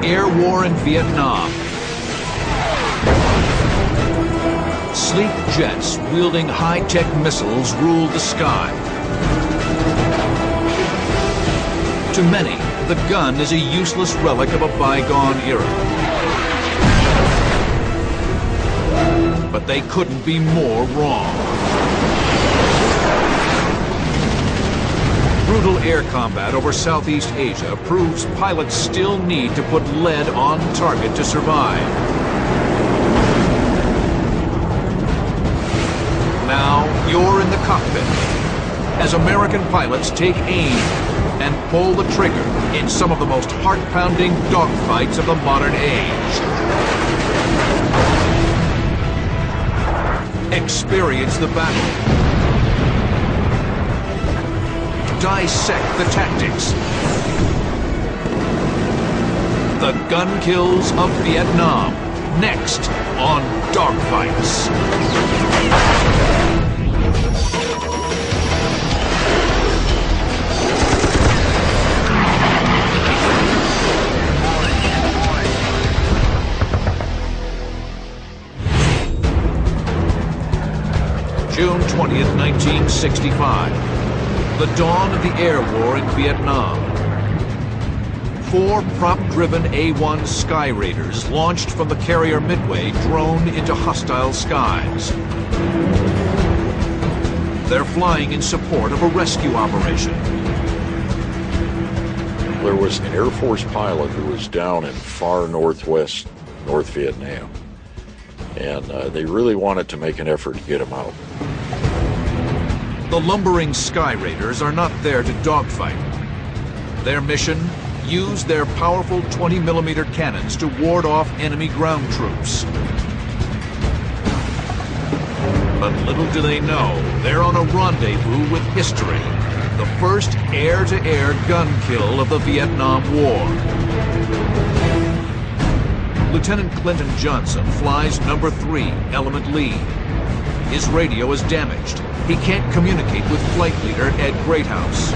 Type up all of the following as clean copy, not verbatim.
air war in Vietnam. Sleek jets wielding high-tech missiles ruled the sky. To many, the gun is a useless relic of a bygone era. But they couldn't be more wrong. Brutal air combat over Southeast Asia proves pilots still need to put lead on target to survive. Now you're in the cockpit as American pilots take aim and pull the trigger in some of the most heart-pounding dogfights of the modern age. Experience the battle. Dissect the tactics. The gun kills of Vietnam. Next on Dogfights. June 20th, 1965. The dawn of the air war in Vietnam. 4 prop-driven A-1 Sky Raiders launched from the carrier Midway droned into hostile skies. They're flying in support of a rescue operation. There was an Air Force pilot who was down in far northwest North Vietnam, and they really wanted to make an effort to get him out. The lumbering Sky Raiders are not there to dogfight. Their mission? Use their powerful 20mm cannons to ward off enemy ground troops. But little do they know, they're on a rendezvous with history. The first air-to-air gun kill of the Vietnam War. Lieutenant Clinton Johnson flies number 3, Element Lead. His radio is damaged. He can't communicate with flight leader Ed Greathouse.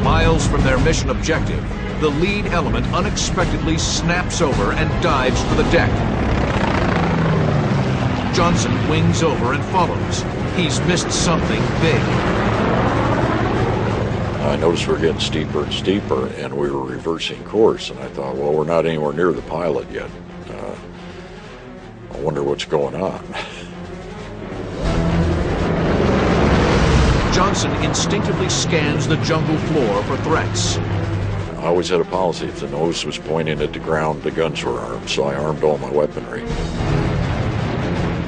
Miles from their mission objective, the lead element unexpectedly snaps over and dives for the deck. Johnson wings over and follows. He's missed something big. I noticed we're getting steeper and steeper, and we were reversing course, and I thought, well, we're not anywhere near the pilot yet. I wonder what's going on. Johnson instinctively scans the jungle floor for threats. I always had a policy, if the nose was pointing at the ground, the guns were armed, so I armed all my weaponry.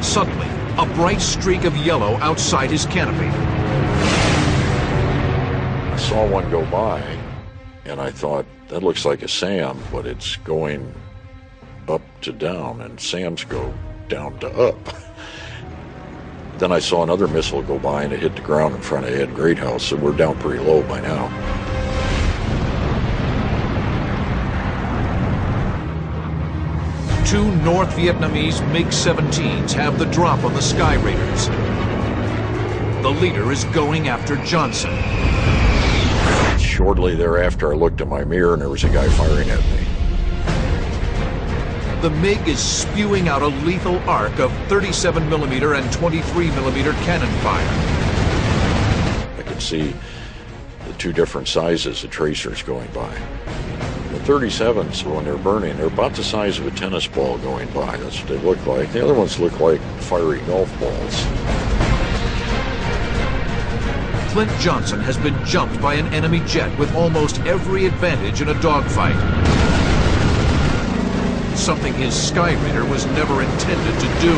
Suddenly, a bright streak of yellow outside his canopy. I saw one go by, and I thought, that looks like a SAM, but it's going up to down, and SAMs go down to up. Then I saw another missile go by, and it hit the ground in front of Ed Greathouse, so we're down pretty low by now. Two North Vietnamese MiG-17s have the drop on the Sky Raiders. The leader is going after Johnson. Shortly thereafter, I looked in my mirror, and there was a guy firing at me. The MiG is spewing out a lethal arc of 37mm and 23mm cannon fire. I could see the 2 different sizes of tracers going by. The 37s, when they're burning, they're about the size of a tennis ball going by. That's what they look like. The other ones look like fiery golf balls. Clint Johnson has been jumped by an enemy jet with almost every advantage in a dogfight. Something his Sky Raider was never intended to do.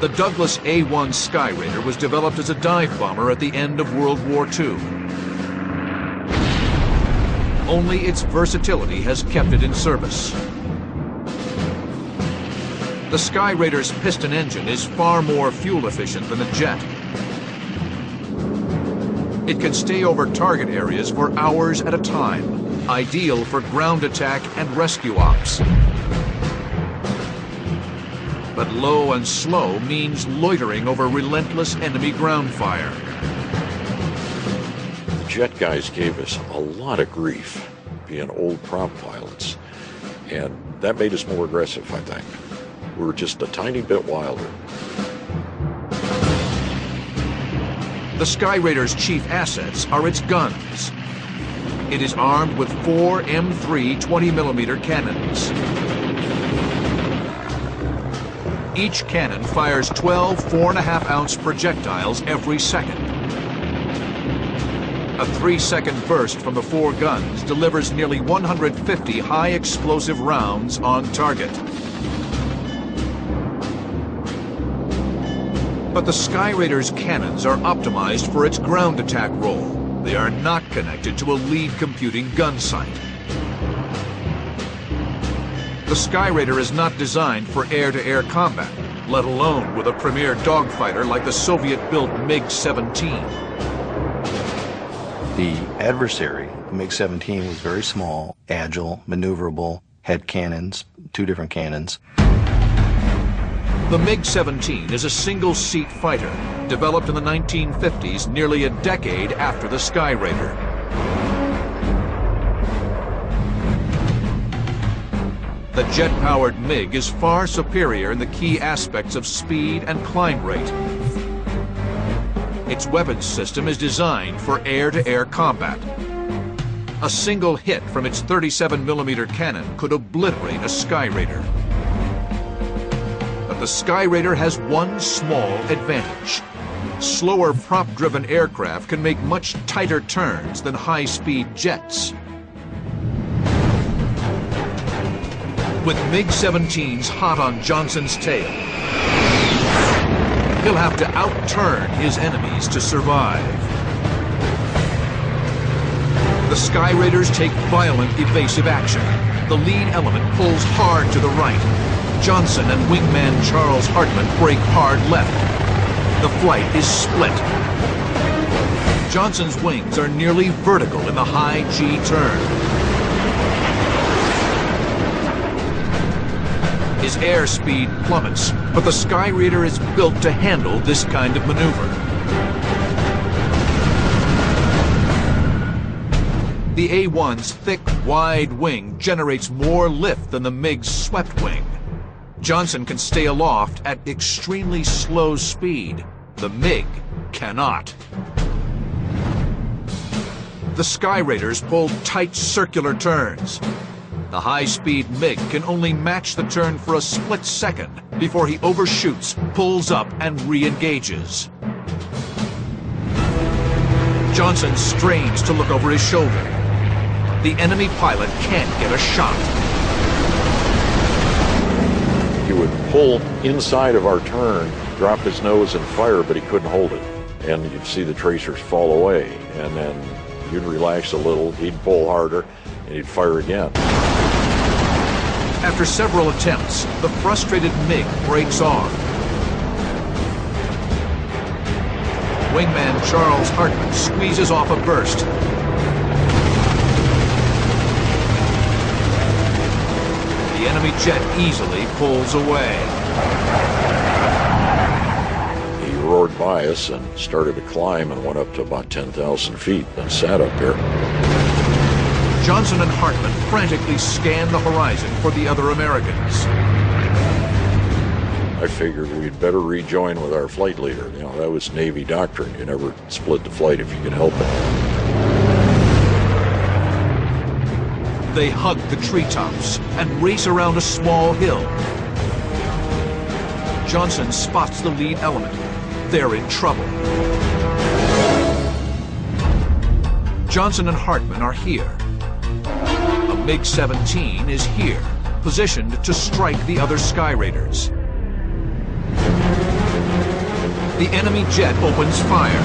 The Douglas A-1 Sky Raider was developed as a dive bomber at the end of World War II. Only its versatility has kept it in service. The Sky Raider's piston engine is far more fuel efficient than a jet. It can stay over target areas for hours at a time, ideal for ground attack and rescue ops. But low and slow means loitering over relentless enemy ground fire. jet guys gave us a lot of grief, being old prop pilots, and that made us more aggressive, I think. We were just a tiny bit wilder. The Sky Raider's chief assets are its guns. It is armed with 4 M3 20mm cannons. Each cannon fires 12 4.5-ounce projectiles every second. A 3-second burst from the 4 guns delivers nearly 150 high-explosive rounds on target. But the Sky Raider's cannons are optimized for its ground attack role. They are not connected to a lead computing gun sight. The Sky Raider is not designed for air-to-air combat, let alone with a premier dogfighter like the Soviet-built MiG-17. The adversary, the MiG-17, was very small, agile, maneuverable, had cannons, 2 different cannons. The MiG-17 is a single-seat fighter, developed in the 1950s, nearly a decade after the Sky Raider. The jet-powered MiG is far superior in the key aspects of speed and climb rate. Its weapons system is designed for air-to-air combat. A single hit from its 37mm cannon could obliterate a Sky Raider. But the Sky Raider has one small advantage. Slower prop-driven aircraft can make much tighter turns than high-speed jets. With MiG-17s hot on Johnson's tail, he'll have to outturn his enemies to survive. The Sky Raiders take violent evasive action. The lead element pulls hard to the right. Johnson and wingman Charles Hartman brake hard left. The flight is split. Johnson's wings are nearly vertical in the high G turn. His airspeed plummets, but the Sky Raider is built to handle this kind of maneuver. The A-1's thick, wide wing generates more lift than the MiG's swept wing. Johnson can stay aloft at extremely slow speed. The MiG cannot. The Sky Raiders pull tight circular turns. The high-speed MiG can only match the turn for a split second before he overshoots, pulls up, and re-engages. Johnson strains to look over his shoulder. The enemy pilot can't get a shot. He would pull inside of our turn, drop his nose and fire, but he couldn't hold it. And you'd see the tracers fall away, and then you'd relax a little, he'd pull harder, and he'd fire again. After several attempts, the frustrated MiG breaks off. Wingman Charles Hartman squeezes off a burst. The enemy jet easily pulls away. He roared by us and started to climb and went up to about 10,000 feet, then sat up here. Johnson and Hartman frantically scan the horizon for the other Americans. I figured we'd better rejoin with our flight leader. You know, that was Navy doctrine. You never split the flight if you could help it. They hug the treetops and race around a small hill. Johnson spots the lead element. They're in trouble. Johnson and Hartman are here. A MiG-17 is here, positioned to strike the other Sky Raiders. The enemy jet opens fire.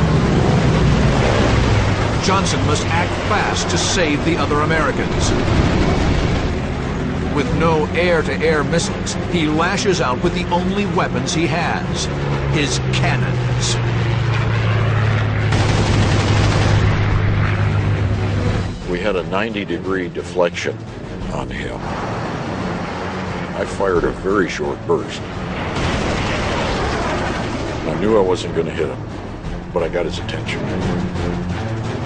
Johnson must act fast to save the other Americans. With no air-to-air missiles, he lashes out with the only weapons he has, his cannons. We had a 90-degree deflection on him. I fired a very short burst. I knew I wasn't going to hit him, but I got his attention.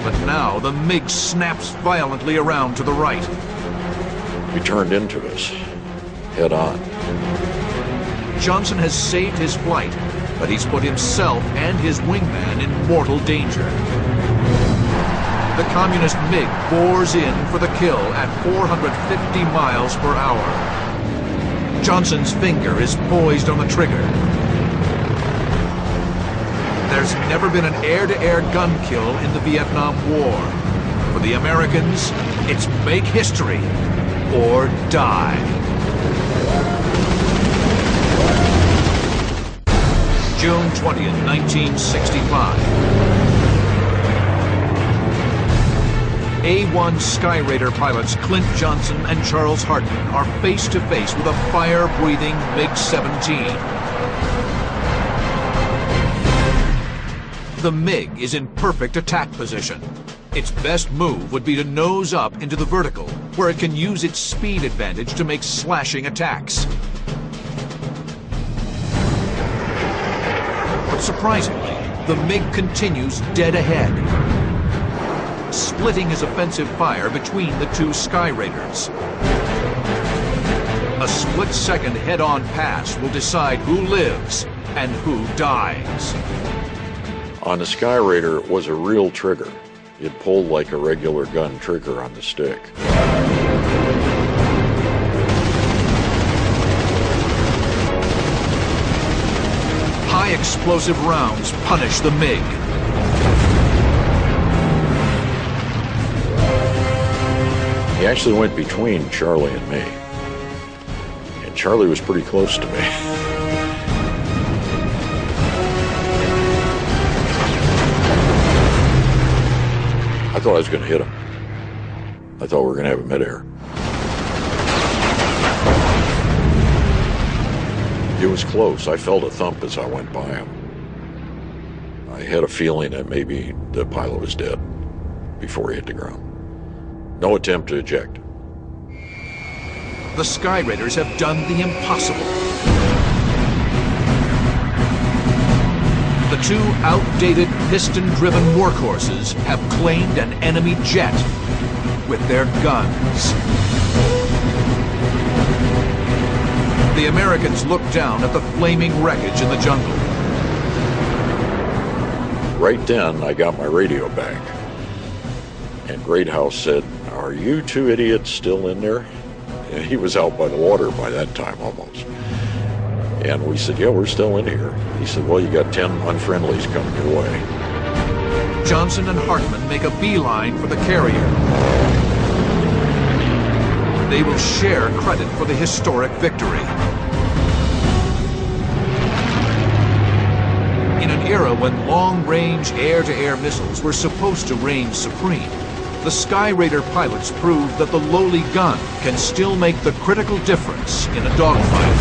But now the MiG snaps violently around to the right. He turned into us, head on. Johnson has saved his flight, but he's put himself and his wingman in mortal danger. The communist MiG bores in for the kill at 450 miles per hour. Johnson's finger is poised on the trigger. There's never been an air-to-air gun kill in the Vietnam War. For the Americans, it's make history or die. June 20th, 1965. A-1 Skyraider pilots Clint Johnson and Charles Hartman are face to face with a fire-breathing MiG-17. The MiG is in perfect attack position. Its best move would be to nose up into the vertical, where it can use its speed advantage to make slashing attacks. But surprisingly, the MiG continues dead ahead, splitting his offensive fire between the two Skyraiders. A split-second head-on pass will decide who lives and who dies. On the Skyraider was a real trigger. It pulled like a regular gun trigger on the stick. High explosive rounds punish the MiG. He actually went between Charlie and me. And Charlie was pretty close to me. I thought I was going to hit him. I thought we were going to have a midair. It was close. I felt a thump as I went by him. I had a feeling that maybe the pilot was dead before he hit the ground. No attempt to eject. The Skyraiders have done the impossible. The two outdated, piston-driven workhorses have claimed an enemy jet with their guns. The Americans look down at the flaming wreckage in the jungle. Right then, I got my radio back. And Greathouse said, "Are you two idiots still in there?" And he was out by the water by that time almost. And we said, "Yeah, we're still in here." He said, "Well, you got 10 unfriendlies coming your way." Johnson and Hartman make a beeline for the carrier. They will share credit for the historic victory. In an era when long-range air-to-air missiles were supposed to reign supreme, the Skyraider pilots proved that the lowly gun can still make the critical difference in a dogfight.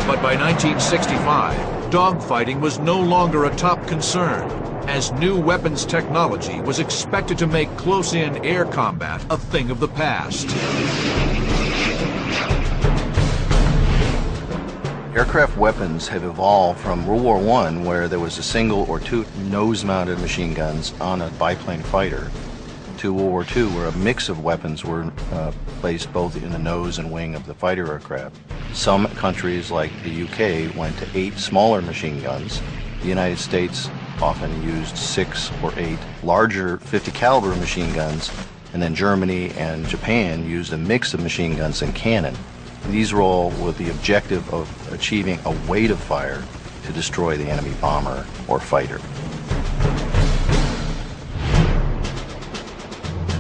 But by 1965, dogfighting was no longer a top concern, as new weapons technology was expected to make close-in air combat a thing of the past. Aircraft weapons have evolved from World War I, where there was a single or two nose-mounted machine guns on a biplane fighter, to World War II, where a mix of weapons were placed both in the nose and wing of the fighter aircraft. Some countries, like the UK, went to 8 smaller machine guns. The United States often used 6 or 8 larger 50 caliber machine guns, and then Germany and Japan used a mix of machine guns and cannon. These were all with the objective of achieving a weight of fire to destroy the enemy bomber or fighter.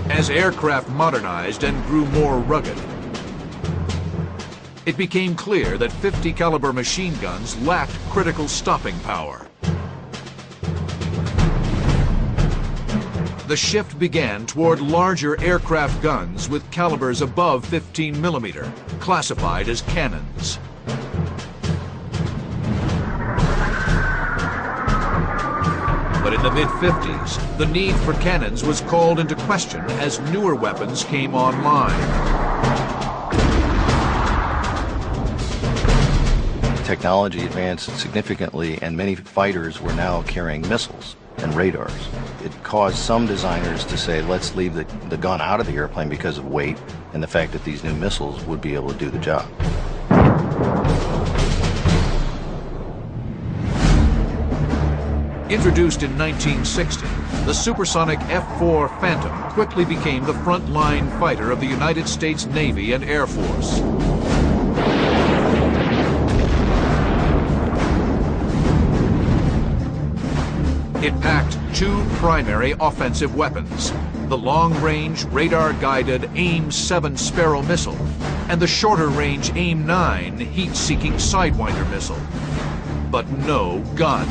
As aircraft modernized and grew more rugged, it became clear that 50 caliber machine guns lacked critical stopping power. The shift began toward larger aircraft guns with calibers above 15 millimeter, classified as cannons. But in the mid-50s, the need for cannons was called into question as newer weapons came online. technology advanced significantly, and many fighters were now carrying missiles and radars. It caused some designers to say, let's leave the gun out of the airplane because of weight and the fact that these new missiles would be able to do the job. Introduced in 1960, the supersonic F-4 Phantom quickly became the front-line fighter of the United States Navy and Air Force. It packed two primary offensive weapons, the long-range radar-guided AIM-7 Sparrow missile and the shorter-range AIM-9 heat-seeking Sidewinder missile, but no gun.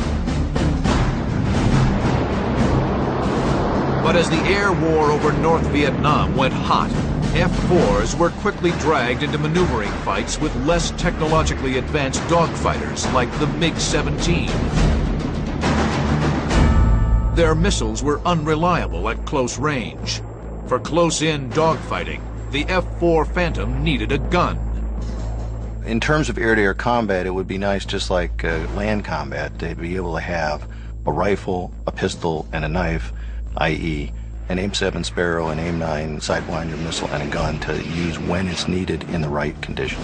But as the air war over North Vietnam went hot, F-4s were quickly dragged into maneuvering fights with less technologically advanced dogfighters like the MiG-17. Their missiles were unreliable at close range. For close-in dogfighting, the F-4 Phantom needed a gun. In terms of air-to-air combat, it would be nice, just like land combat, to be able to have a rifle, a pistol, and a knife, i.e. an AIM-7 Sparrow, an AIM-9 Sidewinder missile, and a gun to use when it's needed in the right condition.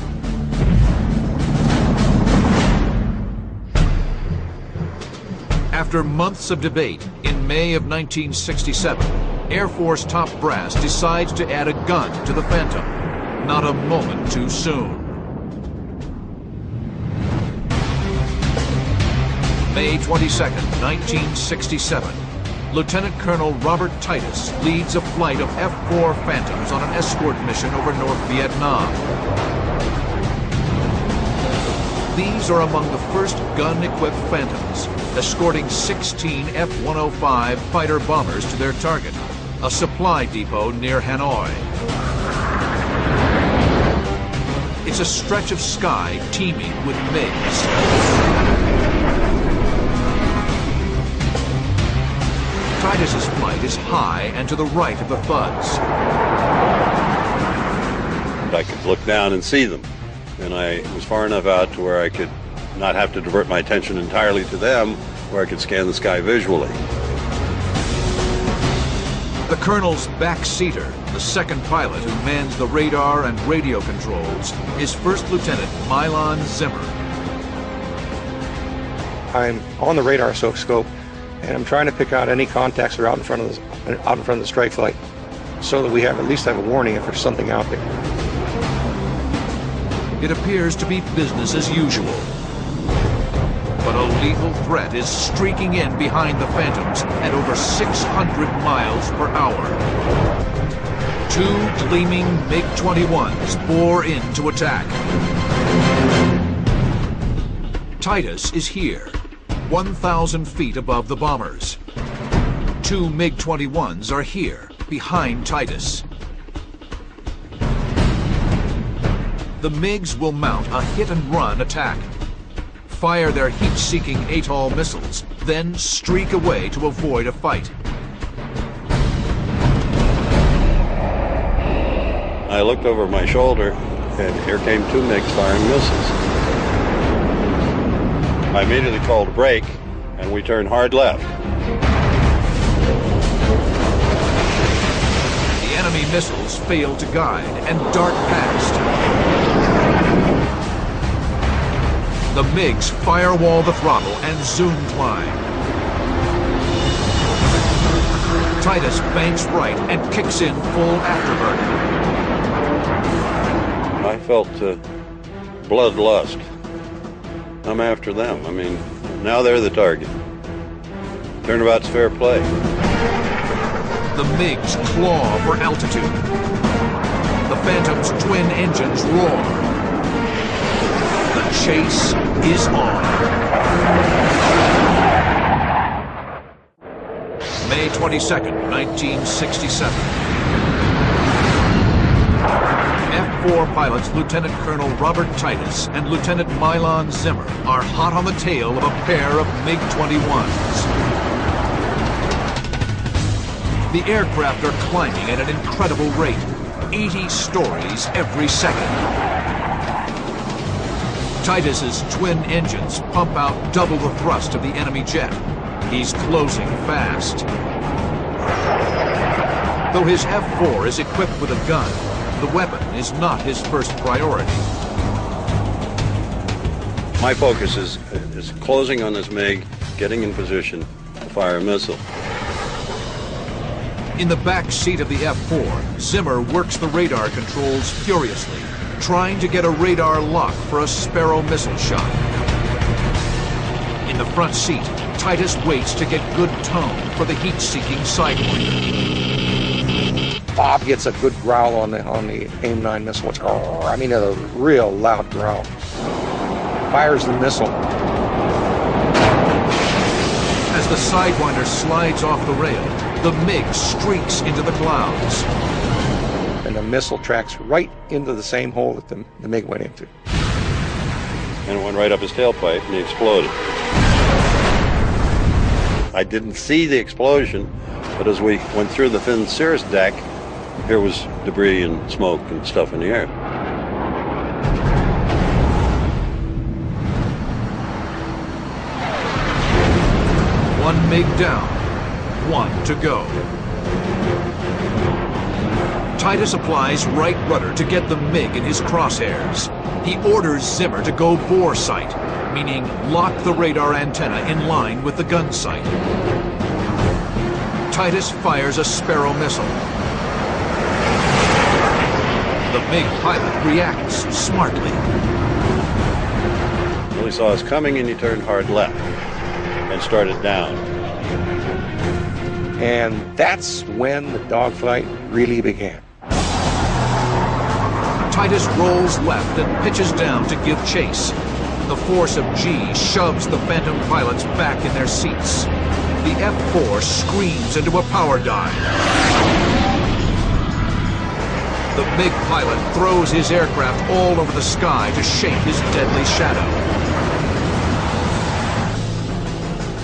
After months of debate, in May of 1967, Air Force top brass decides to add a gun to the Phantom. Not a moment too soon. May 22nd, 1967. Lieutenant Colonel Robert Titus leads a flight of F-4 Phantoms on an escort mission over North Vietnam. These are among the first gun-equipped Phantoms, escorting 16 F-105 fighter bombers to their target, a supply depot near Hanoi. It's a stretch of sky teeming with MiGs. Titus's flight is high and to the right of the thuds. I could look down and see them, and I was far enough out to where I could not have to divert my attention entirely to them, where I could scan the sky visually. The colonel's backseater, the second pilot who mans the radar and radio controls, is First Lieutenant Milan Zimmer. I'm on the radar scope, and I'm trying to pick out any contacts that are out in front of the strike flight, so that we at least have a warning if there's something out there. It appears to be business as usual. But a lethal threat is streaking in behind the Phantoms at over 600 miles per hour. Two gleaming MiG-21s bore in to attack. Titus is here, 1,000 feet above the bombers. Two MiG-21s are here, behind Titus. The MiGs will mount a hit-and-run attack, fire their heat-seeking ATOL missiles, then streak away to avoid a fight. I looked over my shoulder, and here came two MiGs firing missiles. I immediately called a brake, and we turned hard left. The enemy missiles fail to guide and dart past. The MiGs firewall the throttle and zoom climb. Titus banks right and kicks in full afterburner. I felt bloodlust. I'm after them. I mean, now they're the target. Turnabout's fair play. The MiGs claw for altitude. The Phantom's twin engines roar. The chase is on. May 22nd, 1967. F-4 pilots Lieutenant Colonel Robert Titus and Lieutenant Milan Zimmer are hot on the tail of a pair of MiG-21s. The aircraft are climbing at an incredible rate, 80 stories every second. Titus's twin engines pump out double the thrust of the enemy jet. He's closing fast. Though his F-4 is equipped with a gun, the weapon is not his first priority. My focus is closing on this MiG, getting in position to fire a missile. In the back seat of the F-4, Zimmer works the radar controls furiously, trying to get a radar lock for a Sparrow missile shot. In the front seat, Titus waits to get good tone for the heat-seeking Sidewinder. Bob gets a good growl on the AIM-9 missile. It's, I mean, a real loud growl. Fires the missile. As the Sidewinder slides off the rail, the MiG streaks into the clouds. And the missile tracks right into the same hole that the MiG went into. And it went right up his tailpipe and he exploded. I didn't see the explosion, but as we went through the thin cirrus deck, there was debris and smoke and stuff in the air. One MiG down, one to go. Titus applies right rudder to get the MiG in his crosshairs. He orders Zimmer to go bore sight, meaning lock the radar antenna in line with the gun sight. Titus fires a Sparrow missile. The MiG pilot reacts smartly. Well, he saw us coming and he turned hard left and started down. And that's when the dogfight really began. Titus rolls left and pitches down to give chase. The force of G shoves the Phantom pilots back in their seats. The F-4 screams into a power dive. The MiG pilot throws his aircraft all over the sky to shape his deadly shadow.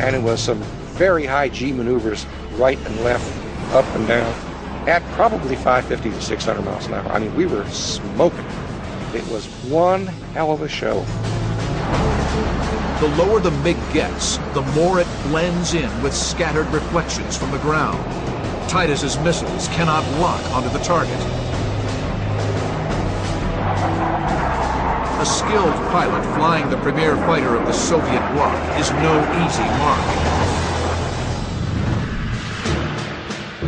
And it was some very high G maneuvers, right and left, up and down, at probably 550 to 600 miles an hour. I mean, we were smoking. It was one hell of a show. The lower the MiG gets, the more it blends in with scattered reflections from the ground. Titus's missiles cannot lock onto the target. A skilled pilot flying the premier fighter of the Soviet bloc is no easy mark.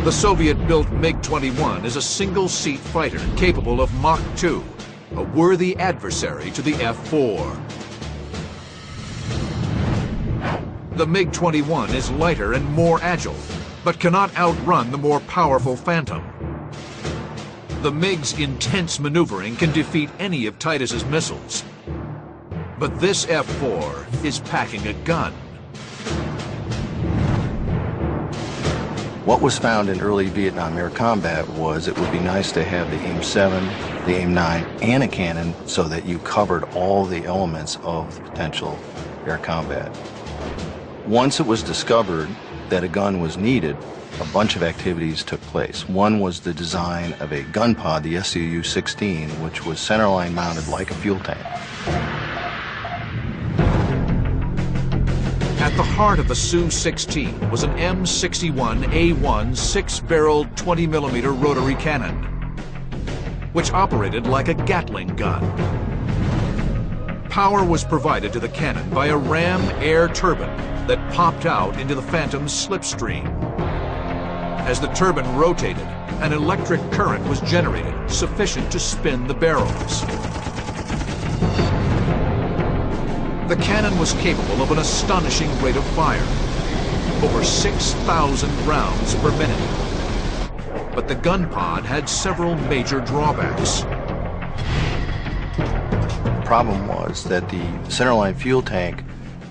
The Soviet-built MiG-21 is a single-seat fighter capable of Mach 2, a worthy adversary to the F-4. The MiG-21 is lighter and more agile, but cannot outrun the more powerful Phantom. The MiG's intense maneuvering can defeat any of Titus's missiles. But this F-4 is packing a gun. What was found in early Vietnam air combat was it would be nice to have the AIM-7, the AIM-9, and a cannon so that you covered all the elements of potential air combat. Once it was discovered that a gun was needed, a bunch of activities took place. One was the design of a gun pod, the SCU-16, which was centerline mounted like a fuel tank. At the heart of the Su-16 was an M61A1 six-barreled 20mm rotary cannon, which operated like a Gatling gun. Power was provided to the cannon by a ram air turbine that popped out into the Phantom's slipstream. As the turbine rotated, an electric current was generated sufficient to spin the barrels. The cannon was capable of an astonishing rate of fire, over 6,000 rounds per minute. But the gun pod had several major drawbacks. The problem was that the centerline fuel tank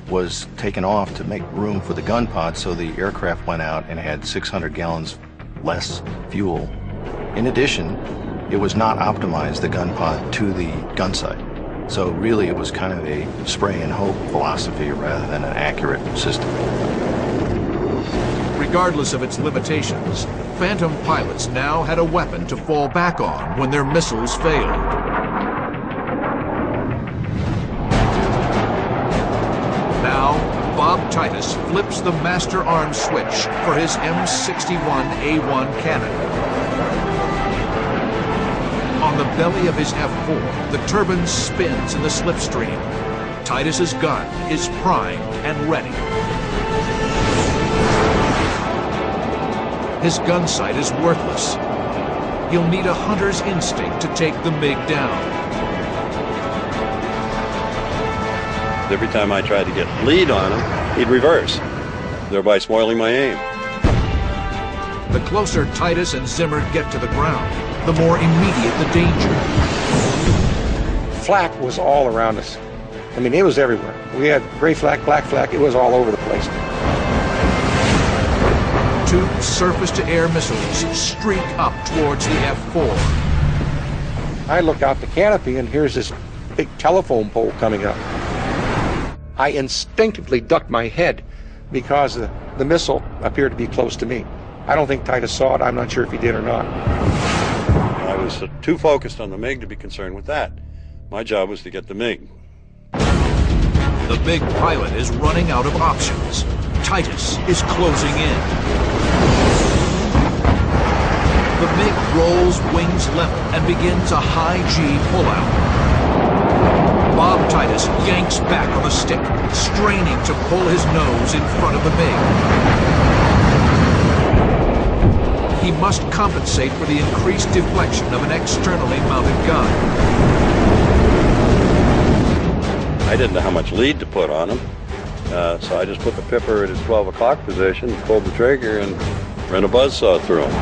was taken off to make room for the gun pod, so the aircraft went out and had 600 gallons less fuel. In addition, it was not optimized, the gun pod, to the gun sight. So really it was kind of a spray and hope philosophy rather than an accurate system. Regardless of its limitations, Phantom pilots now had a weapon to fall back on when their missiles failed. Bob Titus flips the master arm switch for his M61A1 cannon. On the belly of his F4, the turbine spins in the slipstream. Titus's gun is primed and ready. His gun sight is worthless. He'll need a hunter's instinct to take the MiG down. Every time I tried to get lead on him, he'd reverse, thereby spoiling my aim. The closer Titus and Zimmer get to the ground, the more immediate the danger. Flak was all around us. I mean, it was everywhere. We had gray flak, black flak, it was all over the place. Two surface-to-air missiles streak up towards the F4. I look out the canopy and here's this big telephone pole coming up. I instinctively ducked my head because the missile appeared to be close to me. I don't think Titus saw it. I'm not sure if he did or not. I was too focused on the MiG to be concerned with that. My job was to get the MiG. The MiG pilot is running out of options. Titus is closing in. The MiG rolls wings level and begins a high G pullout. Bob Titus yanks back on the stick, straining to pull his nose in front of the MiG. He must compensate for the increased deflection of an externally mounted gun. I didn't know how much lead to put on him, so I just put the pipper at his 12 o'clock position, pulled the trigger, and ran a buzzsaw through him.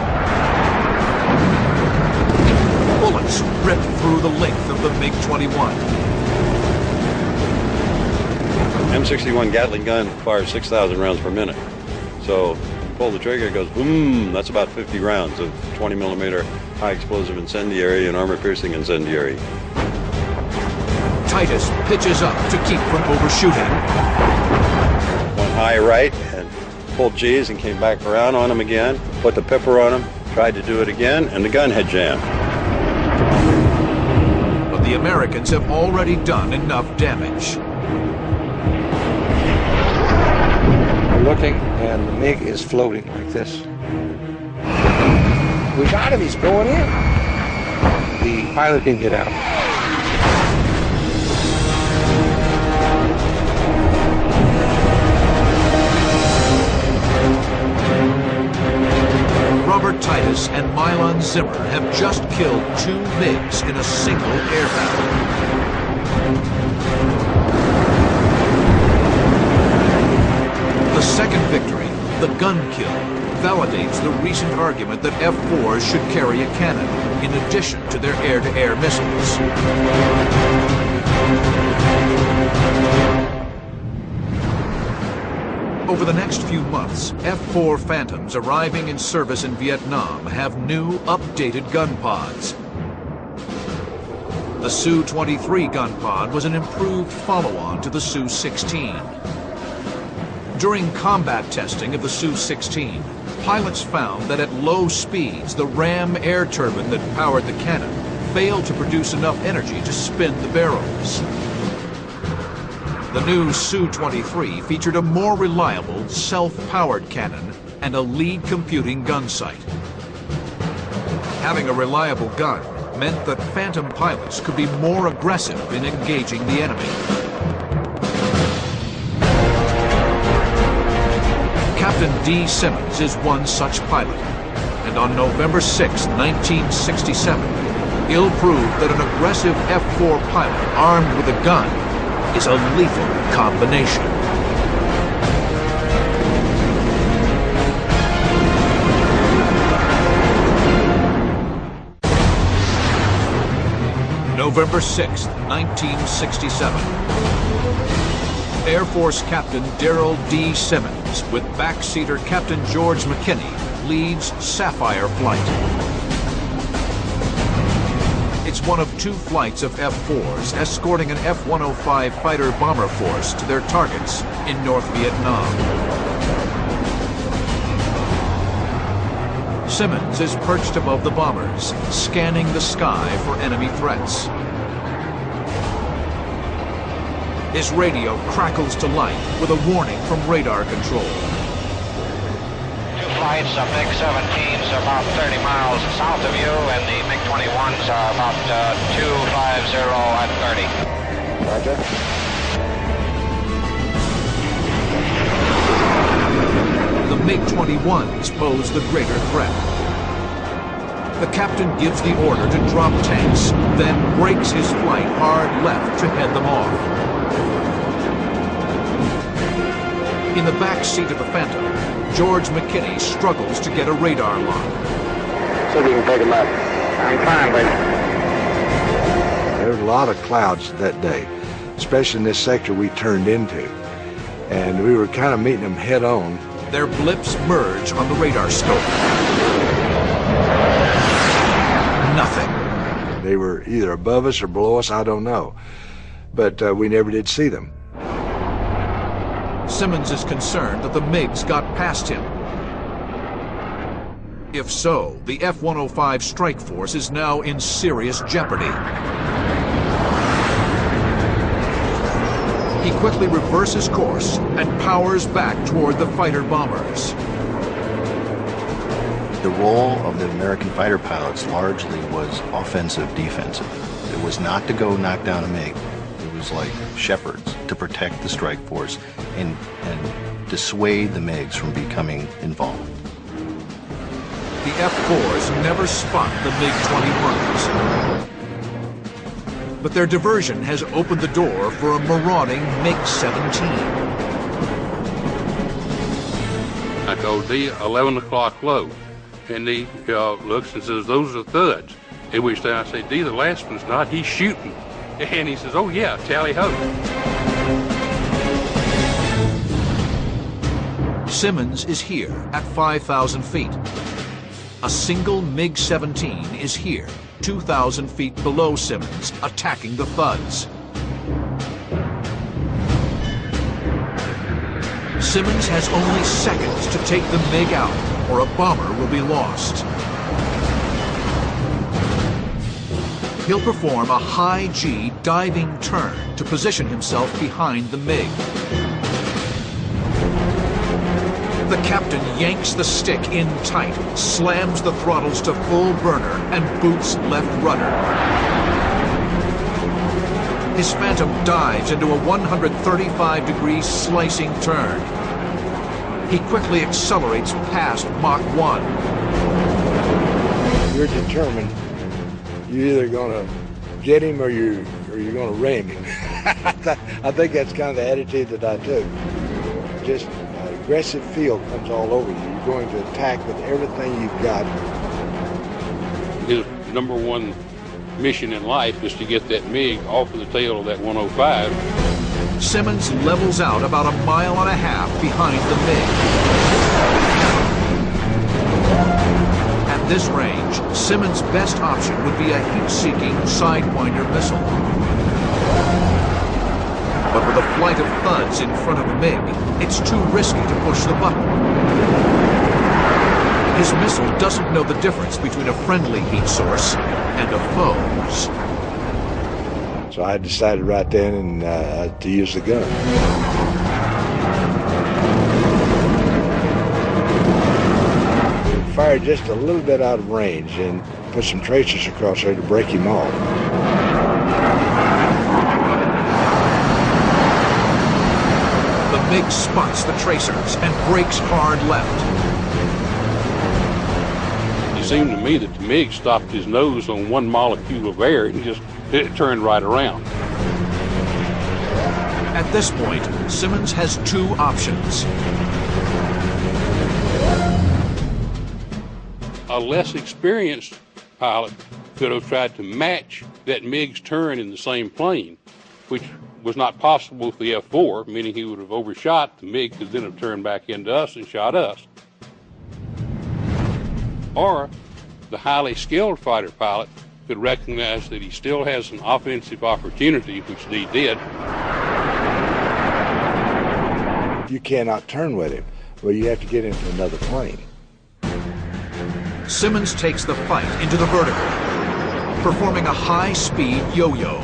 Bullets rip through the length of the MiG-21. M61 Gatling gun fires 6,000 rounds per minute. So pull the trigger, it goes boom. That's about 50 rounds of 20 millimeter high explosive incendiary and armor piercing incendiary. Titus pitches up to keep from overshooting. Went high right and pulled G's and came back around on him again. Put the pipper on him, tried to do it again, and the gun had jammed. But the Americans have already done enough damage. Looking, and the MiG is floating like this. We got him, he's going in. The pilot didn't get out. Robert Titus and Milan Zimmer have just killed 2 MiGs in a single air battle. The second victory, the gun kill, validates the recent argument that F-4s should carry a cannon, in addition to their air-to-air missiles. Over the next few months, F-4 Phantoms arriving in service in Vietnam have new, updated gun pods. The Su-23 gun pod was an improved follow-on to the Su-16. During combat testing of the Su-16, pilots found that at low speeds, the ram air turbine that powered the cannon failed to produce enough energy to spin the barrels. The new Su-23 featured a more reliable, self-powered cannon and a lead computing gun sight. Having a reliable gun meant that Phantom pilots could be more aggressive in engaging the enemy. Captain D. Simmons is one such pilot, and on November 6, 1967, he'll prove that an aggressive F-4 pilot armed with a gun is a lethal combination. November 6, 1967. Air Force Captain Darrell D. Simmons, with backseater Captain George McKinney, leads Sapphire Flight. It's one of 2 flights of F-4s escorting an F-105 fighter bomber force to their targets in North Vietnam. Simmons is perched above the bombers, scanning the sky for enemy threats. His radio crackles to life with a warning from radar control. Two flights of MiG-17s about 30 miles south of you, and the MiG-21s are about 250 at 30. Roger. The MiG-21s pose the greater threat. The captain gives the order to drop tanks, then brakes his flight hard left to head them off. In the back seat of the Phantom, George McKinney struggles to get a radar lock. So you can pick him up. I'm fine, but there was a lot of clouds that day, especially in this sector we turned into. And we were kind of meeting them head on. Their blips merge on the radar scope. Nothing. They were either above us or below us, I don't know. But we never did see them. Simmons is concerned that the MiGs got past him. If so, the F-105 strike force is now in serious jeopardy. He quickly reverses course and powers back toward the fighter bombers. The role of the American fighter pilots largely was offensive-defensive. It was not to go knock down a MiG. It was like shepherds to protect the strike force and dissuade the MiGs from becoming involved. The F-4s never spot the MiG-21s. But their diversion has opened the door for a marauding MiG-17. I told D 11 o'clock low, and D looks and says, "Those are thuds." At which time I say, "D, the last one's not, he's shooting." And he says, "Oh yeah, tally ho." Simmons is here at 5,000 feet. A single MiG-17 is here, 2,000 feet below Simmons, attacking the thuds. Simmons has only seconds to take the MiG out, or a bomber will be lost. He'll perform a high-G diving turn to position himself behind the MiG. The captain yanks the stick in tight, slams the throttles to full burner, and boots left rudder. His Phantom dives into a 135-degree slicing turn. He quickly accelerates past Mach 1. You're determined. You're either going to get him or you're going to ram him. I think that's kind of the attitude that I took. Just an aggressive feel comes all over you. You're going to attack with everything you've got. His number one mission in life is to get that MiG off of the tail of that 105. Simmons levels out about a mile and a half behind the MiG. At this range, Simmons' best option would be a heat-seeking Sidewinder missile. But with a flight of thuds in front of the MiG, it's too risky to push the button. His missile doesn't know the difference between a friendly heat source and a foe's. So I decided right then to use the gun. Fired just a little bit out of range and put some tracers across there to break him off. The MiG spots the tracers and brakes hard left. It seemed to me that the MiG stopped his nose on one molecule of air and just it turned right around. At this point, Simmons has two options. A less experienced pilot could have tried to match that MiG's turn in the same plane, which was not possible with the F-4, meaning he would have overshot. The MiG could then have turned back into us and shot us. Or the highly skilled fighter pilot could recognize that he still has an offensive opportunity, which he did. You cannot turn with him. Well, you have to get into another plane. Simmons takes the fight into the vertical, performing a high-speed yo-yo.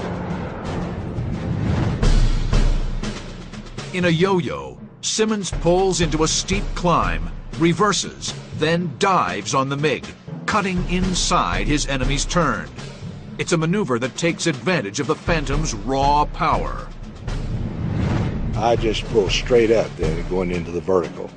In a yo-yo, Simmons pulls into a steep climb, reverses, then dives on the MiG, cutting inside his enemy's turn. It's a maneuver that takes advantage of the Phantom's raw power. I just pull straight up, then going into the vertical.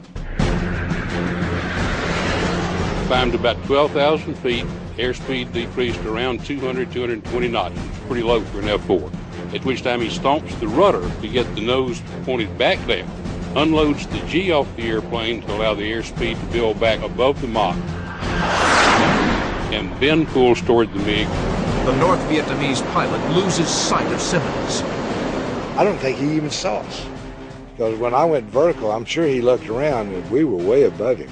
Climbed about 12,000 feet, airspeed decreased around 200, 220 knots, which is pretty low for an F-4. At which time he stomps the rudder to get the nose pointed back down, unloads the G off the airplane to allow the airspeed to build back above the Mach, and then pulls toward the MiG. The North Vietnamese pilot loses sight of Simmons. I don't think he even saw us. Because when I went vertical, I'm sure he looked around and we were way above him.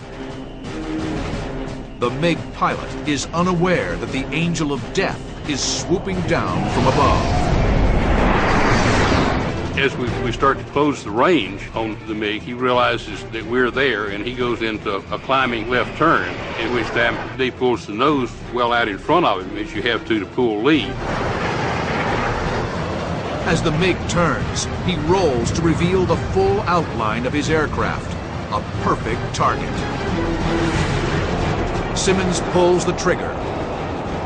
The MiG pilot is unaware that the Angel of Death is swooping down from above. As we start to close the range on the MiG, he realizes that we're there, and he goes into a climbing left turn, in which time he pulls the nose well out in front of him, as you have to pull lead. As the MiG turns, he rolls to reveal the full outline of his aircraft, a perfect target. Simmons pulls the trigger.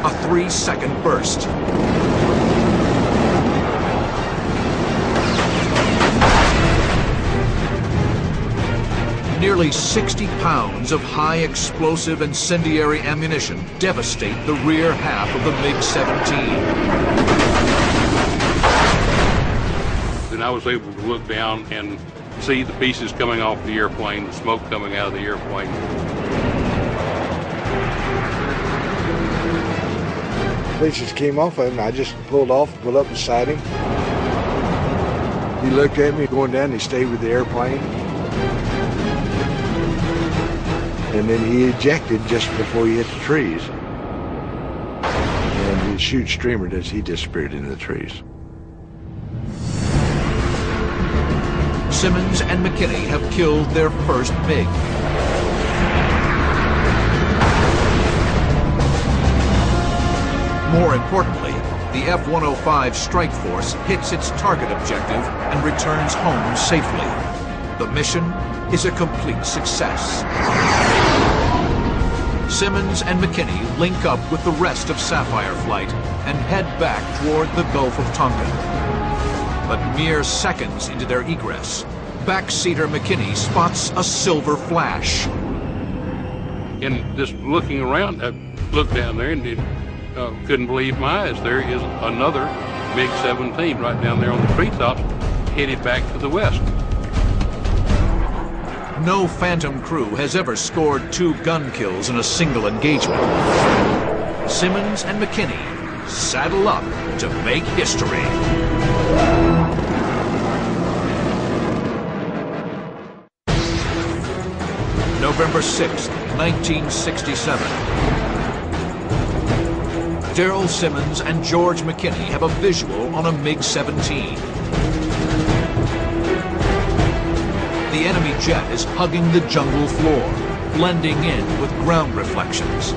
A 3-second burst. Nearly 60 pounds of high-explosive incendiary ammunition devastate the rear half of the MiG-17. Then I was able to look down and see the pieces coming off the airplane, the smoke coming out of the airplane. Pieces came off of him. I just pulled off, pulled up beside him. He looked at me going down. He stayed with the airplane. And then he ejected just before he hit the trees. And the chute streamered as he disappeared into the trees. Simmons and McKinney have killed their first MiG. More importantly, the F-105 strike force hits its target objective and returns home safely. The mission is a complete success. Simmons and McKinney link up with the rest of Sapphire Flight and head back toward the Gulf of Tonkin. But mere seconds into their egress, backseater McKinney spots a silver flash. And just looking around, I looked down there and couldn't believe my eyes. There is another MiG-17 right down there on the treetops, headed back to the west. No Phantom crew has ever scored 2 gun kills in a single engagement. Simmons and McKinney saddle up to make history. November 6th, 1967. Darrell Simmons and George McKinney have a visual on a MiG-17. The enemy jet is hugging the jungle floor, blending in with ground reflections.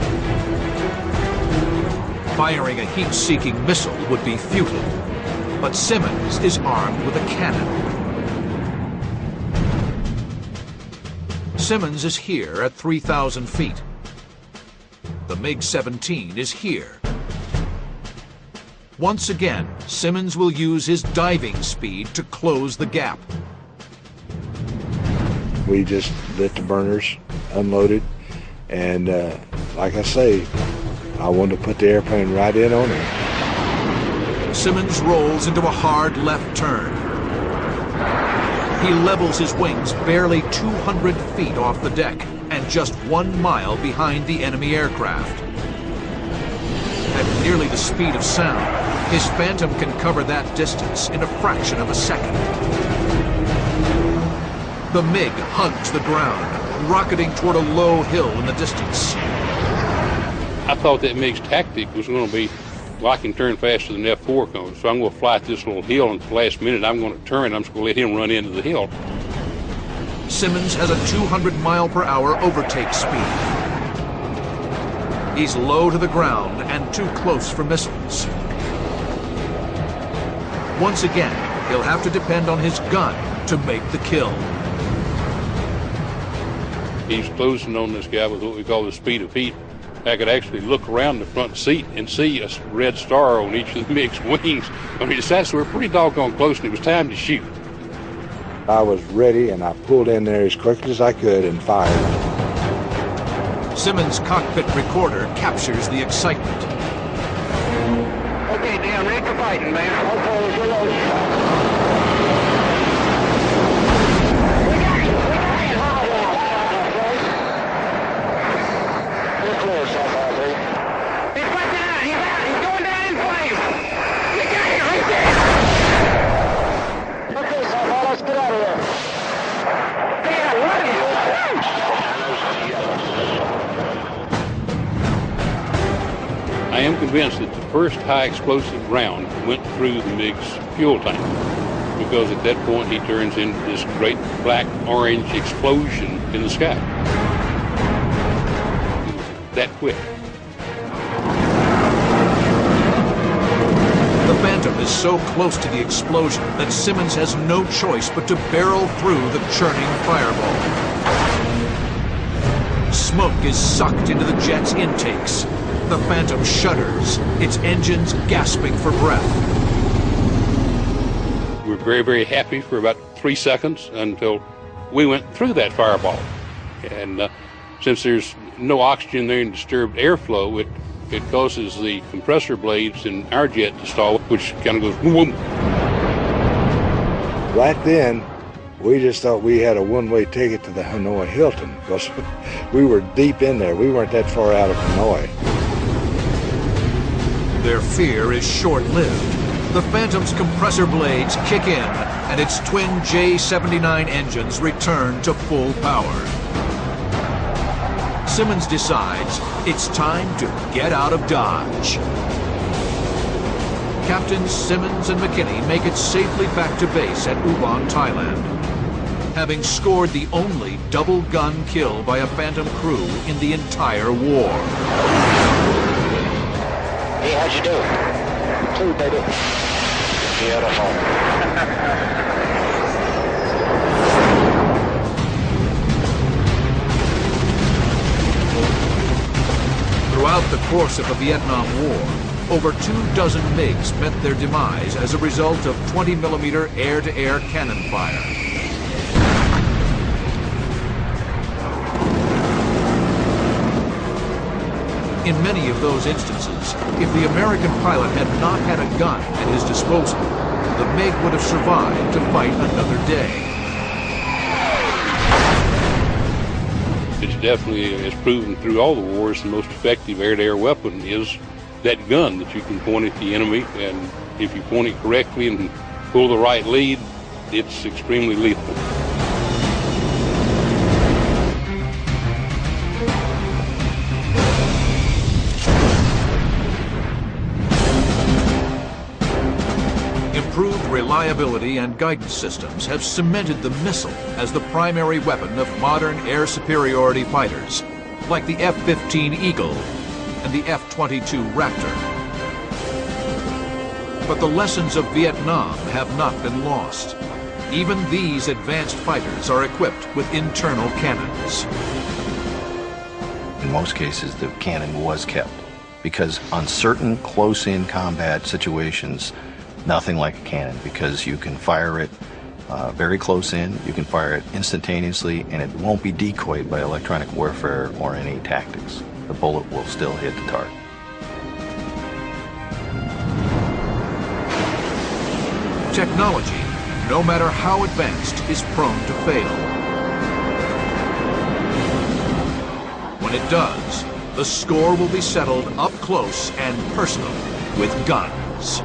Firing a heat-seeking missile would be futile, but Simmons is armed with a cannon. Simmons is here at 3,000 feet. The MiG-17 is here. Once again, Simmons will use his diving speed to close the gap. We just lit the burners, unloaded, and like I say, I wanted to put the airplane right in on it. Simmons rolls into a hard left turn. He levels his wings barely 200 feet off the deck and just 1 mile behind the enemy aircraft. At nearly the speed of sound, his Phantom can cover that distance in a fraction of a second. The MiG hugs the ground, rocketing toward a low hill in the distance. I thought that MiG's tactic was going to be, well, I can turn faster than F-4 comes, so I'm going to fly at this little hill, and at the last minute I'm going to turn, I'm just going to let him run into the hill. Simmons has a 200-mile-per-hour overtake speed. He's low to the ground and too close for missiles. Once again, he'll have to depend on his gun to make the kill. He's closing on this guy with what we call the speed of heat. I could actually look around the front seat and see a red star on each of the MiG's wings. I mean, so we're pretty doggone close, and it was time to shoot. I was ready, and I pulled in there as quickly as I could and fired. Simmons' cockpit recorder captures the excitement. Okay, Dan, ready for fighting, man. Okay, good luck. I am convinced that the first high explosive round went through the MiG's fuel tank, because at that point he turns into this great black-orange explosion in the sky. That quick. The Phantom is so close to the explosion that Simmons has no choice but to barrel through the churning fireball. Smoke is sucked into the jet's intakes. The Phantom shudders, its engines gasping for breath. We're very, very happy for about 3 seconds until we went through that fireball. And since there's no oxygen there and disturbed airflow, it causes the compressor blades in our jet to stall, which kind of goes boom. Right then, we just thought we had a one-way ticket to the Hanoi Hilton, because we were deep in there. We weren't that far out of Hanoi. Their fear is short-lived. The Phantom's compressor blades kick in, and its twin J-79 engines return to full power. Simmons decides it's time to get out of Dodge. Captains Simmons and McKinney make it safely back to base at Ubon, Thailand, having scored the only double-gun kill by a Phantom crew in the entire war. Hey, how'd you do? 2, baby. Beautiful. Throughout the course of the Vietnam War, over 24 MiGs met their demise as a result of 20mm air-to-air cannon fire. In many of those instances, if the American pilot had not had a gun at his disposal, the MiG would have survived to fight another day. It's definitely, as proven through all the wars, the most effective air-to-air weapon is that gun that you can point at the enemy, and if you point it correctly and pull the right lead, it's extremely lethal. Improved reliability and guidance systems have cemented the missile as the primary weapon of modern air superiority fighters, like the F-15 Eagle and the F-22 Raptor. But the lessons of Vietnam have not been lost. Even these advanced fighters are equipped with internal cannons. In most cases, the cannon was kept, because on certain close-in combat situations, nothing like a cannon, because you can fire it very close in, you can fire it instantaneously, and it won't be decoyed by electronic warfare or any tactics. The bullet will still hit the target. Technology, no matter how advanced, is prone to fail. When it does, the score will be settled up close and personal with guns.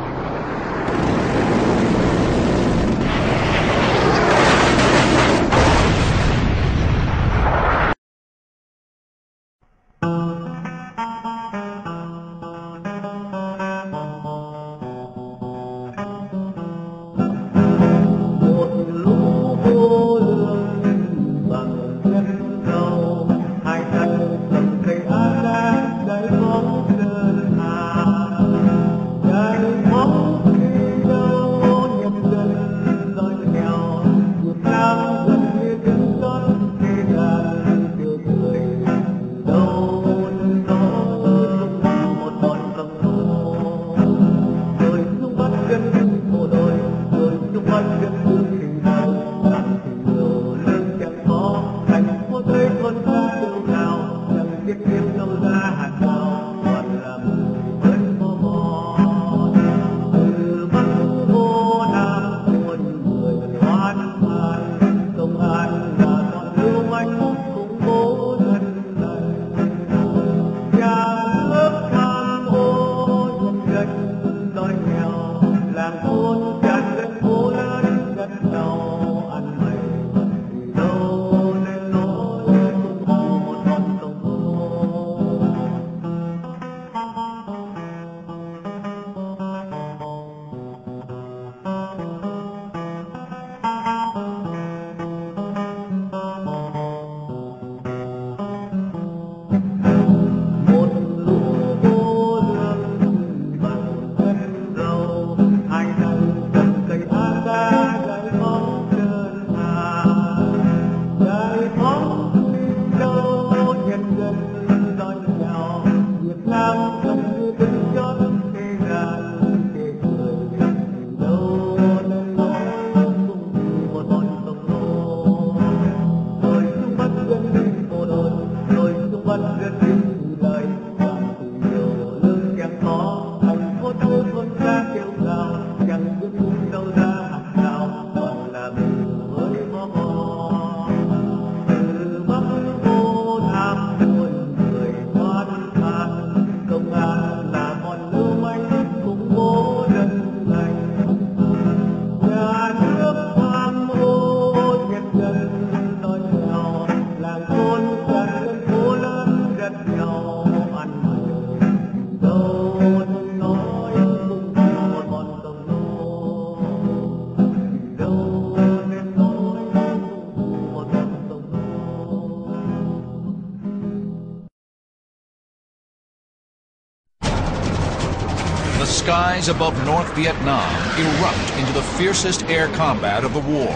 skies above North Vietnam erupt into the fiercest air combat of the war.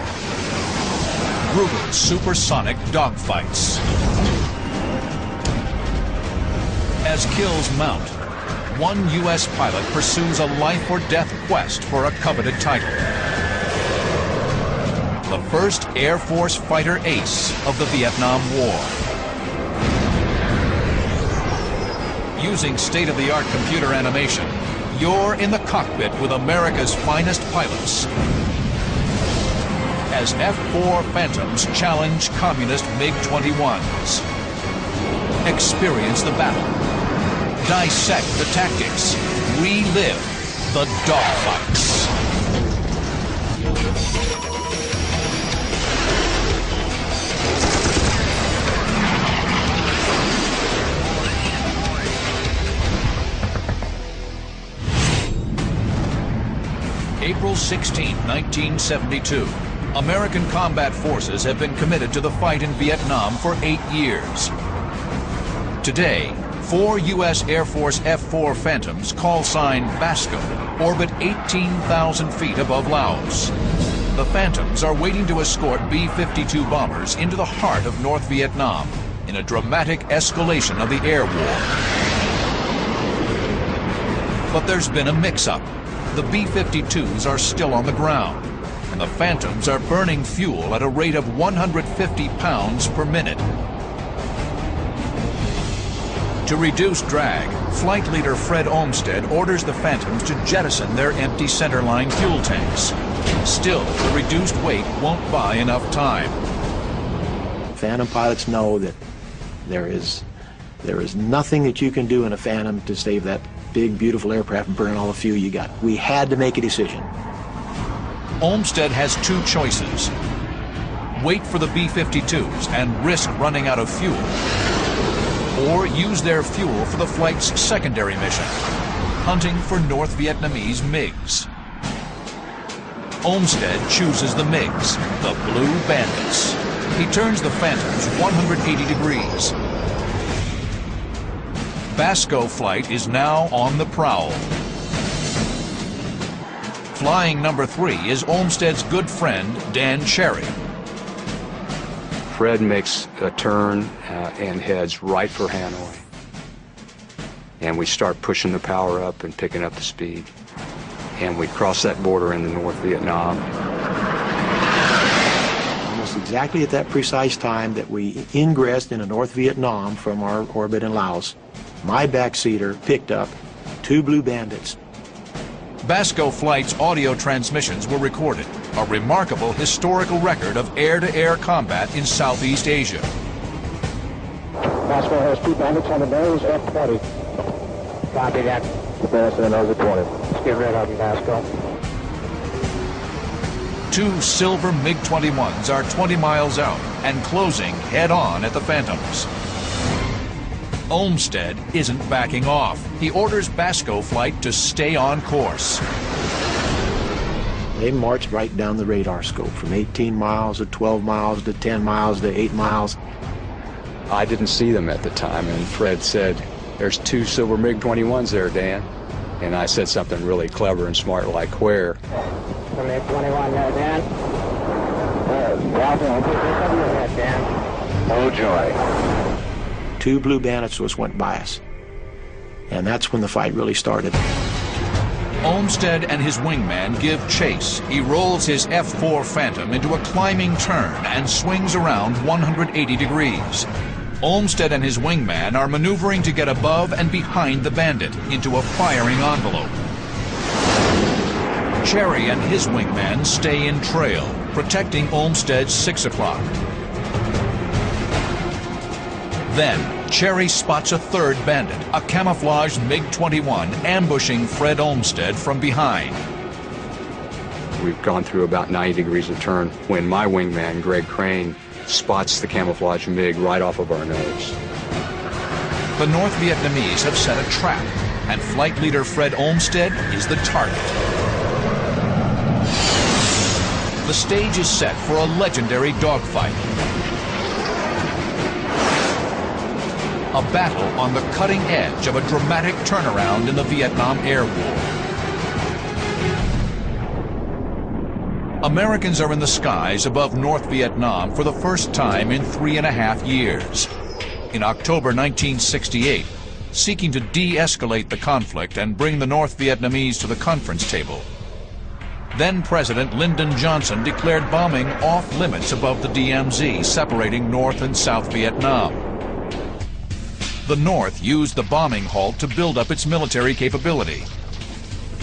Brutal supersonic dogfights. As kills mount, one U.S. pilot pursues a life-or-death quest for a coveted title. The first Air Force fighter ace of the Vietnam War. Using state-of-the-art computer animation, you're in the cockpit with America's finest pilots as F-4 Phantoms challenge communist MiG-21s. Experience the battle. Dissect the tactics. Relive the dogfights. April 16, 1972. American combat forces have been committed to the fight in Vietnam for 8 years. Today, 4 U.S. Air Force F-4 Phantoms, call sign Vasco, orbit 18,000 feet above Laos. The Phantoms are waiting to escort B-52 bombers into the heart of North Vietnam in a dramatic escalation of the air war. But there's been a mix-up. The B-52s are still on the ground, and the Phantoms are burning fuel at a rate of 150 pounds per minute. To reduce drag, Flight Leader Fred Olmsted orders the Phantoms to jettison their empty centerline fuel tanks. Still, the reduced weight won't buy enough time. Phantom pilots know that there is nothing that you can do in a Phantom to save that big, beautiful aircraft and burn all the fuel you got. We had to make a decision. Olmsted has 2 choices. Wait for the B-52s and risk running out of fuel, or use their fuel for the flight's secondary mission, hunting for North Vietnamese MiGs. Olmsted chooses the MiGs, the Blue Bandits. He turns the Phantoms 180 degrees. Vasco flight is now on the prowl. Flying number 3 is Olmsted's good friend, Dan Cherry. Fred makes a turn and heads right for Hanoi. And we start pushing the power up and picking up the speed. And we cross that border into North Vietnam. Almost exactly at that precise time that we ingressed into North Vietnam from our orbit in Laos, my backseater picked up 2 Blue Bandits. Vasco flight's audio transmissions were recorded, a remarkable historical record of air-to-air combat in Southeast Asia. Vasco has 2 bandits on the nose, F-20. Copy that. Bandits on the nose at 20. Let's get rid of them, Vasco. 2 silver MiG-21s are 20 miles out and closing head-on at the Phantoms. Olmsted isn't backing off. He orders Vasco flight to stay on course. They marched right down the radar scope from 18 miles to 12 miles to 10 miles to 8 miles. I didn't see them at the time, and Fred said, "There's 2 silver MiG-21s there, Dan." And I said something really clever and smart like, "Where?" The MiG-21 there, Dan. Dan. Oh, joy. 2 Blue Bandits just went by us. And that's when the fight really started. Olmsted and his wingman give chase. He rolls his F-4 Phantom into a climbing turn and swings around 180 degrees. Olmsted and his wingman are maneuvering to get above and behind the Bandit into a firing envelope. Cherry and his wingman stay in trail, protecting Olmsted's 6 o'clock. Then, Cherry spots a 3rd Bandit, a camouflaged MiG-21, ambushing Fred Olmsted from behind. We've gone through about 90 degrees of turn when my wingman, Greg Crane, spots the camouflage MiG right off of our nose. The North Vietnamese have set a trap, and Flight Leader Fred Olmsted is the target. The stage is set for a legendary dogfight. A battle on the cutting edge of a dramatic turnaround in the Vietnam Air War. Americans are in the skies above North Vietnam for the first time in 3.5 years. In October 1968, seeking to de-escalate the conflict and bring the North Vietnamese to the conference table, then-President Lyndon Johnson declared bombing off-limits above the DMZ, separating North and South Vietnam. The North used the bombing halt to build up its military capability.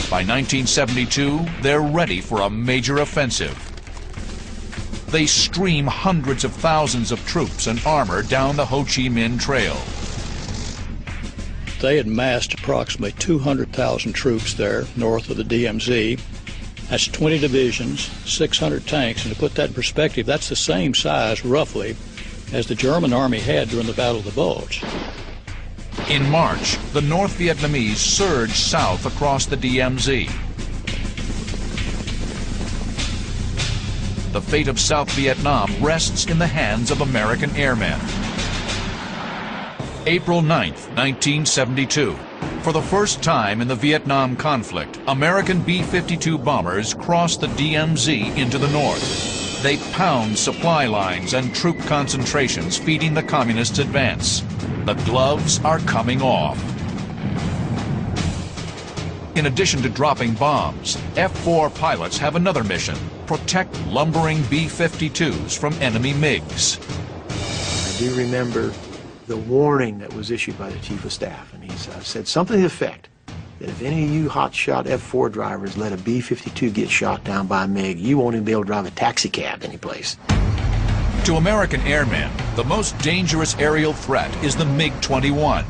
By 1972, they're ready for a major offensive. They stream hundreds of thousands of troops and armor down the Ho Chi Minh Trail. They had massed approximately 200,000 troops there north of the DMZ. That's 20 divisions, 600 tanks, and to put that in perspective, that's the same size, roughly, as the German army had during the Battle of the Bulge. In March, the North Vietnamese surged south across the DMZ. The fate of South Vietnam rests in the hands of American airmen. April 9th, 1972. For the first time in the Vietnam conflict, American B-52 bombers crossed the DMZ into the north. They pound supply lines and troop concentrations, feeding the communists' advance. The gloves are coming off. In addition to dropping bombs, F-4 pilots have another mission: protect lumbering B-52s from enemy MiGs. I do remember the warning that was issued by the Chief of Staff, and he said something to the effect that if any of you hotshot F-4 drivers let a B-52 get shot down by a MiG, you won't even be able to drive a taxi cab anyplace. To American airmen, the most dangerous aerial threat is the MiG-21.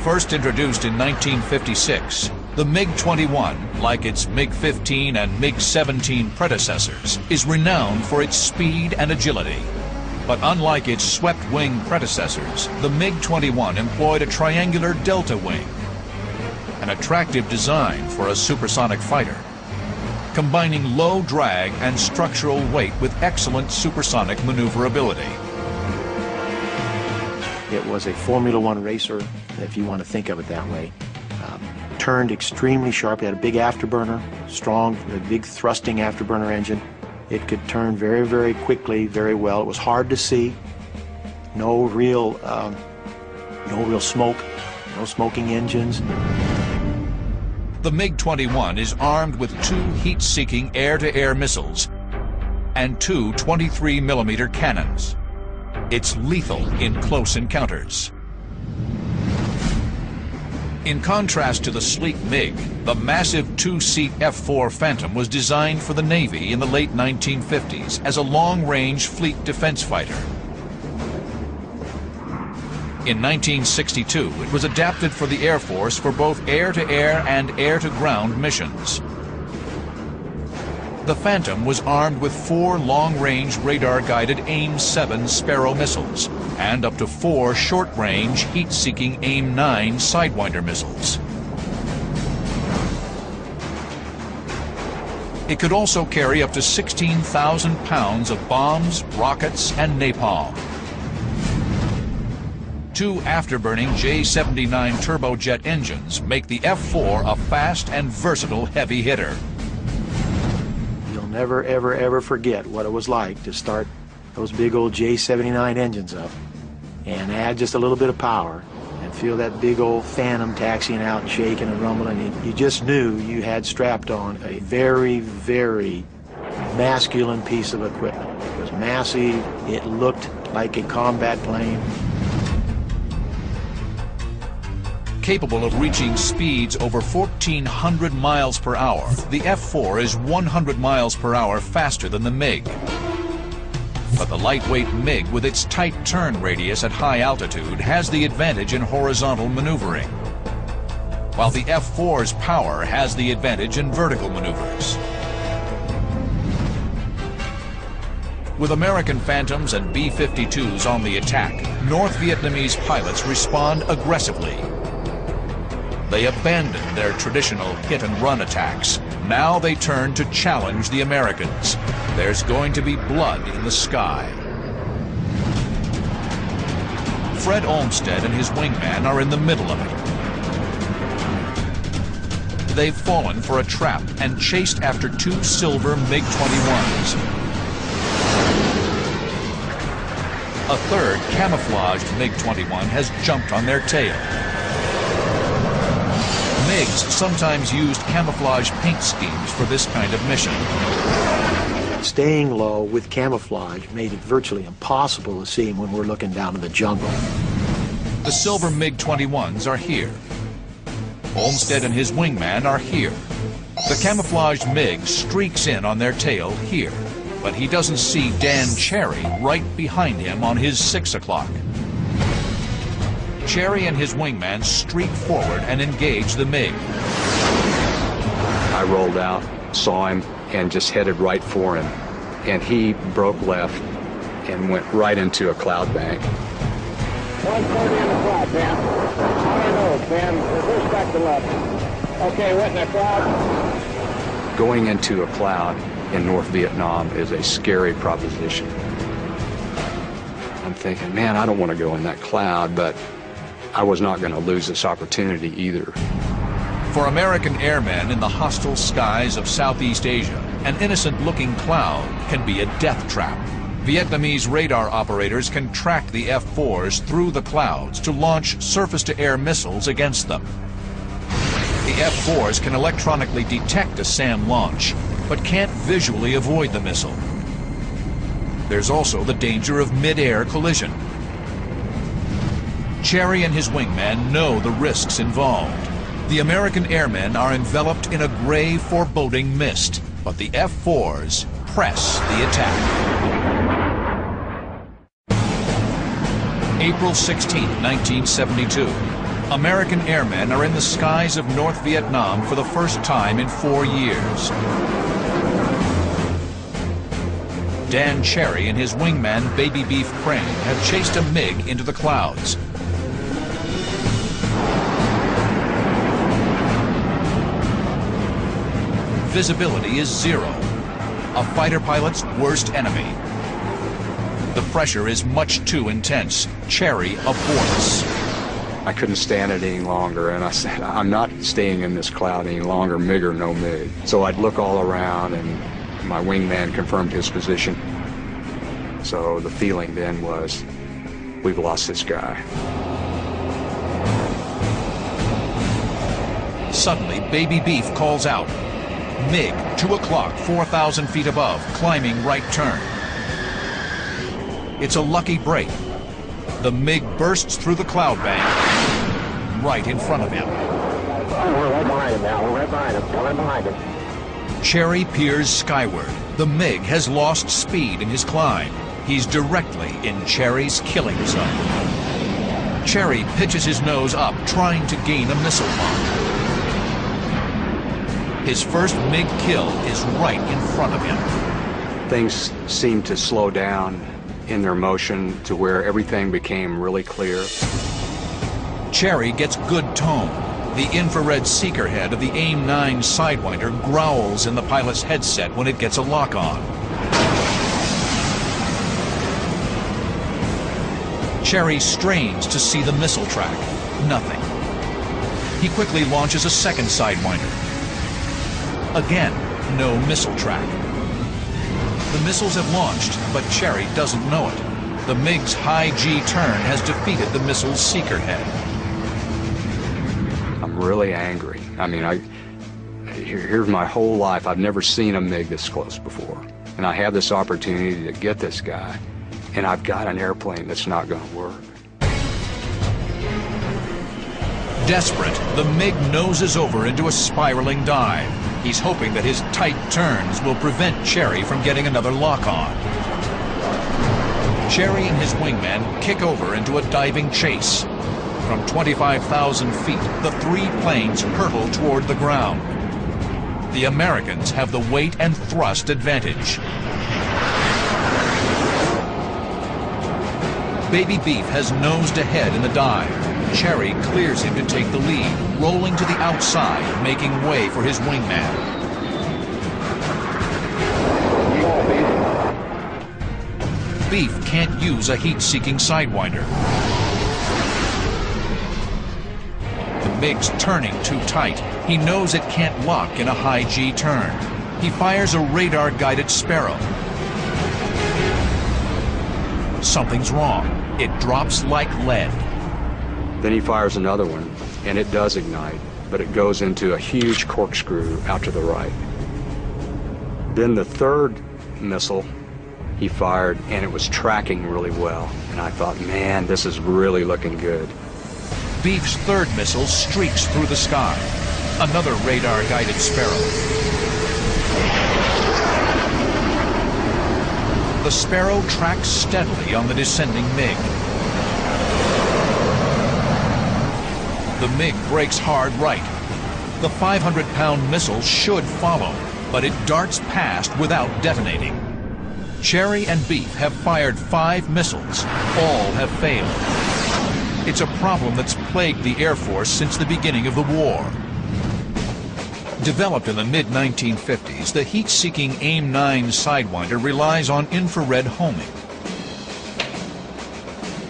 First introduced in 1956, the MiG-21, like its MiG-15 and MiG-17 predecessors, is renowned for its speed and agility. But unlike its swept-wing predecessors, the MiG-21 employed a triangular delta wing, an attractive design for a supersonic fighter, combining low drag and structural weight with excellent supersonic maneuverability. It was a Formula One racer, if you want to think of it that way. Turned extremely sharp. It had a big afterburner, strong, a big thrusting afterburner engine. It could turn very, very quickly, very well. It was hard to see. No real smoke, no smoking engines. The MiG-21 is armed with 2 heat-seeking air-to-air missiles and 2 23mm cannons. It's lethal in close encounters. In contrast to the sleek MiG, the massive 2-seat F-4 Phantom was designed for the Navy in the late 1950s as a long-range fleet defense fighter. In 1962, it was adapted for the Air Force for both air-to-air and air-to-ground missions. The Phantom was armed with 4 long-range radar-guided AIM-7 Sparrow missiles and up to 4 short-range, heat-seeking AIM-9 Sidewinder missiles. It could also carry up to 16,000 pounds of bombs, rockets, and napalm. 2 afterburning J-79 turbojet engines make the F-4 a fast and versatile heavy hitter. You'll never, ever, ever forget what it was like to start those big old J-79 engines up and add just a little bit of power and feel that big old Phantom taxiing out and shaking and rumbling. You just knew you had strapped on a very, very masculine piece of equipment. It was massive. It looked like a combat plane. Capable of reaching speeds over 1,400 miles per hour, the F-4 is 100 miles per hour faster than the MiG. But the lightweight MiG, with its tight turn radius at high altitude, has the advantage in horizontal maneuvering, while the F-4's power has the advantage in vertical maneuvers. With American Phantoms and B-52s on the attack, North Vietnamese pilots respond aggressively. They abandoned their traditional hit-and-run attacks. Now they turn to challenge the Americans. There's going to be blood in the sky. Fred Olmsted and his wingman are in the middle of it. they've fallen for a trap and chased after two silver MiG-21s. A third camouflaged MiG-21 has jumped on their tail. MiGs sometimes used camouflage paint schemes for this kind of mission. Staying low with camouflage made it virtually impossible to see him when we're looking down in the jungle. The silver MiG-21s are here. Olmsted and his wingman are here. The camouflaged MiG streaks in on their tail here, but he doesn't see Dan Cherry right behind him on his 6 o'clock. Cherry and his wingman streak forward and engage the MiG. I rolled out, saw him, and just headed right for him. And he broke left and went right into a cloud bank. 140 in the cloud, Ben. On our nose, Ben. Reverse back to left. Okay, what in the cloud? Going into a cloud in North Vietnam is a scary proposition. I'm thinking, man, I don't want to go in that cloud, but I was not going to lose this opportunity either. For American airmen in the hostile skies of Southeast Asia, an innocent-looking cloud can be a death trap. Vietnamese radar operators can track the F-4s through the clouds to launch surface-to-air missiles against them. The F-4s can electronically detect a SAM launch, but can't visually avoid the missile. There's also the danger of mid-air collision. Cherry and his wingman know the risks involved. The American airmen are enveloped in a gray, foreboding mist, but the F-4s press the attack. April 16, 1972. American airmen are in the skies of North Vietnam for the first time in 4 years. Dan Cherry and his wingman Baby Beef Crane have chased a MiG into the clouds. Visibility is zero, a fighter pilot's worst enemy. The pressure is much too intense. Cherry aborts. I couldn't stand it any longer, and I said, I'm not staying in this cloud any longer, MiG or no MiG. So I'd look all around, and my wingman confirmed his position. So the feeling then was, we've lost this guy. Suddenly, Baby Beef calls out. MiG, 2 o'clock, 4,000 feet above, climbing right turn. It's a lucky break. The MiG bursts through the cloud bank right in front of him. We're right behind him now. We're right behind him. Coming behind him. Cherry peers skyward. The MiG has lost speed in his climb. He's directly in Cherry's killing zone. Cherry pitches his nose up, trying to gain a missile lock. His first MiG kill is right in front of him. Things seemed to slow down in their motion to where everything became really clear. Cherry gets good tone. The infrared seeker head of the AIM-9 Sidewinder growls in the pilot's headset when it gets a lock on. Cherry strains to see the missile track. Nothing. He quickly launches a second Sidewinder. Again, no missile track. The missiles have launched, but Cherry doesn't know it. The MiG's high G turn has defeated the missile's seeker head. I'm really angry. I mean, here's my whole life. I've never seen a MiG this close before. And I have this opportunity to get this guy, and I've got an airplane that's not going to work. Desperate, the MiG noses over into a spiraling dive. He's hoping that his tight turns will prevent Cherry from getting another lock-on. Cherry and his wingman kick over into a diving chase. From 25,000 feet, the three planes hurtle toward the ground. The Americans have the weight and thrust advantage. Baby Beef has nosed ahead in the dive. Cherry clears him to take the lead, rolling to the outside, making way for his wingman. Beef can't use a heat-seeking Sidewinder. MiG's turning too tight. He knows it can't lock in a high G turn. He fires a radar-guided Sparrow. Something's wrong. It drops like lead. Then he fires another one, and it does ignite, but it goes into a huge corkscrew out to the right. Then the third missile he fired, and it was tracking really well. And I thought, man, this is really looking good. Beef's third missile streaks through the sky. Another radar-guided Sparrow. The Sparrow tracks steadily on the descending MiG. The MiG brakes hard right. The 500-pound missile should follow, but it darts past without detonating. Cherry and Beef have fired 5 missiles. All have failed. It's a problem that's plagued the Air Force since the beginning of the war. Developed in the mid-1950s, the heat-seeking AIM-9 Sidewinder relies on infrared homing.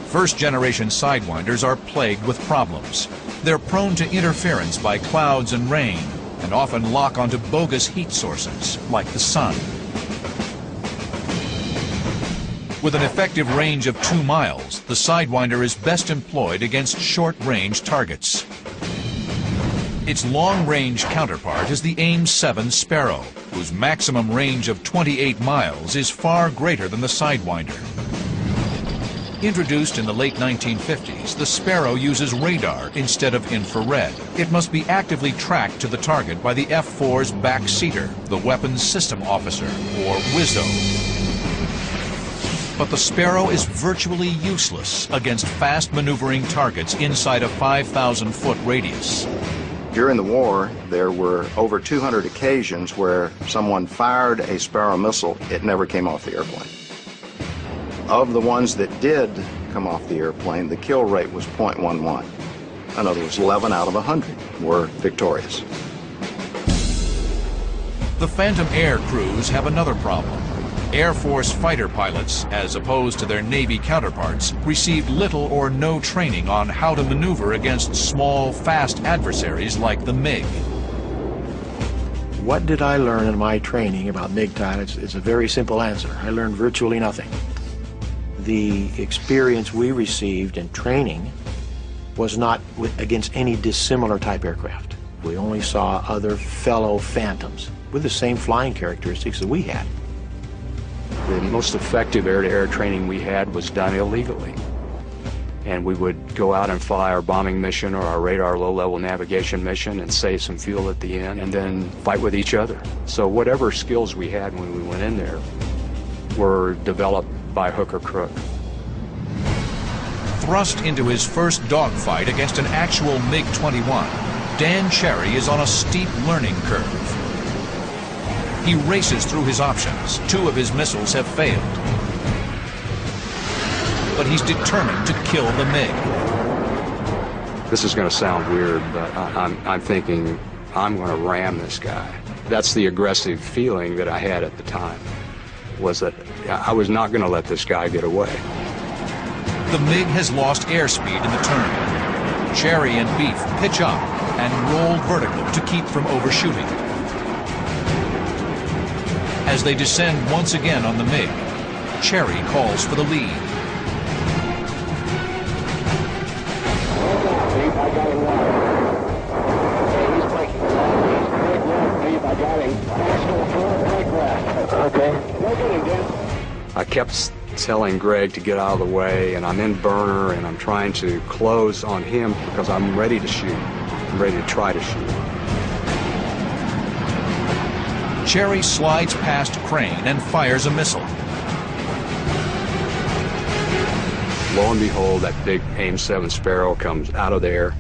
First-generation Sidewinders are plagued with problems. They're prone to interference by clouds and rain, and often lock onto bogus heat sources, like the sun. With an effective range of 2 miles, the Sidewinder is best employed against short-range targets. Its long-range counterpart is the AIM-7 Sparrow, whose maximum range of 28 miles is far greater than the Sidewinder. Introduced in the late 1950s, the Sparrow uses radar instead of infrared. It must be actively tracked to the target by the F-4's backseater, the Weapons System Officer, or WISO. But the Sparrow is virtually useless against fast maneuvering targets inside a 5,000-foot radius. During the war, there were over 200 occasions where someone fired a Sparrow missile, it never came off the airplane. Of the ones that did come off the airplane, the kill rate was 0.11. In other words, 11 out of 100 were victorious. The Phantom Air crews have another problem. Air Force fighter pilots, as opposed to their Navy counterparts, received little or no training on how to maneuver against small, fast adversaries like the MiG. What did I learn in my training about MiG pilots? It's a very simple answer. I learned virtually nothing. The experience we received in training was not against any dissimilar type aircraft. We only saw other fellow Phantoms with the same flying characteristics that we had. The most effective air-to-air training we had was done illegally. And we would go out and fly our bombing mission or our radar low-level navigation mission and save some fuel at the end and then fight with each other. So whatever skills we had when we went in there were developed by hook or crook. Thrust into his first dogfight against an actual MiG-21, Dan Cherry is on a steep learning curve. He races through his options. 2 of his missiles have failed. But he's determined to kill the MiG. This is going to sound weird, but I'm thinking I'm going to ram this guy. That's the aggressive feeling that I had at the time, was that I was not going to let this guy get away. The MiG has lost airspeed in the turn. Cherry and Beef pitch up and roll vertical to keep from overshooting. As they descend once again on the MiG, Cherry calls for the lead. I kept telling Greg to get out of the way, and I'm in burner, and I'm trying to close on him because I'm ready to shoot. I'm ready to try to shoot. Cherry slides past Crane and fires a missile. Lo and behold, that big AIM-7 Sparrow comes out of there,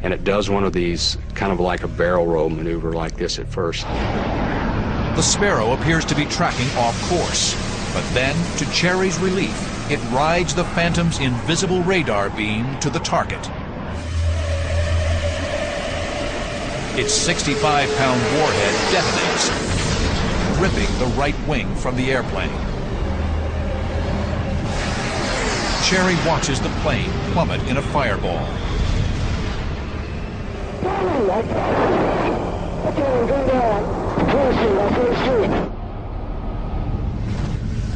and it does one of these kind of like a barrel roll maneuver like this at first. The Sparrow appears to be tracking off course, but then, to Cherry's relief, it rides the Phantom's invisible radar beam to the target. Its 65-pound warhead detonates, ripping the right wing from the airplane. Cherry watches the plane plummet in a fireball.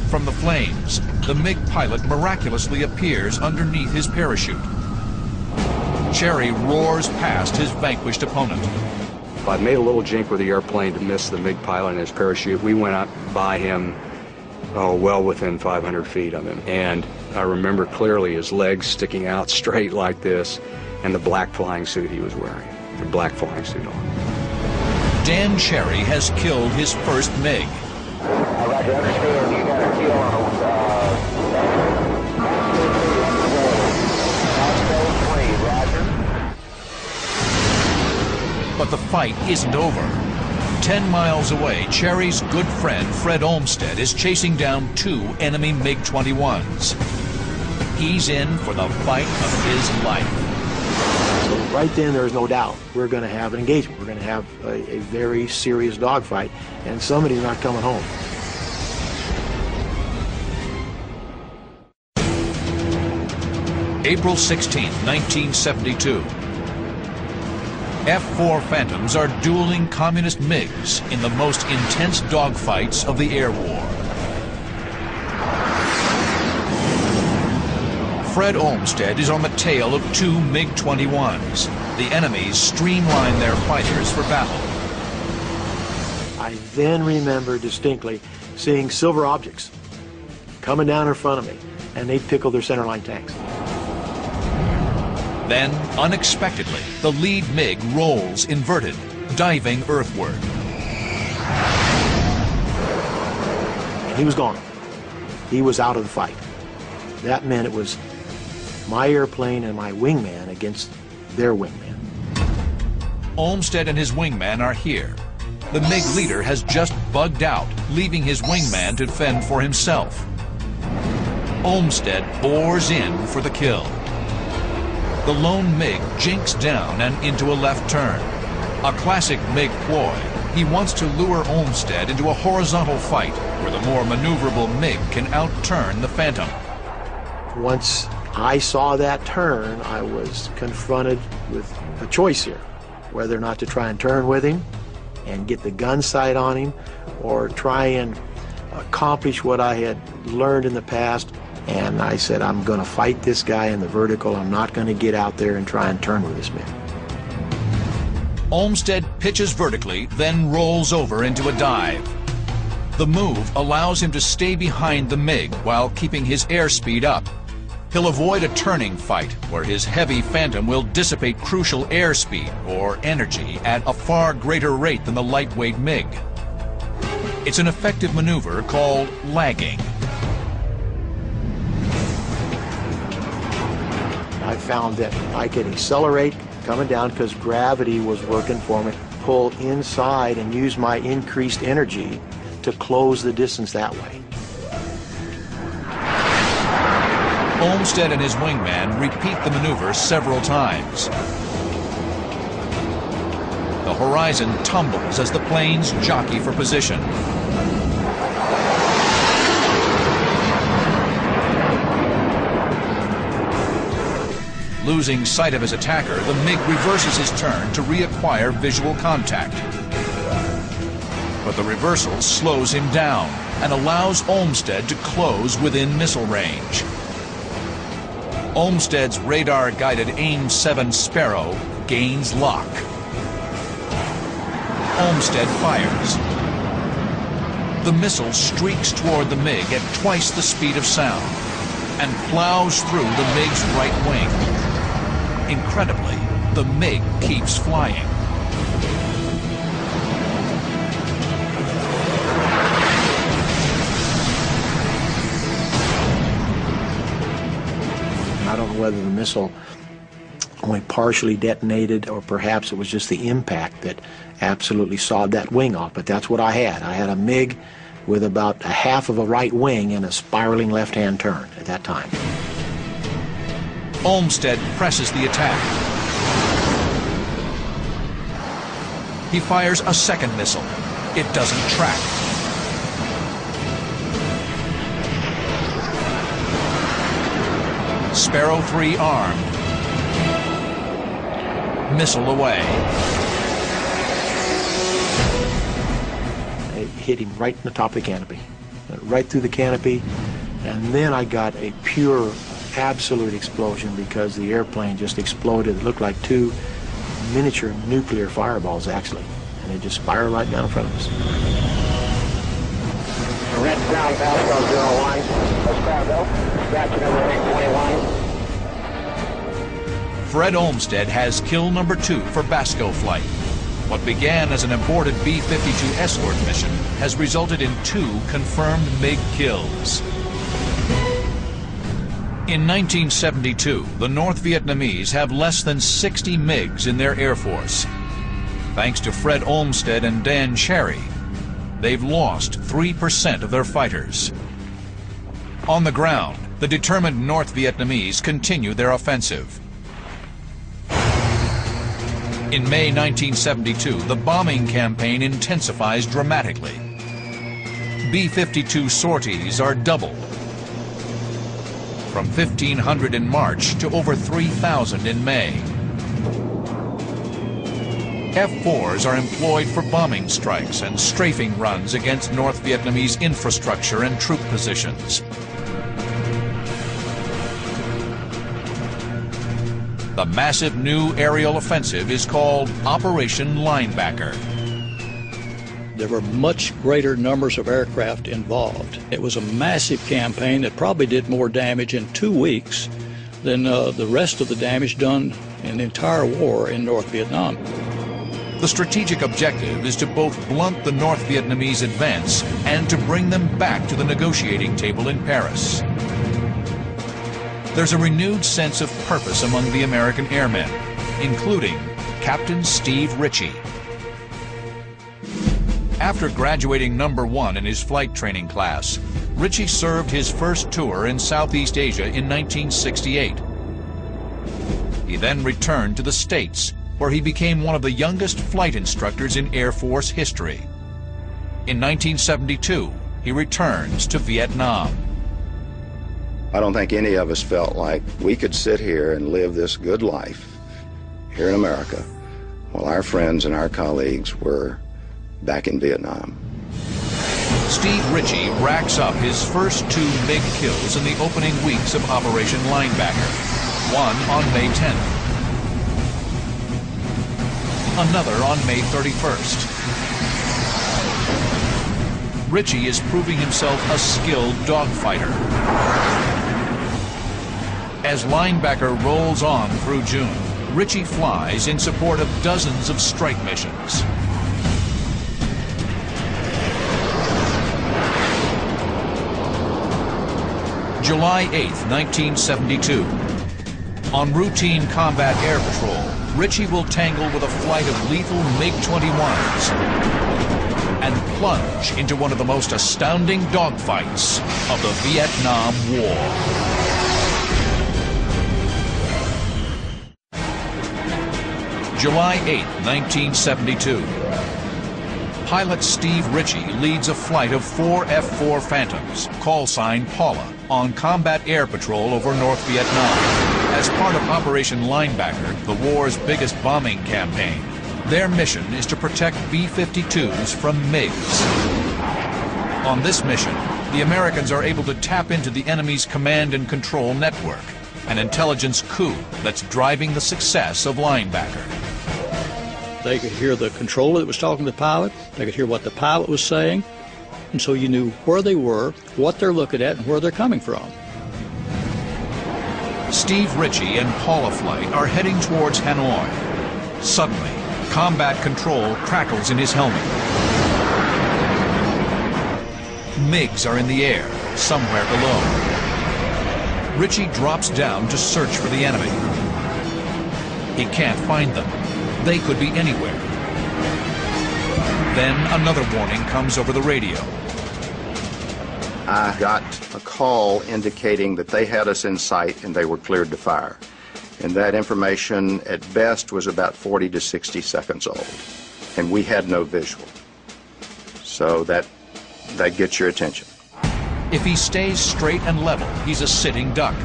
From the flames, the MiG pilot miraculously appears underneath his parachute. Cherry roars past his vanquished opponent. I made a little jink with the airplane to miss the MiG pilot and his parachute. We went up by him, well within 500 feet of him. And I remember clearly his legs sticking out straight like this, and the black flying suit he was wearing, the black flying suit on. Dan Cherry has killed his first MiG. All right, you understand you got a kill on Roger. But the fight isn't over. 10 miles away, Cherry's good friend Fred Olmsted is chasing down 2 enemy MiG-21s. He's in for the fight of his life. So right then, there is no doubt we're going to have an engagement. We're going to have a very serious dogfight, and somebody's not coming home. April 16, 1972. F-4 Phantoms are dueling communist MiGs in the most intense dogfights of the air war. Fred Olmsted is on the tail of 2 MiG-21s. The enemies streamline their fighters for battle. I then remember distinctly seeing silver objects coming down in front of me, and they pickled their centerline tanks. Then, unexpectedly, the lead MiG rolls inverted, diving earthward. And he was gone. He was out of the fight. That meant it was my airplane and my wingman against their wingman. Olmsted and his wingman are here. The MiG leader has just bugged out, leaving his wingman to fend for himself. Olmsted bores in for the kill. The lone MiG jinks down and into a left turn. A classic MiG ploy. He wants to lure Olmsted into a horizontal fight where the more maneuverable MiG can outturn the Phantom. Once I saw that turn, I was confronted with a choice here, whether or not to try and turn with him and get the gun sight on him, or try and accomplish what I had learned in the past. And I said, I'm going to fight this guy in the vertical. I'm not going to get out there and try and turn with this man. Olmsted pitches vertically, then rolls over into a dive. The move allows him to stay behind the MiG while keeping his airspeed up. He'll avoid a turning fight where his heavy Phantom will dissipate crucial airspeed or energy at a far greater rate than the lightweight MiG. It's an effective maneuver called lagging. I found that I could accelerate coming down because gravity was working for me, pull inside and use my increased energy to close the distance that way. Olmsted and his wingman repeat the maneuver several times. The horizon tumbles as the planes jockey for position. Losing sight of his attacker, the MiG reverses his turn to reacquire visual contact. But the reversal slows him down and allows Olmsted to close within missile range. Olmsted's radar-guided AIM-7 Sparrow gains lock. Olmsted fires. The missile streaks toward the MiG at twice the speed of sound and plows through the MiG's right wing. Incredibly, the MiG keeps flying. I don't know whether the missile only partially detonated or perhaps it was just the impact that absolutely sawed that wing off, but that's what I had. I had a MiG with about a half of a right wing and a spiraling left-hand turn at that time. Olmsted presses the attack. He fires a second missile. It doesn't track. Sparrow 3 armed. missile away. It hit him right in the top of the canopy, right through the canopy, and then I got a pure, absolute explosion because the airplane just exploded. It looked like two miniature nuclear fireballs, actually, and it just spiraled right down in front of us. Red ground Basco 01. Basco, scratch number 821. Fred Olmsted has kill number 2 for Basco flight. What began as an aborted B-52 escort mission has resulted in 2 confirmed MiG kills. In 1972, the North Vietnamese have less than 60 MiGs in their Air Force. Thanks to Fred Olmsted and Dan Cherry, they've lost 3% of their fighters. On the ground, the determined North Vietnamese continue their offensive. In May 1972, the bombing campaign intensifies dramatically. B-52 sorties are doubled, from 1,500 in March to over 3,000 in May. F-4s are employed for bombing strikes and strafing runs against North Vietnamese infrastructure and troop positions. The massive new aerial offensive is called Operation Linebacker. There were much greater numbers of aircraft involved. It was a massive campaign that probably did more damage in 2 weeks than the rest of the damage done in the entire war in North Vietnam. The strategic objective is to both blunt the North Vietnamese advance and to bring them back to the negotiating table in Paris. There's a renewed sense of purpose among the American airmen, including Captain Steve Ritchie. After graduating number 1 in his flight training class, Ritchie served his first tour in Southeast Asia in 1968. He then returned to the States, where he became one of the youngest flight instructors in Air Force history. In 1972, he returns to Vietnam. I don't think any of us felt like we could sit here and live this good life here in America while our friends and our colleagues were back in Vietnam. Steve Ritchie racks up his first 2 MiG kills in the opening weeks of Operation Linebacker, one on May 10th. Another on May 31st. Ritchie is proving himself a skilled dogfighter. As Linebacker rolls on through June, Ritchie flies in support of dozens of strike missions. July 8, 1972. On routine combat air patrol, Ritchie will tangle with a flight of lethal MiG-21s and plunge into one of the most astounding dogfights of the Vietnam War. July 8, 1972. Pilot Steve Ritchie leads a flight of 4 F-4 Phantoms, call sign Paula, on combat air patrol over North Vietnam. As part of Operation Linebacker, the war's biggest bombing campaign, their mission is to protect B-52s from MiGs. On this mission, the Americans are able to tap into the enemy's command and control network, an intelligence coup that's driving the success of Linebacker. They could hear the controller that was talking to the pilot. They could hear what the pilot was saying. And so you knew where they were, what they're looking at, and where they're coming from. Steve Ritchie and Paula Flight are heading towards Hanoi. Suddenly, combat control crackles in his helmet. MiGs are in the air, somewhere below. Ritchie drops down to search for the enemy. He can't find them. They could be anywhere. Then another warning comes over the radio. I got a call indicating that they had us in sight and they were cleared to fire. And that information at best was about 40 to 60 seconds old. And we had no visual. So that gets your attention. If he stays straight and level, he's a sitting duck.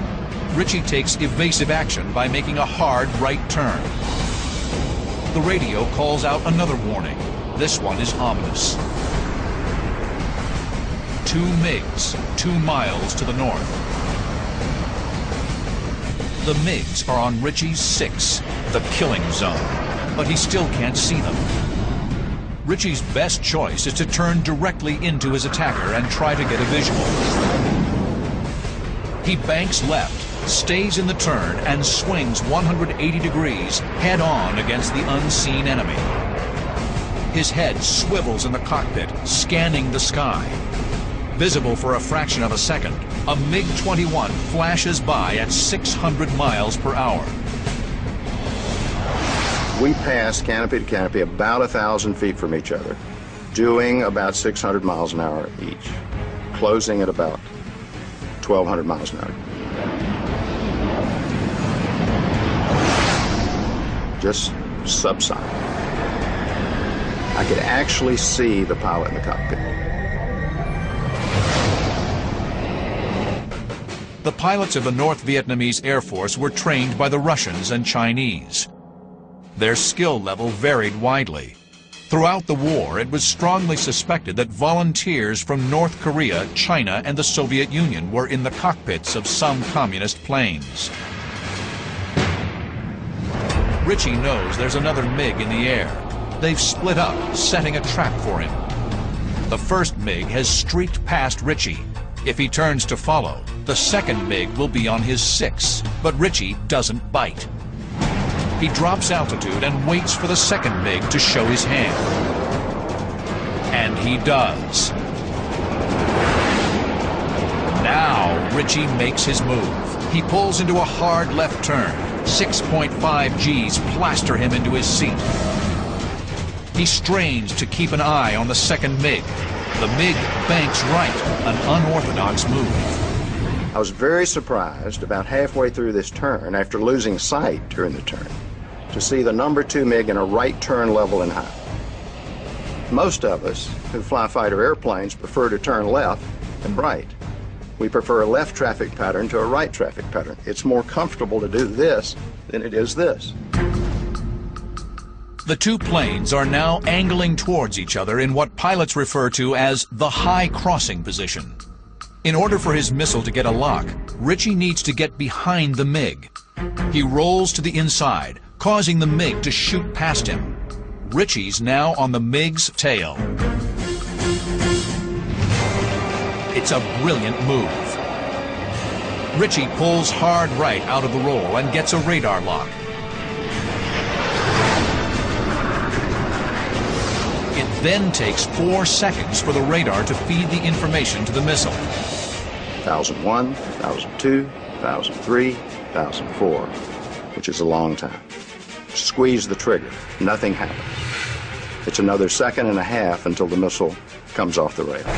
Ritchie takes evasive action by making a hard right turn. The radio calls out another warning. This one is ominous. 2 MiGs, 2 miles to the north. The MiGs are on Ritchie's 6, the killing zone, but he still can't see them. Ritchie's best choice is to turn directly into his attacker and try to get a visual. He banks left, stays in the turn, and swings 180 degrees head-on against the unseen enemy. His head swivels in the cockpit, scanning the sky. Visible for a fraction of a second, a MiG-21 flashes by at 600 miles per hour. We passed canopy to canopy about 1,000 feet from each other, doing about 600 miles an hour each, closing at about 1,200 miles an hour. Just subsonic. I could actually see the pilot in the cockpit. The pilots of the North Vietnamese Air Force were trained by the Russians and Chinese. Their skill level varied widely. Throughout the war, it was strongly suspected that volunteers from North Korea, China, and the Soviet Union were in the cockpits of some communist planes. Ritchie knows there's another MiG in the air. They've split up, setting a trap for him. The first MiG has streaked past Ritchie. If he turns to follow, the second MiG will be on his 6, but Ritchie doesn't bite. He drops altitude and waits for the second MiG to show his hand. And he does. Now Ritchie makes his move. He pulls into a hard left turn. 6.5 Gs plaster him into his seat. He strains to keep an eye on the second MiG. The MiG banks right, an unorthodox move. I was very surprised about halfway through this turn, after losing sight during the turn, to see the number 2 MiG in a right turn level and high. Most of us who fly fighter airplanes prefer to turn left and right. We prefer a left traffic pattern to a right traffic pattern. It's more comfortable to do this than it is this. The two planes are now angling towards each other in what pilots refer to as the high crossing position. In order for his missile to get a lock, Ritchie needs to get behind the MiG. He rolls to the inside, causing the MiG to shoot past him. Ritchie's now on the MiG's tail. It's a brilliant move. Ritchie pulls hard right out of the roll and gets a radar lock. It then takes 4 seconds for the radar to feed the information to the missile. 1001, 1002, 1003, 1004, which is a long time. Squeeze the trigger. Nothing happened. It's another 1.5 seconds until the missile comes off the radar.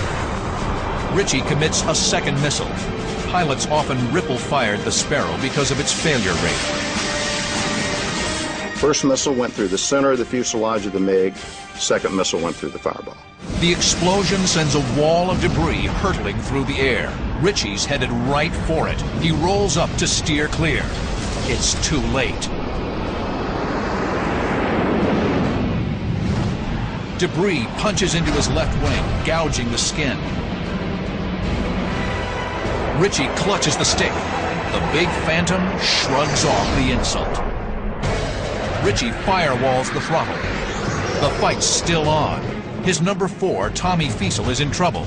Ritchie commits a second missile. Pilots often ripple-fired the Sparrow because of its failure rate. First missile went through the center of the fuselage of the MiG. Second missile went through the fireball. The explosion sends a wall of debris hurtling through the air. Ritchie's headed right for it. He rolls up to steer clear. It's too late. Debris punches into his left wing, gouging the skin. Ritchie clutches the stick. The big Phantom shrugs off the insult. Ritchie firewalls the throttle. The fight's still on. His number 4, Tommy Fiesel, is in trouble.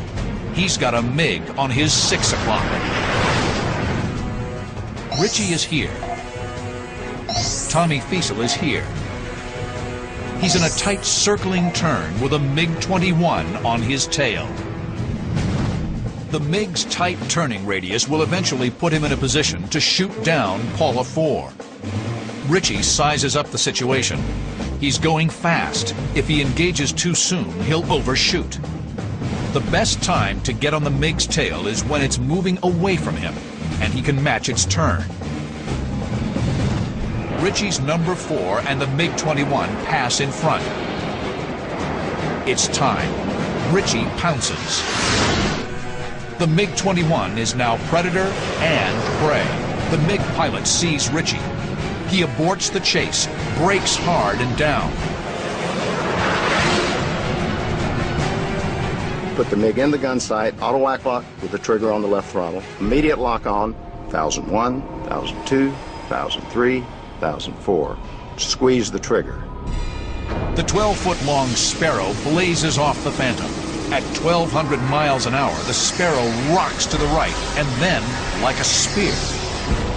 He's got a MiG on his 6 o'clock. Ritchie is here. Tommy Fiesel is here. He's in a tight circling turn with a MiG-21 on his tail. The MiG's tight turning radius will eventually put him in a position to shoot down Paula 4. Ritchie sizes up the situation. He's going fast. If he engages too soon, he'll overshoot. The best time to get on the MiG's tail is when it's moving away from him, and he can match its turn. Ritchie's number 4 and the MiG-21 pass in front. It's time. Ritchie pounces. The MiG-21 is now predator and prey. The MiG pilot sees Ritchie. He aborts the chase, brakes hard and down. Put the MiG in the gun sight, auto whack lock with the trigger on the left throttle, immediate lock on, 1001, 1002, 1003, 1004. Squeeze the trigger. The 12-foot-long Sparrow blazes off the Phantom. At 1,200 miles an hour, the Sparrow rocks to the right, and then, like a spear,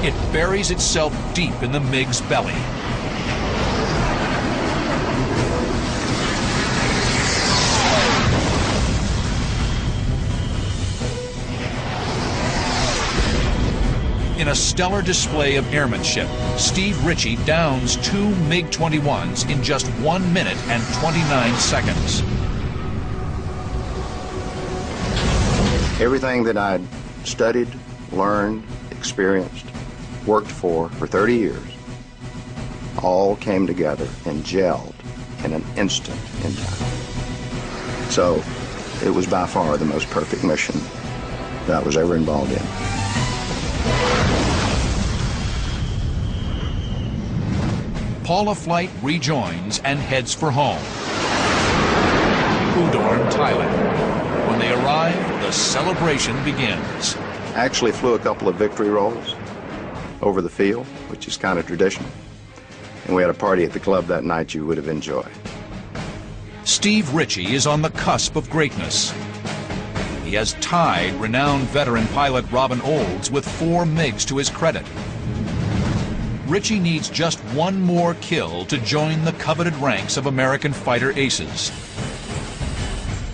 it buries itself deep in the MiG's belly. In a stellar display of airmanship, Steve Ritchie downs 2 MiG-21s in just 1 minute and 29 seconds. Everything that I'd studied, learned, experienced, worked for 30 years, all came together and gelled in an instant in time. So it was by far the most perfect mission that I was ever involved in. Paula Flight rejoins and heads for home, Udon, Thailand. When they arrive, the celebration begins. I actually flew a couple of victory rolls over the field, which is kind of traditional. And we had a party at the club that night you would have enjoyed. Steve Ritchie is on the cusp of greatness. He has tied renowned veteran pilot Robin Olds with 4 MiGs to his credit. Ritchie needs just one more kill to join the coveted ranks of American fighter aces.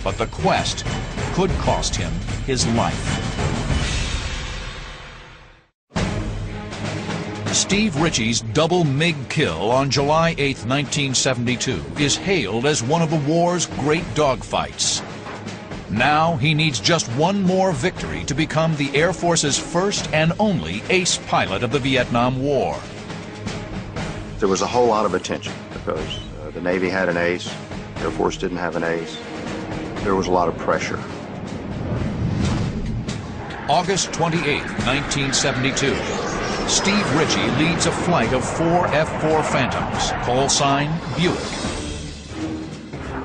But the quest could cost him his life. Steve Ritchie's double MiG kill on July 8, 1972 is hailed as one of the war's great dogfights. Now he needs just one more victory to become the Air Force's first and only ace pilot of the Vietnam War. There was a whole lot of attention because the Navy had an ace, Air Force didn't have an ace. There was a lot of pressure. August 28, 1972. Steve Ritchie leads a flight of 4 F-4 Phantoms, call sign Buick.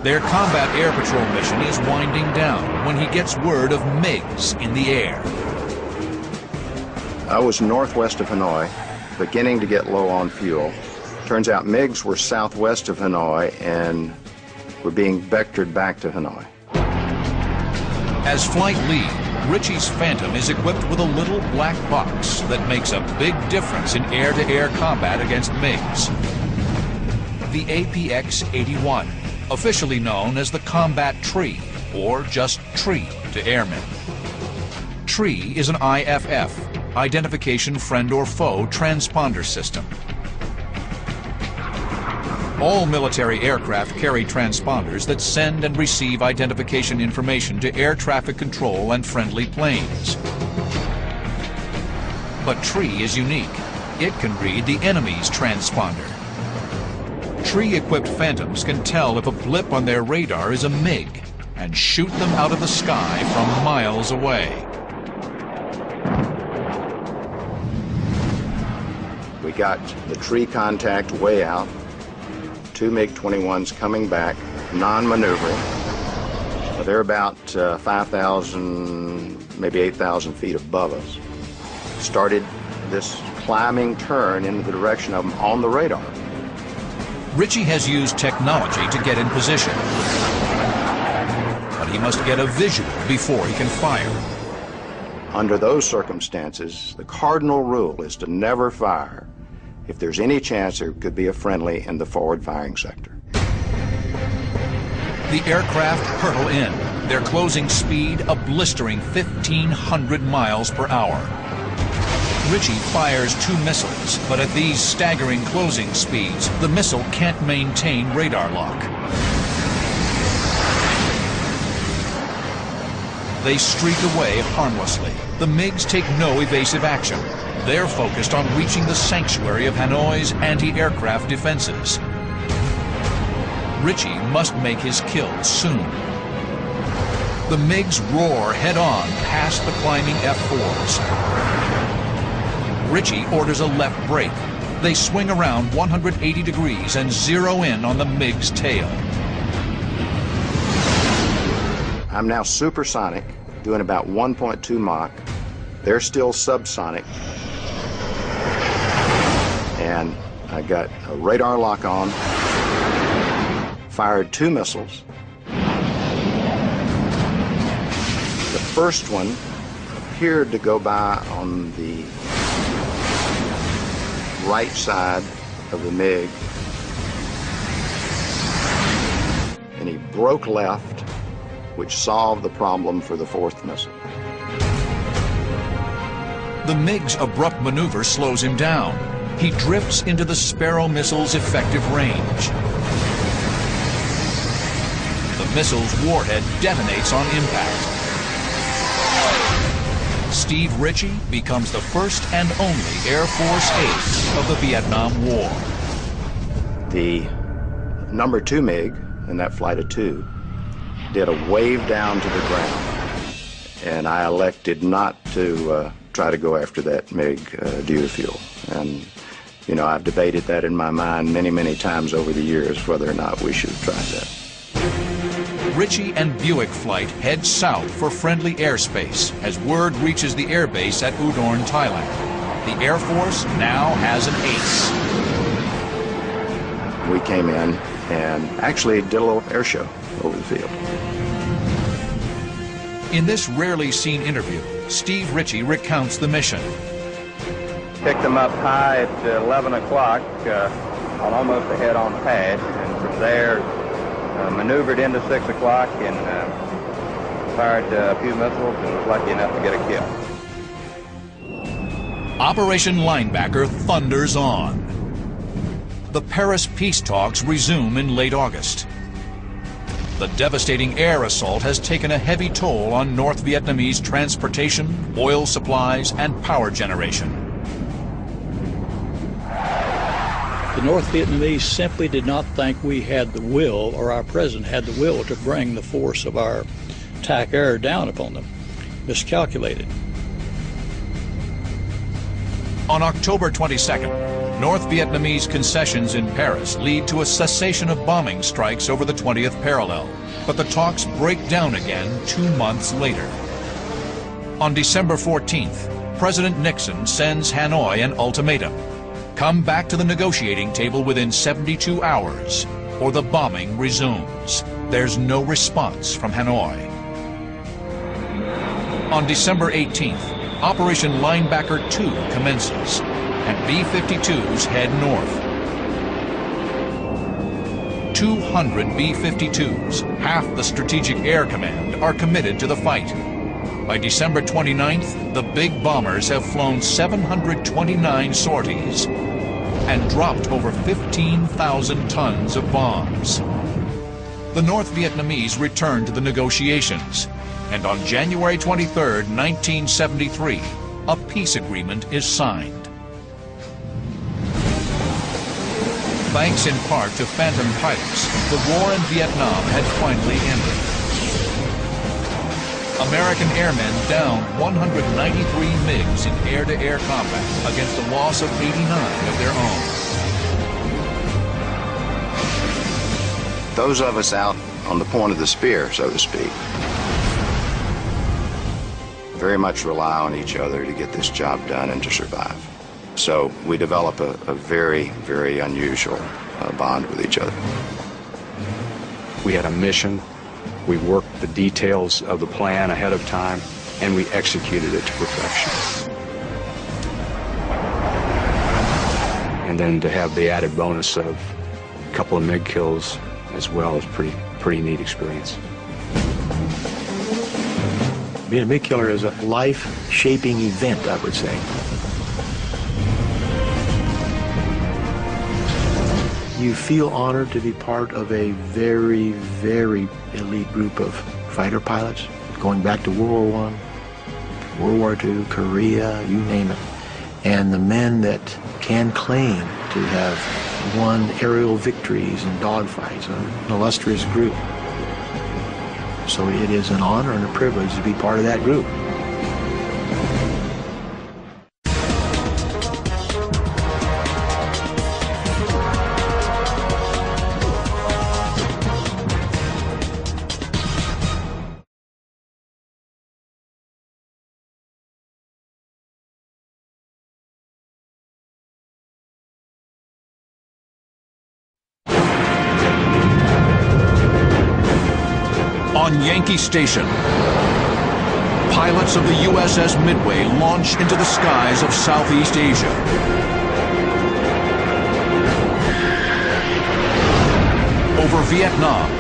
Their combat air patrol mission is winding down when he gets word of MiGs in the air. I was northwest of Hanoi, beginning to get low on fuel. Turns out MiGs were southwest of Hanoi and were being vectored back to Hanoi. As flight lead, Ritchie's Phantom is equipped with a little black box that makes a big difference in air-to-air combat against MiGs. The APX-81, officially known as the Combat Tree, or just Tree to airmen. Tree is an IFF, Identification Friend or Foe transponder system. All military aircraft carry transponders that send and receive identification information to air traffic control and friendly planes. But Tree is unique. It can read the enemy's transponder. Tree-equipped Phantoms can tell if a blip on their radar is a MiG and shoot them out of the sky from miles away. We got the Tree contact way out. 2 MiG-21s coming back, non-maneuvering. They're about 5,000, maybe 8,000 feet above us. Started this climbing turn into the direction of them on the radar. Ritchie has used technology to get in position, but he must get a visual before he can fire. Under those circumstances, the cardinal rule is to never fire if there's any chance there could be a friendly in the forward firing sector. The aircraft hurtle in, their closing speed a blistering 1,500 miles per hour. Ritchie fires 2 missiles, but at these staggering closing speeds, the missile can't maintain radar lock. They streak away harmlessly. The MiGs take no evasive action. They're focused on reaching the sanctuary of Hanoi's anti-aircraft defenses. Ritchie must make his kill soon. The MiGs roar head-on past the climbing F-4s. Ritchie orders a left brake. They swing around 180 degrees and zero in on the MiG's tail. I'm now supersonic, doing about 1.2 Mach. They're still subsonic. And I got a radar lock on, fired 2 missiles. The first one appeared to go by on the right side of the MiG, and he broke left, which solved the problem for the 4th missile. The MiG's abrupt maneuver slows him down. He drifts into the Sparrow missile's effective range. The missile's warhead detonates on impact. Steve Ritchie becomes the first and only Air Force ace of the Vietnam War. The number 2 MiG in that flight of 2 did a wave down to the ground, and I elected not to try to go after that MiG due to fuel. And you know, I've debated that in my mind many, many times over the years, whether or not we should have tried that. Ritchie and Buick flight head south for friendly airspace as word reaches the airbase at Udorn, Thailand. The Air Force now has an ace. We came in and actually did a little air show over the field. In this rarely seen interview, Steve Ritchie recounts the mission. Picked them up high at 11 o'clock on almost a head-on pad, and from there maneuvered into 6 o'clock and fired a few missiles and was lucky enough to get a kill. Operation Linebacker thunders on. The Paris peace talks resume in late August. The devastating air assault has taken a heavy toll on North Vietnamese transportation, oil supplies, and power generation. The North Vietnamese simply did not think we had the will, or our president had the will, to bring the force of our attack air down upon them. Miscalculated. On October 22nd, North Vietnamese concessions in Paris lead to a cessation of bombing strikes over the 20th parallel, but the talks break down again 2 months later. On December 14th, President Nixon sends Hanoi an ultimatum. Come back to the negotiating table within 72 hours, or the bombing resumes. There's no response from Hanoi. On December 18th, Operation Linebacker 2 commences, and B-52s head north. 200 B-52s, half the Strategic Air Command, are committed to the fight. By December 29th, the big bombers have flown 729 sorties and dropped over 15,000 tons of bombs. The North Vietnamese return to the negotiations, and on January 23, 1973, a peace agreement is signed. Thanks in part to Phantom pilots, the war in Vietnam had finally ended. American airmen downed 193 MiGs in air-to-air combat against a loss of 89 of their own. Those of us out on the point of the spear, so to speak, very much rely on each other to get this job done and to survive. So we develop a very, very unusual bond with each other. We had a mission. We worked the details of the plan ahead of time, and we executed it to perfection. And then to have the added bonus of a couple of MiG kills as well is pretty neat experience. Being a MiG killer is a life-shaping event, I would say. You feel honored to be part of a very, very elite group of fighter pilots, going back to World War I, World War II, Korea, you name it. And the men that can claim to have won aerial victories and dogfights, an illustrious group. So it is an honor and a privilege to be part of that group. On Yankee Station, pilots of the USS Midway launch into the skies of Southeast Asia. Over Vietnam,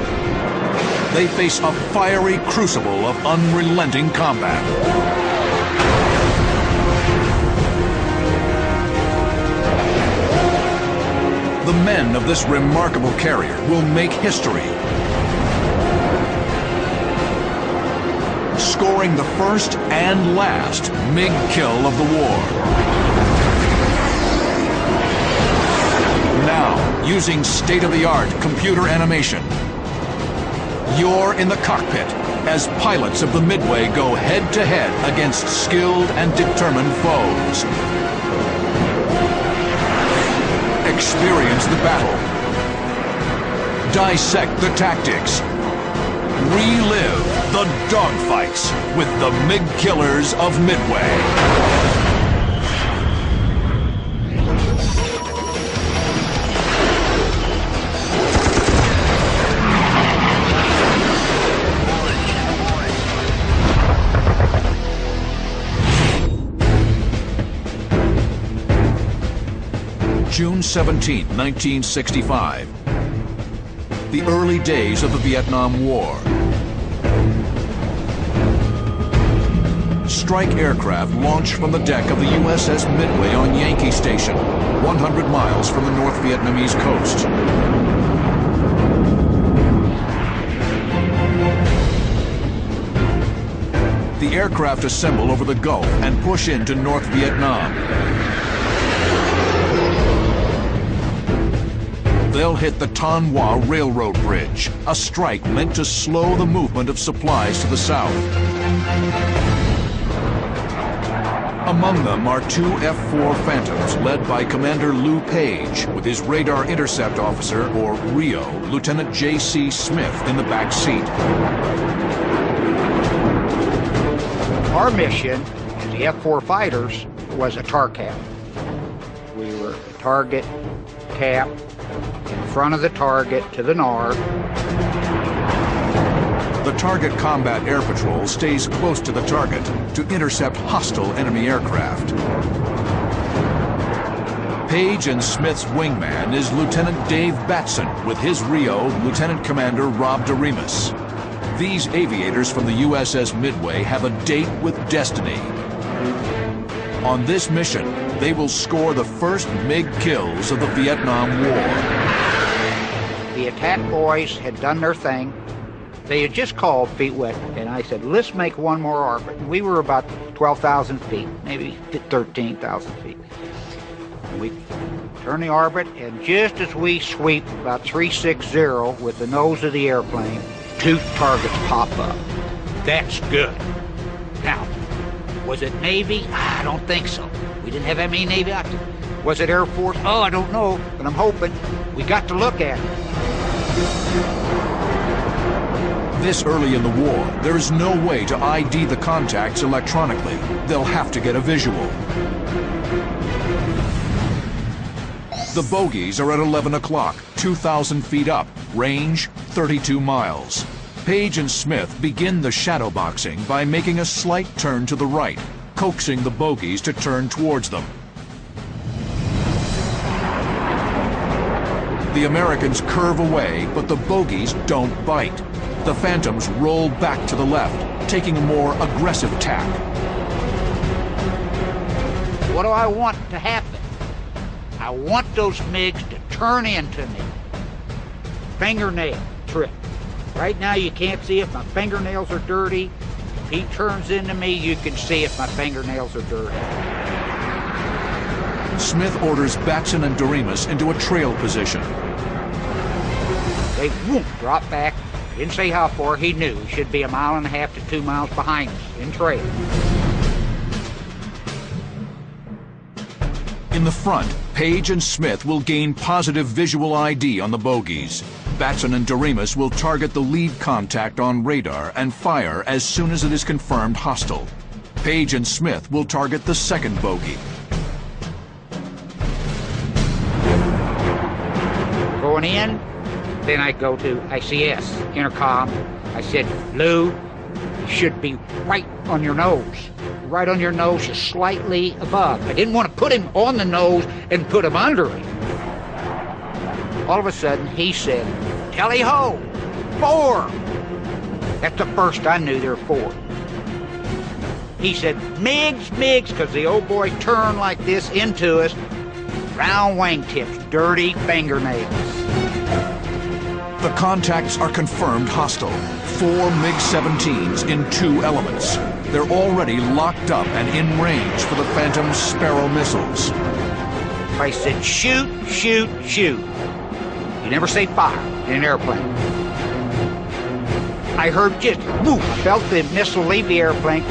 they face a fiery crucible of unrelenting combat. The men of this remarkable carrier will make history, scoring the first and last MiG kill of the war. Now, using state-of-the-art computer animation, you're in the cockpit as pilots of the Midway go head-to-head against skilled and determined foes. Experience the battle. Dissect the tactics. Relive the dogfights with the MiG killers of Midway. June 17, 1965. The early days of the Vietnam War. Strike aircraft launched from the deck of the USS Midway on Yankee Station, 100 miles from the North Vietnamese coast. The aircraft assemble over the Gulf and push into North Vietnam. They'll hit the Tan Hoa Railroad Bridge, a strike meant to slow the movement of supplies to the south. Among them are two F-4 Phantoms led by Commander Lou Page with his radar intercept officer, or RIO, Lieutenant J.C. Smith, in the back seat. Our mission as the F-4 fighters was a TARCAP. We were a target cap in front of the target to the north. The Target Combat Air Patrol stays close to the target to intercept hostile enemy aircraft. Page and Smith's wingman is Lieutenant Dave Batson with his RIO, Lieutenant Commander Rob DeRemus. These aviators from the USS Midway have a date with destiny. On this mission, they will score the first MiG kills of the Vietnam War. The attack boys had done their thing. They had just called feet wet, and I said, let's make one more orbit. We were about 12,000 feet, maybe 13,000 feet. And we turn the orbit, and just as we sweep about 360 with the nose of the airplane, two targets pop up. That's good. Now, was it Navy? I don't think so. We didn't have that many Navy out there. Was it Air Force? Oh, I don't know, but I'm hoping. We got to look at it. This early in the war, there is no way to ID the contacts electronically. They'll have to get a visual. The bogies are at 11 o'clock, 2,000 feet up, range 32 miles. Page and Smith begin the shadow boxing by making a slight turn to the right, coaxing the bogies to turn towards them. The Americans curve away, but the bogies don't bite. The Phantoms roll back to the left, taking a more aggressive tack. What do I want to happen? I want those MiGs to turn into me. Fingernail trick. Right now you can't see if my fingernails are dirty. If he turns into me, you can see if my fingernails are dirty. Smith orders Batson and DeRemus into a trail position. They drop back. Didn't say how far. He knew he should be 1.5 miles to 2 miles behind us in trail. In the front, Page and Smith will gain positive visual ID on the bogies. Batson and DeRemus will target the lead contact on radar and fire as soon as it is confirmed hostile. Page and Smith will target the second bogie. Going in, then I go to ICS, intercom, I said, Lou, you should be right on your nose. Right on your nose, just slightly above. I didn't want to put him on the nose and put him under it. All of a sudden, he said, tally-ho, 4. That's the first I knew there were 4. He said, MiGs, MiGs, because the old boy turned like this into us. Round wingtips, dirty fingernails. The contacts are confirmed hostile. 4 MiG-17s in 2 elements. They're already locked up and in range for the Phantom's Sparrow missiles. I said, shoot, shoot, shoot. You never say fire in an airplane. I heard just, whoop, I felt the missile leave the airplane.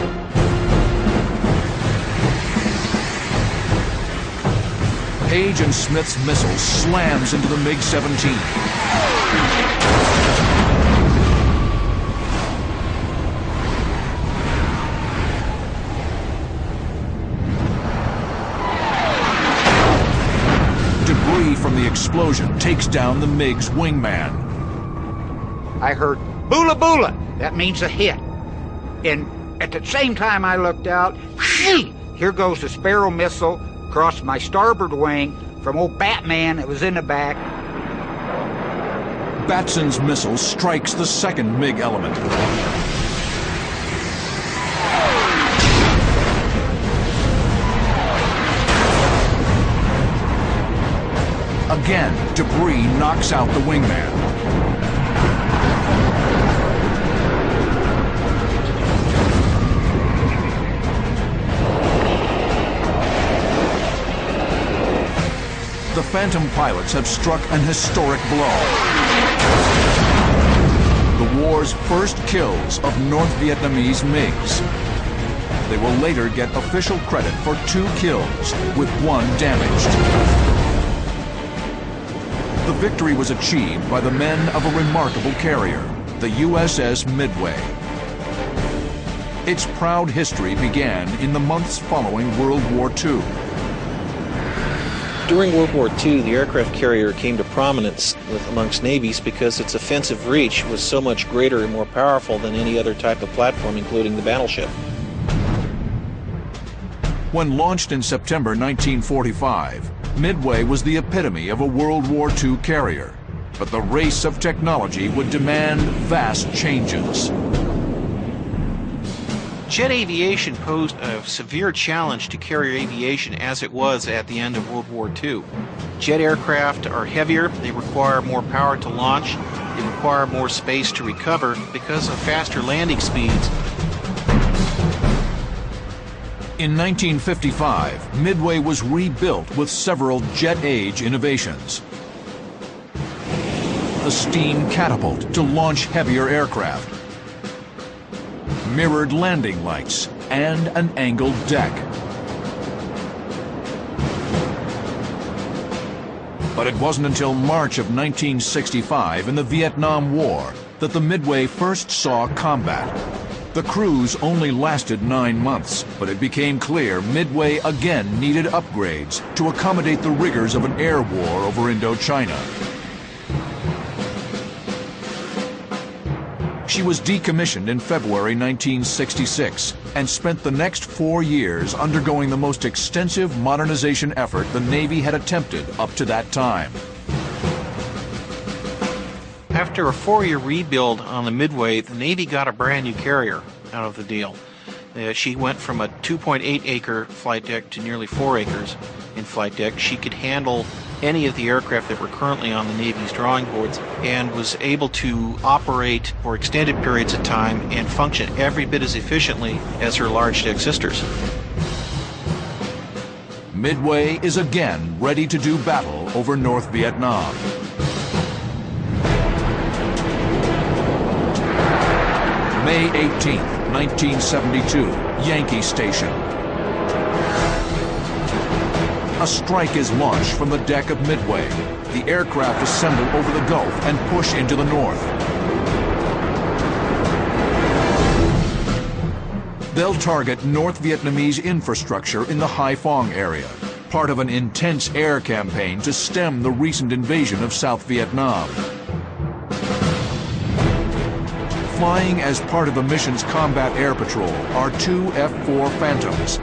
Page and Smith's missile slams into the MiG-17. Debris from the explosion takes down the MiG's wingman. I heard boola boola. That means a hit. And at the same time I looked out, here goes the Sparrow missile across my starboard wing from old Batman that was in the back. Batson's missile strikes the second MiG element. Again, debris knocks out the wingman. The Phantom pilots have struck an historic blow. The war's first kills of North Vietnamese MiGs. They will later get official credit for 2 kills, with 1 damaged. The victory was achieved by the men of a remarkable carrier, the USS Midway. Its proud history began in the months following World War II. During World War II, the aircraft carrier came to prominence amongst navies because its offensive reach was so much greater and more powerful than any other type of platform, including the battleship. When launched in September 1945, Midway was the epitome of a World War II carrier, but the race of technology would demand vast changes. Jet aviation posed a severe challenge to carrier aviation as it was at the end of World War II. Jet aircraft are heavier, they require more power to launch, they require more space to recover because of faster landing speeds. In 1955, Midway was rebuilt with several jet-age innovations. The steam catapult to launch heavier aircraft, mirrored landing lights, and an angled deck. But it wasn't until March of 1965 in the Vietnam War that the Midway first saw combat. The cruise only lasted 9 months, but it became clear Midway again needed upgrades to accommodate the rigors of an air war over Indochina. She was decommissioned in February 1966 and spent the next 4 years undergoing the most extensive modernization effort the Navy had attempted up to that time. After a 4-year rebuild on the Midway, the Navy got a brand new carrier out of the deal. She went from a 2.8-acre flight deck to nearly 4 acres in flight deck. She could handle any of the aircraft that were currently on the Navy's drawing boards and was able to operate for extended periods of time and function every bit as efficiently as her large deck sisters. Midway is again ready to do battle over North Vietnam. May 18, 1972, Yankee Station. A strike is launched from the deck of Midway. The aircraft assemble over the Gulf and push into the north. They'll target North Vietnamese infrastructure in the Haiphong area, part of an intense air campaign to stem the recent invasion of South Vietnam. Flying as part of the mission's combat air patrol are two F-4 Phantoms,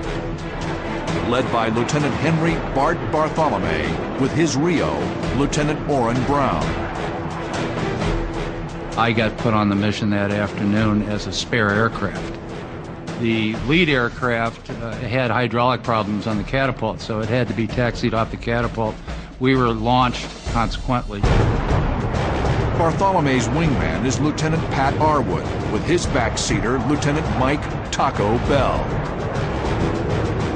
led by Lieutenant Henry Bart Bartholomew with his Rio, Lieutenant Orrin Brown. I got put on the mission that afternoon as a spare aircraft. The lead aircraft had hydraulic problems on the catapult, so it had to be taxied off the catapult. We were launched consequently. Bartholomew's wingman is Lieutenant Pat Arwood, with his backseater, Lieutenant Mike Taco Bell.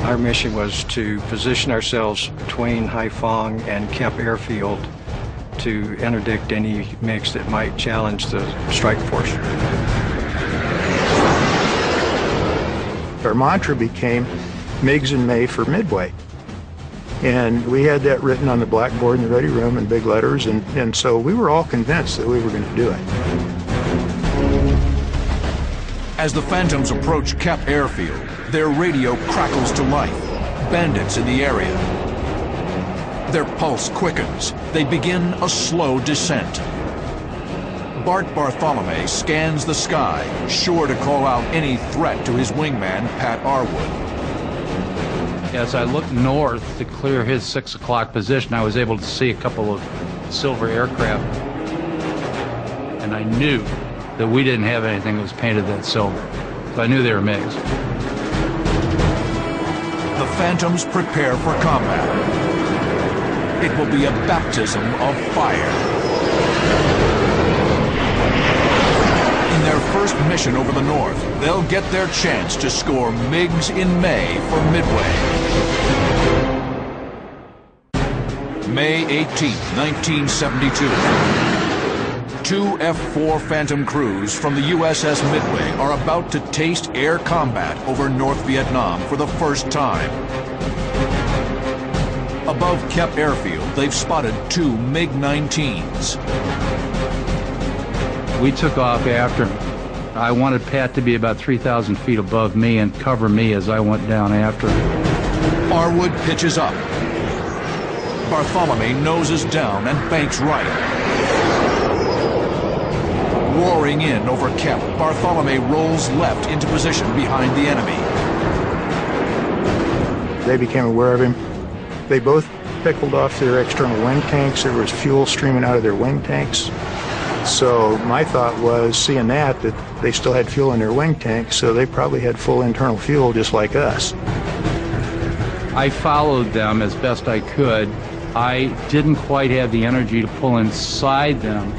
Our mission was to position ourselves between Haiphong and Kemp Airfield to interdict any MiGs that might challenge the strike force. Our mantra became MiGs in May for Midway. And we had that written on the blackboard in the ready room in big letters, and so we were all convinced that we were going to do it. As the Phantoms approach Kemp Airfield, their radio crackles to life. Bandits in the area. Their pulse quickens. They begin a slow descent. Bart Bartholomew scans the sky, sure to call out any threat to his wingman, Pat Arwood. As I looked north to clear his 6 o'clock position, I was able to see a couple of silver aircraft. And I knew that we didn't have anything that was painted that silver. So I knew they were MiGs. The Phantoms prepare for combat. It will be a baptism of fire. In their first mission over the north, they'll get their chance to score MiGs in May for Midway. May 18, 1972. Two F-4 Phantom crews from the USS Midway are about to taste air combat over North Vietnam for the first time. Above Kemp Airfield, they've spotted two MiG-19s. We took off after him. I wanted Pat to be about 3,000 feet above me and cover me as I went down after him. Arwood pitches up. Bartholomew noses down and banks right. Roaring in over Kemp, Bartholomew rolls left into position behind the enemy. They became aware of him. They both pickled off their external wing tanks. There was fuel streaming out of their wing tanks. So my thought was, seeing that they still had fuel in their wing tanks, so they probably had full internal fuel just like us. I followed them as best I could. I didn't quite have the energy to pull inside them.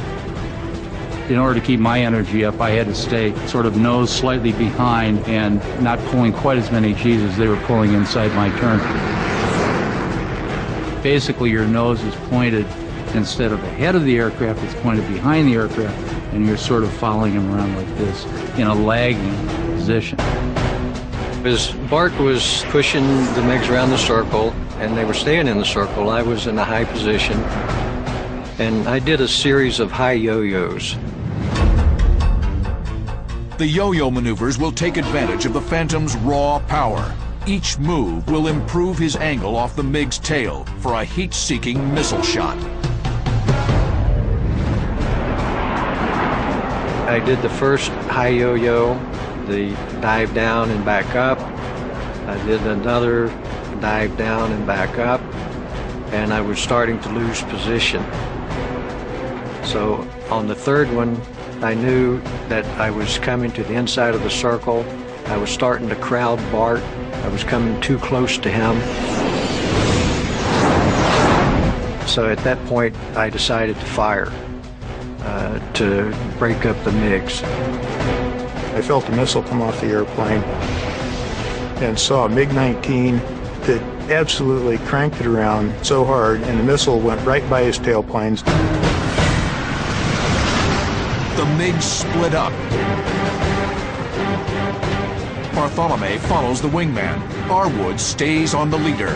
In order to keep my energy up, I had to stay sort of nose slightly behind and not pulling quite as many G's as they were pulling inside my turn. Basically, your nose is pointed, instead of ahead of the aircraft, it's pointed behind the aircraft, and you're sort of following them around like this in a lagging position. As Bart was pushing the MiGs around the circle, and they were staying in the circle, I was in a high position, and I did a series of high yo-yos. The yo-yo maneuvers will take advantage of the Phantom's raw power. Each move will improve his angle off the MiG's tail for a heat-seeking missile shot. I did the first high yo-yo, the dive down and back up. I did another dive down and back up, and I was starting to lose position. So on the third one, I knew that I was coming to the inside of the circle. I was starting to crowd Bart. I was coming too close to him. So at that point, I decided to fire to break up the MiGs. I felt a missile come off the airplane and saw a MiG-19 that absolutely cranked it around so hard, and the missile went right by his tailplanes. The MiGs split up. Bartholomew follows the wingman. Arwood stays on the leader.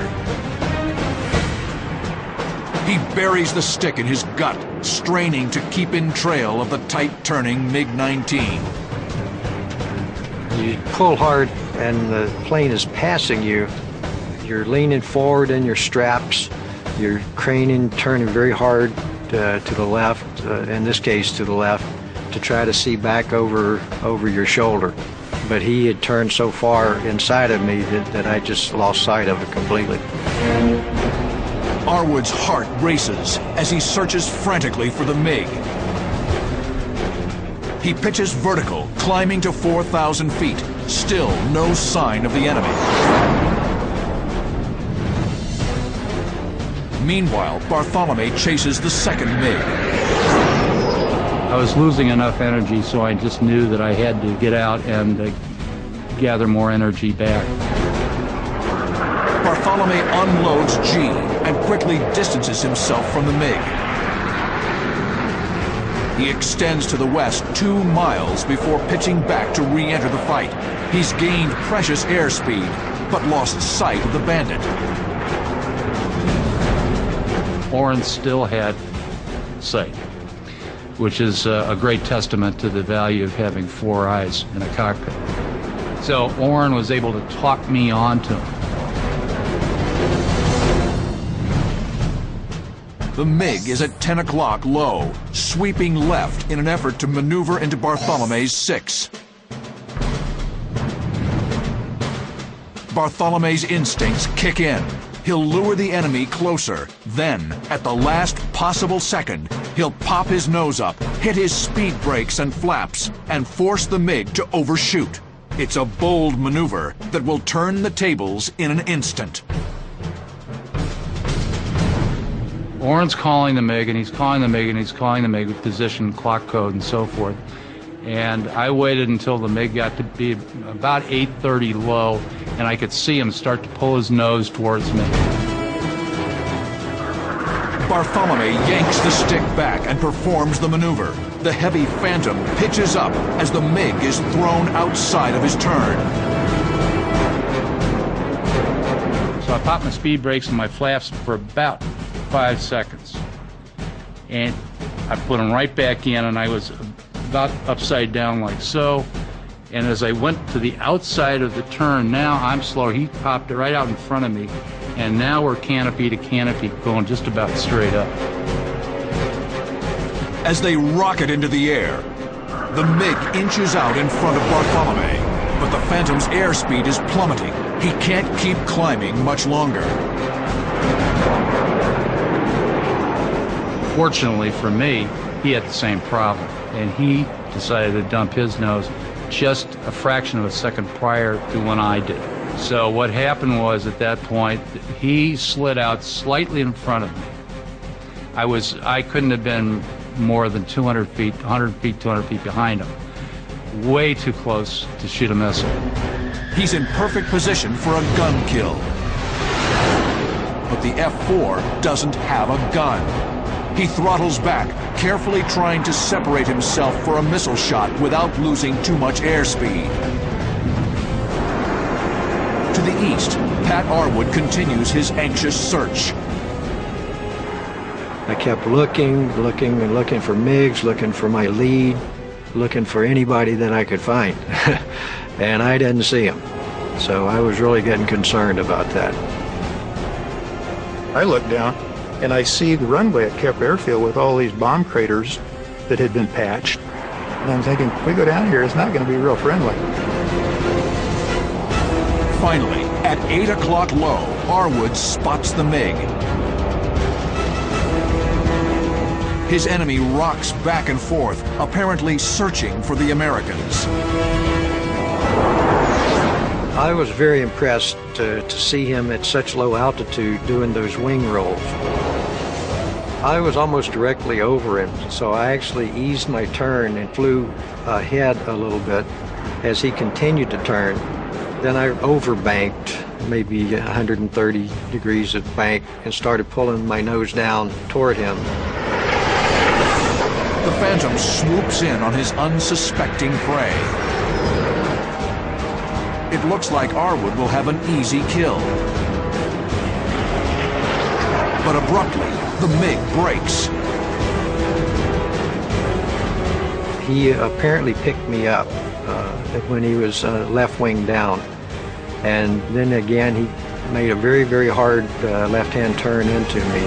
He buries the stick in his gut, straining to keep in trail of the tight-turning MiG-19. You pull hard and the plane is passing you. You're leaning forward in your straps. You're craning, turning very hard to the left, in this case to the left, to try to see back over your shoulder. But he had turned so far inside of me that I just lost sight of it completely. Arwood's heart races as he searches frantically for the MiG. He pitches vertical, climbing to 4,000 feet. Still no sign of the enemy. Meanwhile, Bartholomew chases the second MiG. I was losing enough energy, so I just knew that I had to get out and gather more energy back. Bartholomew unloads G and quickly distances himself from the MiG. He extends to the west 2 miles before pitching back to re-enter the fight. He's gained precious airspeed, but lost sight of the bandit. Oren still had sight, which is a great testament to the value of having 4 eyes in a cockpit. So Oren was able to talk me onto him. The MiG is at 10 o'clock low, sweeping left in an effort to maneuver into Bartholomew's 6. Bartholomew's instincts kick in. He'll lure the enemy closer. Then, at the last possible second, he'll pop his nose up, hit his speed brakes and flaps, and force the MiG to overshoot. It's a bold maneuver that will turn the tables in an instant. Oren's calling the MiG, and he's calling the MiG, and he's calling the MiG with position, clock code, and so forth. And I waited until the MiG got to be about 830 low, and I could see him start to pull his nose towards me. Bartholomew yanks the stick back and performs the maneuver. The heavy Phantom pitches up as the MiG is thrown outside of his turn. So I popped my speed brakes and my flaps for about 5 seconds. And I put them right back in, and I was about upside down like so. And as I went to the outside of the turn, now I'm slow. He popped it right out in front of me. And now we're canopy to canopy, going just about straight up. As they rocket into the air, the MiG inches out in front of Bartholomew, but the Phantom's airspeed is plummeting. He can't keep climbing much longer. Fortunately for me, he had the same problem, and he decided to dump his nose just a fraction of a second prior to when I did. So what happened was, at that point, he slid out slightly in front of me. I couldn't have been more than 200 feet, 100 feet, 200 feet behind him. Way too close to shoot a missile. He's in perfect position for a gun kill. But the F-4 doesn't have a gun. He throttles back, carefully trying to separate himself for a missile shot without losing too much airspeed. To the east, Pat Arwood continues his anxious search. I kept looking for MiGs, looking for my lead, looking for anybody that I could find. And I didn't see him. So I was really getting concerned about that. I looked down and I see the runway at Kemp Airfield with all these bomb craters that had been patched. And I'm thinking, if we go down here, it's not going to be real friendly. Finally, at 8 o'clock low, Arwood spots the MiG. His enemy rocks back and forth, apparently searching for the Americans. I was very impressed to see him at such low altitude doing those wing rolls. I was almost directly over him, so I actually eased my turn and flew ahead a little bit as he continued to turn. Then I overbanked, maybe 130 degrees of bank, and started pulling my nose down toward him. The Phantom swoops in on his unsuspecting prey. It looks like Arwood will have an easy kill. But abruptly, the MiG brakes. He apparently picked me up when he was left wing down. And then again, he made a very, very hard left-hand turn into me.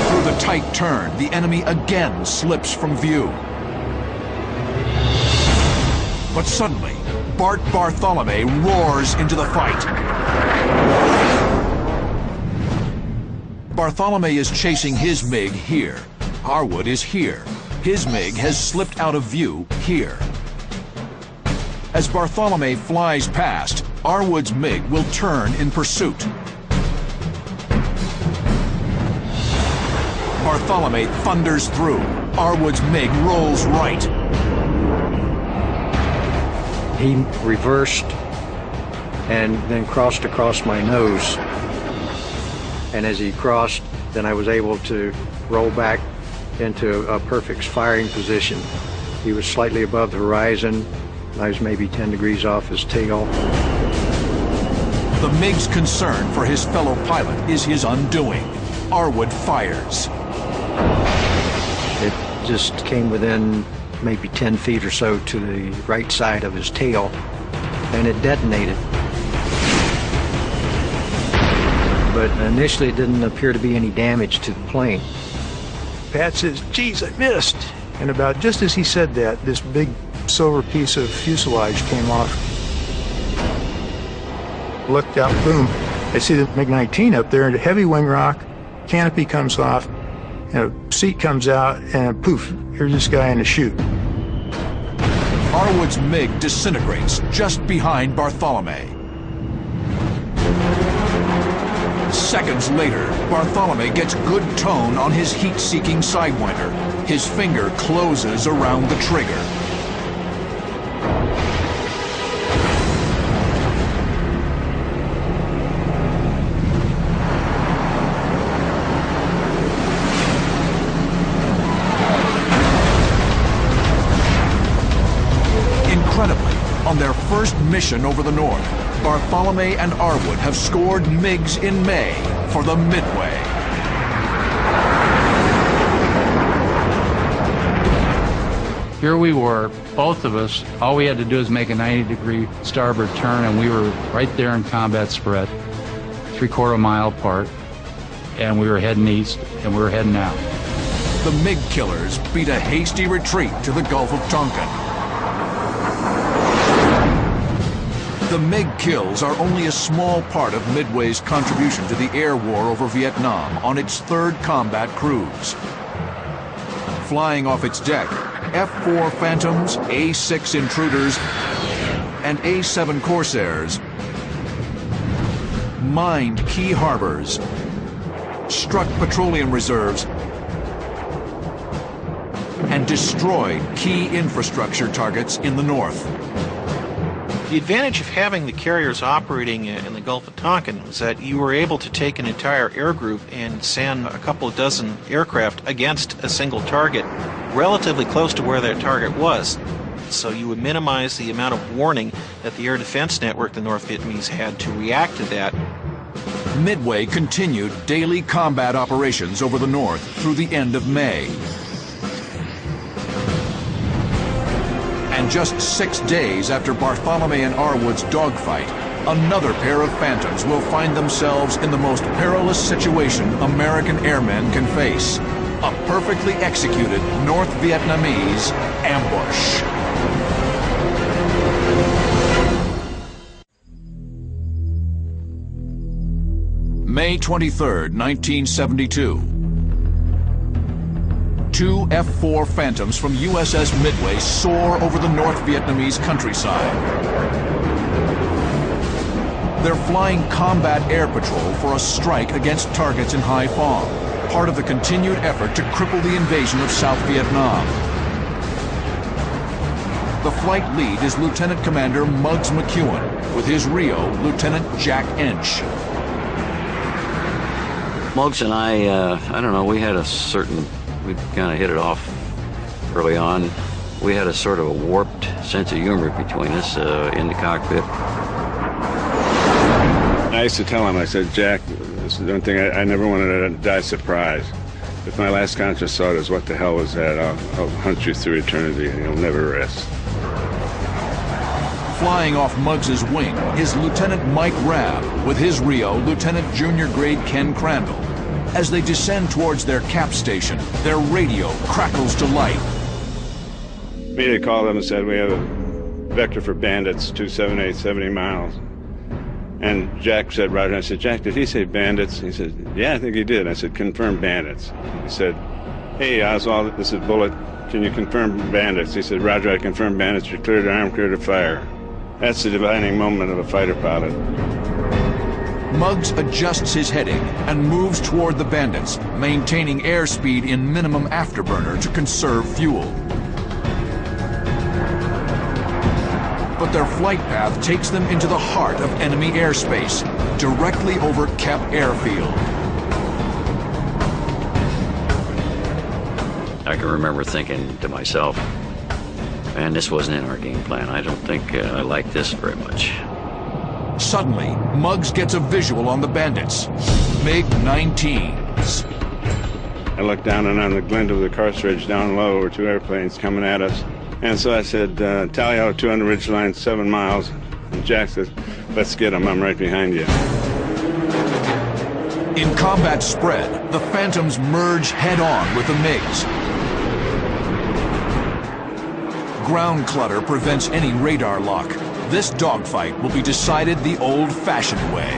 Through the tight turn, the enemy again slips from view. But suddenly, Bart Bartholomew roars into the fight. Bartholomew is chasing his MiG here. Harwood is here. His MiG has slipped out of view here. As Bartholomew flies past, Arwood's MiG will turn in pursuit. Bartholomew thunders through. Arwood's MiG rolls right. He reversed and then crossed across my nose. And as he crossed, then I was able to roll back into a perfect firing position. He was slightly above the horizon. I was maybe 10 degrees off his tail. The MiG's concern for his fellow pilot is his undoing. Arwood fires. It just came within maybe 10 feet or so to the right side of his tail, and it detonated. But initially it didn't appear to be any damage to the plane. Pat says, "Geez, I missed." And about just as he said that, this big silver piece of fuselage came off. Looked out, boom. I see the MiG-19 up there, and a heavy wing rock, canopy comes off, and a seat comes out, and poof, here's this guy in the chute. Arwood's MiG disintegrates just behind Bartholomew. Seconds later, Bartholomew gets good tone on his heat-seeking Sidewinder. His finger closes around the trigger. Incredibly, on their first mission over the north, Bartholomew and Arwood have scored MiGs in May for the Midway. Here we were, both of us. All we had to do is make a 90-degree starboard turn, and we were right there in combat spread, 3/4 mile apart, and we were heading east, and we were heading out. The MiG killers beat a hasty retreat to the Gulf of Tonkin. The MiG kills are only a small part of Midway's contribution to the air war over Vietnam on its third combat cruise. Flying off its deck, F-4 Phantoms, A-6 Intruders, and A-7 Corsairs mined key harbors, struck petroleum reserves, and destroyed key infrastructure targets in the north. The advantage of having the carriers operating in the Gulf of Tonkin was that you were able to take an entire air group and send a couple of dozen aircraft against a single target relatively close to where that target was. So you would minimize the amount of warning that the air defense network the North Vietnamese had to react to that. Midway continued daily combat operations over the north through the end of May. And just 6 days after Bartholomew and Arwood's dogfight, another pair of Phantoms will find themselves in the most perilous situation American airmen can face: a perfectly executed North Vietnamese ambush. May 23rd, 1972. Two F-4 Phantoms from USS Midway soar over the North Vietnamese countryside. They're flying combat air patrol for a strike against targets in Hai Phong, part of the continued effort to cripple the invasion of South Vietnam. The flight lead is Lieutenant Commander Muggs McEwen, with his Rio, Lieutenant Jack Ench. Muggs and I don't know, we kind of hit it off early on. We had a sort of a warped sense of humor between us in the cockpit. I used to tell him, I said, "Jack, this is one thing, I never wanted to die surprised. If my last conscious thought is what the hell was that, I'll hunt you through eternity and you'll never rest." Flying off Muggs's wing is Lieutenant Mike Rabb, with his Rio, Lieutenant Junior Grade Ken Crandall. As they descend towards their cap station, their radio crackles to life. Immediately called them and said, we have a vector for bandits, 278, 70 miles. And Jack said, Roger. I said, Jack, did he say bandits? He said, yeah, I think he did. I said, confirm bandits. He said, hey, Oswald, this is Bullet. Can you confirm bandits? He said, Roger, I confirm bandits. You're clear to arm, clear to fire. That's the defining moment of a fighter pilot. Muggs adjusts his heading and moves toward the bandits, maintaining airspeed in minimum afterburner to conserve fuel. But their flight path takes them into the heart of enemy airspace, directly over Kep Airfield. I can remember thinking to myself, man, this wasn't in our game plan. I don't think I like this very much. Suddenly, Muggs gets a visual on the bandits. MiG-19s. I looked down, and on the glint of the cartridge down low were two airplanes coming at us. And so I said, tally out 200 ridgeline, 7 miles. And Jack says, let's get them. I'm right behind you. In combat spread, the Phantoms merge head-on with the MiGs. Ground clutter prevents any radar lock. This dogfight will be decided the old-fashioned way.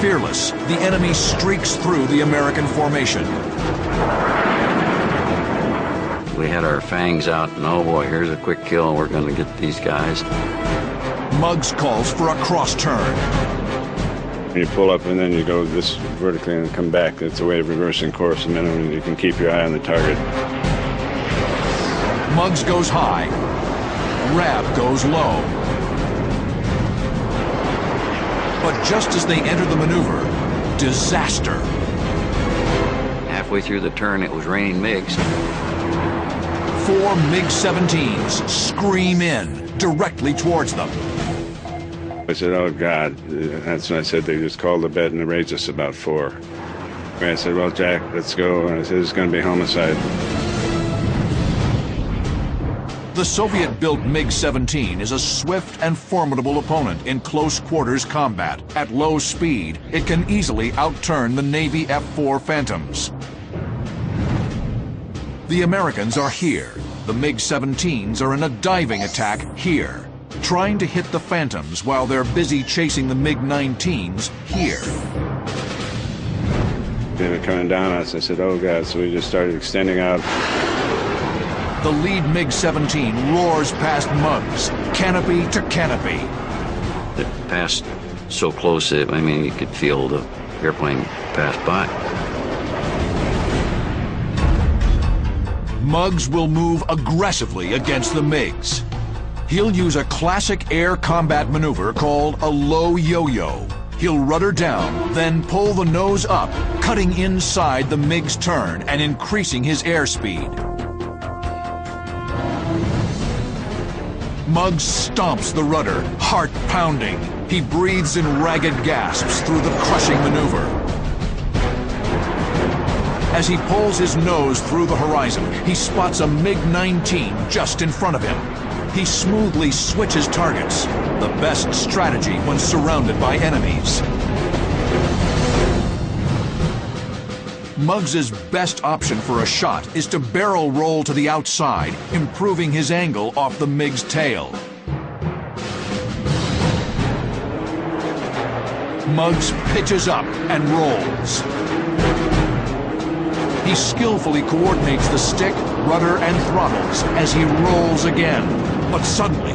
Fearless, the enemy streaks through the American formation. We had our fangs out, and oh boy, here's a quick kill. We're going to get these guys. Muggs calls for a cross-turn. You pull up and then you go this vertically and come back. It's a way of reversing course, and then you can keep your eye on the target. Muggs goes high. Rab goes low. But just as they enter the maneuver, disaster. Halfway through the turn, it was raining MiGs. 4 MiG-17s scream in, directly towards them. I said, oh, God. That's when I said they just called the bet and raised us about 4. And I said, well, Jack, let's go. And I said, it's going to be homicide. The Soviet-built MiG-17 is a swift and formidable opponent in close-quarters combat. At low speed, it can easily outturn the Navy F-4 Phantoms. The Americans are here. The MiG-17s are in a diving attack here, trying to hit the Phantoms while they're busy chasing the MiG-19s here. They were coming down on us. I said, oh, God. So we just started extending out. The lead MiG-17 roars past Muggs, canopy to canopy. It passed so close that, I mean, you could feel the airplane pass by. Muggs will move aggressively against the MiGs. He'll use a classic air combat maneuver called a low yo-yo. He'll rudder down, then pull the nose up, cutting inside the MiG's turn and increasing his airspeed. Muggs stomps the rudder, heart pounding. He breathes in ragged gasps through the crushing maneuver. As he pulls his nose through the horizon, he spots a MiG-19 just in front of him. He smoothly switches targets, the best strategy when surrounded by enemies. Muggs's best option for a shot is to barrel roll to the outside, improving his angle off the MiG's tail. Muggs pitches up and rolls. He skillfully coordinates the stick, rudder, and throttles as he rolls again. But suddenly,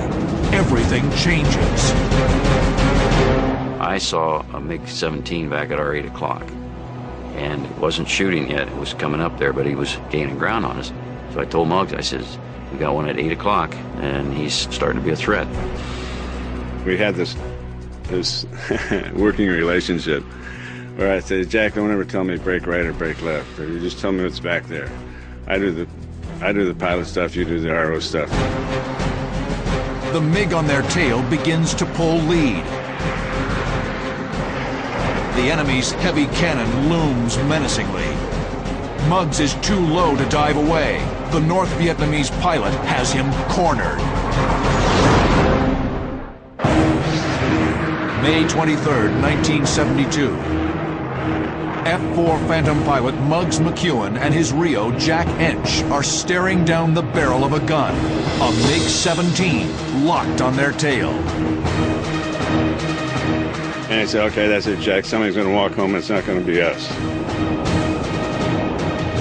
everything changes. I saw a MiG-17 back at our 8 o'clock. And it wasn't shooting yet. It was coming up there, but he was gaining ground on us. So I told Muggs, I says, we got one at 8 o'clock, and he's starting to be a threat. We had this working relationship where I said, Jack, don't ever tell me break right or break left. Or you just tell me what's back there. I do the pilot stuff, you do the RO stuff. The MiG on their tail begins to pull lead. The enemy's heavy cannon looms menacingly. Muggs is too low to dive away. The North Vietnamese pilot has him cornered. May 23rd, 1972. F-4 Phantom pilot Muggs McEwen and his Rio, Jack Ench, are staring down the barrel of a gun. A MiG-17 locked on their tail. And I said, okay, that's it, Jack. Somebody's going to walk home. It's not going to be us.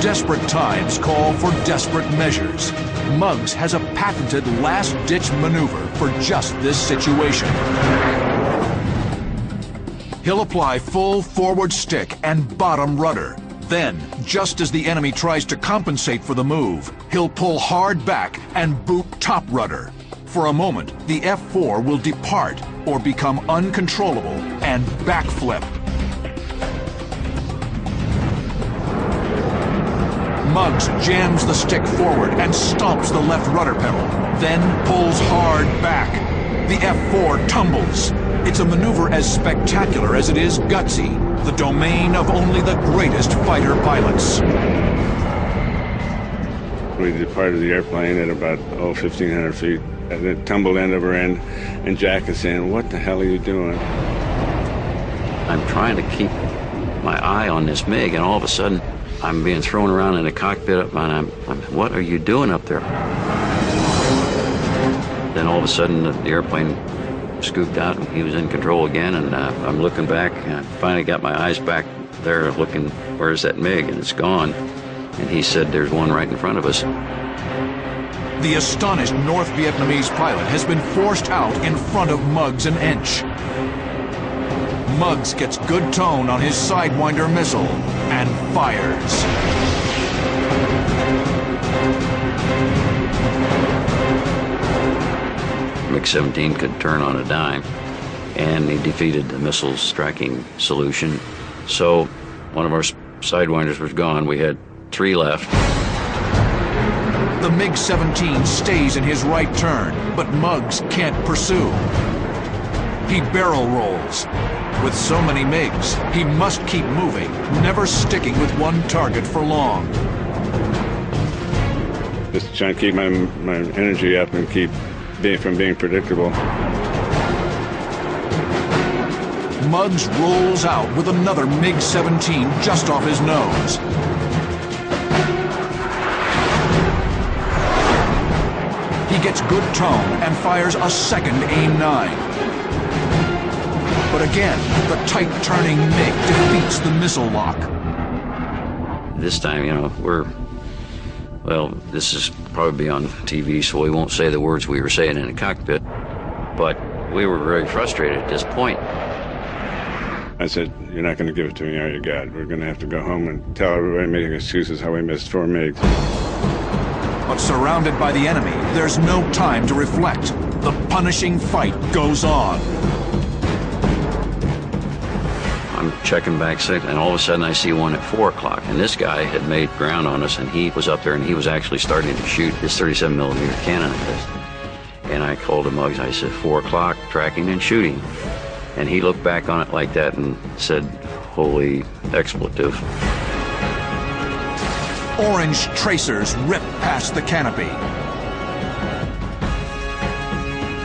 Desperate times call for desperate measures. Muggs has a patented last-ditch maneuver for just this situation. He'll apply full forward stick and bottom rudder. Then, just as the enemy tries to compensate for the move, he'll pull hard back and boot top rudder. For a moment, the F-4 will depart or become uncontrollable and backflip. Muggs jams the stick forward and stomps the left rudder pedal, then pulls hard back. The F-4 tumbles. It's a maneuver as spectacular as it is gutsy, the domain of only the greatest fighter pilots. We departed the airplane at about 1,500 feet, and it tumbled end over end, and Jack is saying, "What the hell are you doing?" I'm trying to keep my eye on this MiG, and all of a sudden, I'm being thrown around in the cockpit, and I'm what are you doing up there? Then all of a sudden, the airplane scooped out, and he was in control again, and I'm looking back, and I finally got my eyes back there looking, where's that MiG? And it's gone. And he said, there's one right in front of us. The astonished North Vietnamese pilot has been forced out in front of Muggs and Ench. Muggs gets good tone on his Sidewinder missile and fires. MiG-17 could turn on a dime, and he defeated the missile's tracking solution. So one of our Sidewinders was gone. We had 3 left. The MiG-17 stays in his right turn, but Muggs can't pursue. He barrel rolls. With so many MiGs, he must keep moving, never sticking with one target for long. Just trying to keep my energy up and keep from being predictable. Muggs rolls out with another MiG-17 just off his nose. He gets good tone and fires a second AIM-9. But again, the tight-turning MiG defeats the missile lock. This time, you know, well, this is probably on TV, so we won't say the words we were saying in the cockpit, but we were very frustrated at this point. I said, "You're not going to give it to me, are you, God? We're going to have to go home and tell everybody making excuses how we missed 4 MiGs." But surrounded by the enemy, there's no time to reflect. The punishing fight goes on. I'm checking back signal, and all of a sudden I see one at 4 o'clock, and this guy had made ground on us, and he was up there, and he was actually starting to shoot his 37 millimeter cannon at us. And I called him Muggs. I said, 4 o'clock, tracking and shooting. And he looked back on it like that and said, holy expletive. Orange tracers rip past the canopy.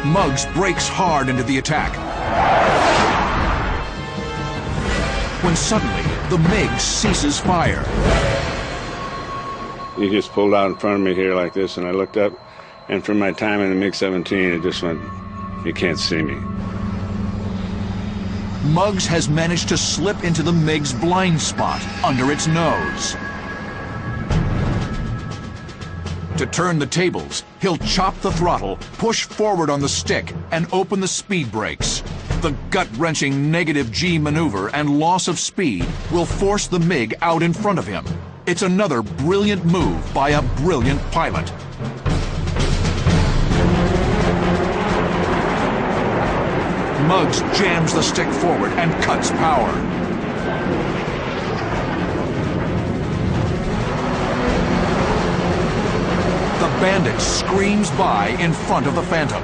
Muggs breaks hard into the attack. When suddenly, the MiG ceases fire. He just pulled out in front of me here like this, and I looked up, and from my time in the MiG-17, it just went, you can't see me. Muggs has managed to slip into the MiG's blind spot under its nose. To turn the tables, he'll chop the throttle, push forward on the stick, and open the speed brakes. The gut-wrenching negative G maneuver and loss of speed will force the MiG out in front of him. It's another brilliant move by a brilliant pilot. Muggs jams the stick forward and cuts power. The Bandit screams by in front of the Phantom.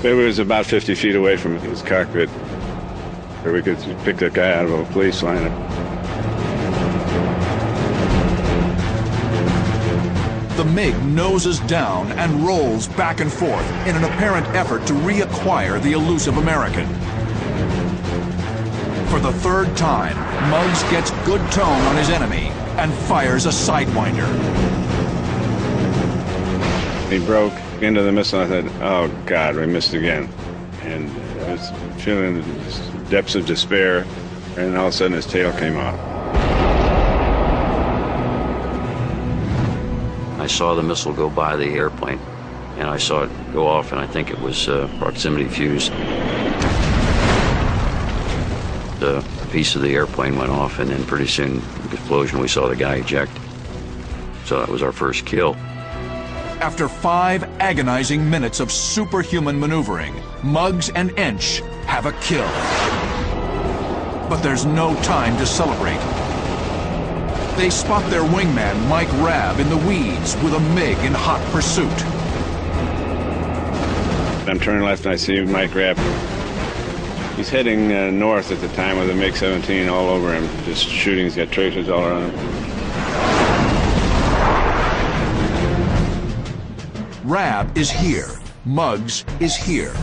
It was about 50 feet away from his cockpit, where we could pick the guy out of a police lineup. The MiG noses down and rolls back and forth in an apparent effort to reacquire the elusive American. For the third time, Muggs gets good tone on his enemy and fires a sidewinder. He broke into the missile. I thought, oh God, we missed again. And I was feeling the depths of despair, and all of a sudden his tail came off. I saw the missile go by the airplane, and I saw it go off, and I think it was proximity fuse. A piece of the airplane went off, and then pretty soon, the explosion, we saw the guy eject. So that was our first kill. After 5 agonizing minutes of superhuman maneuvering, Muggs and Ench have a kill. But there's no time to celebrate. They spot their wingman, Mike Rabb, in the weeds with a MiG in hot pursuit. I'm turning left and I see Mike Rabb. He's heading north at the time with a MiG-17 all over him, just shooting. He's got tracers all around him. Rabb is here. Muggs is here.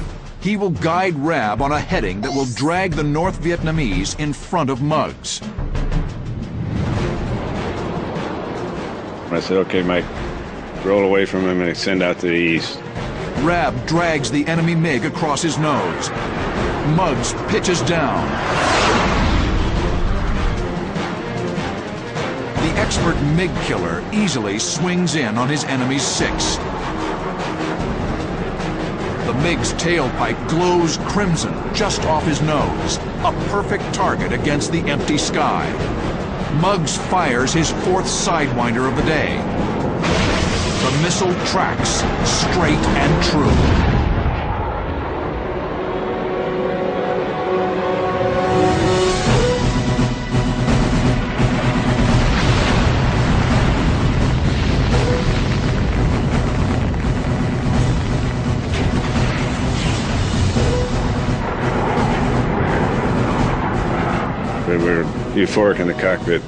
He will guide Rabb on a heading that will drag the North Vietnamese in front of Muggs. I said, okay, Mike, roll away from him and extend out to the east. Rabb drags the enemy MiG across his nose. Muggs pitches down. The expert MiG killer easily swings in on his enemy's 6. The MiG's tailpipe glows crimson just off his nose, a perfect target against the empty sky. Muggs fires his 4th sidewinder of the day. The missile tracks straight and true. We were euphoric in the cockpit,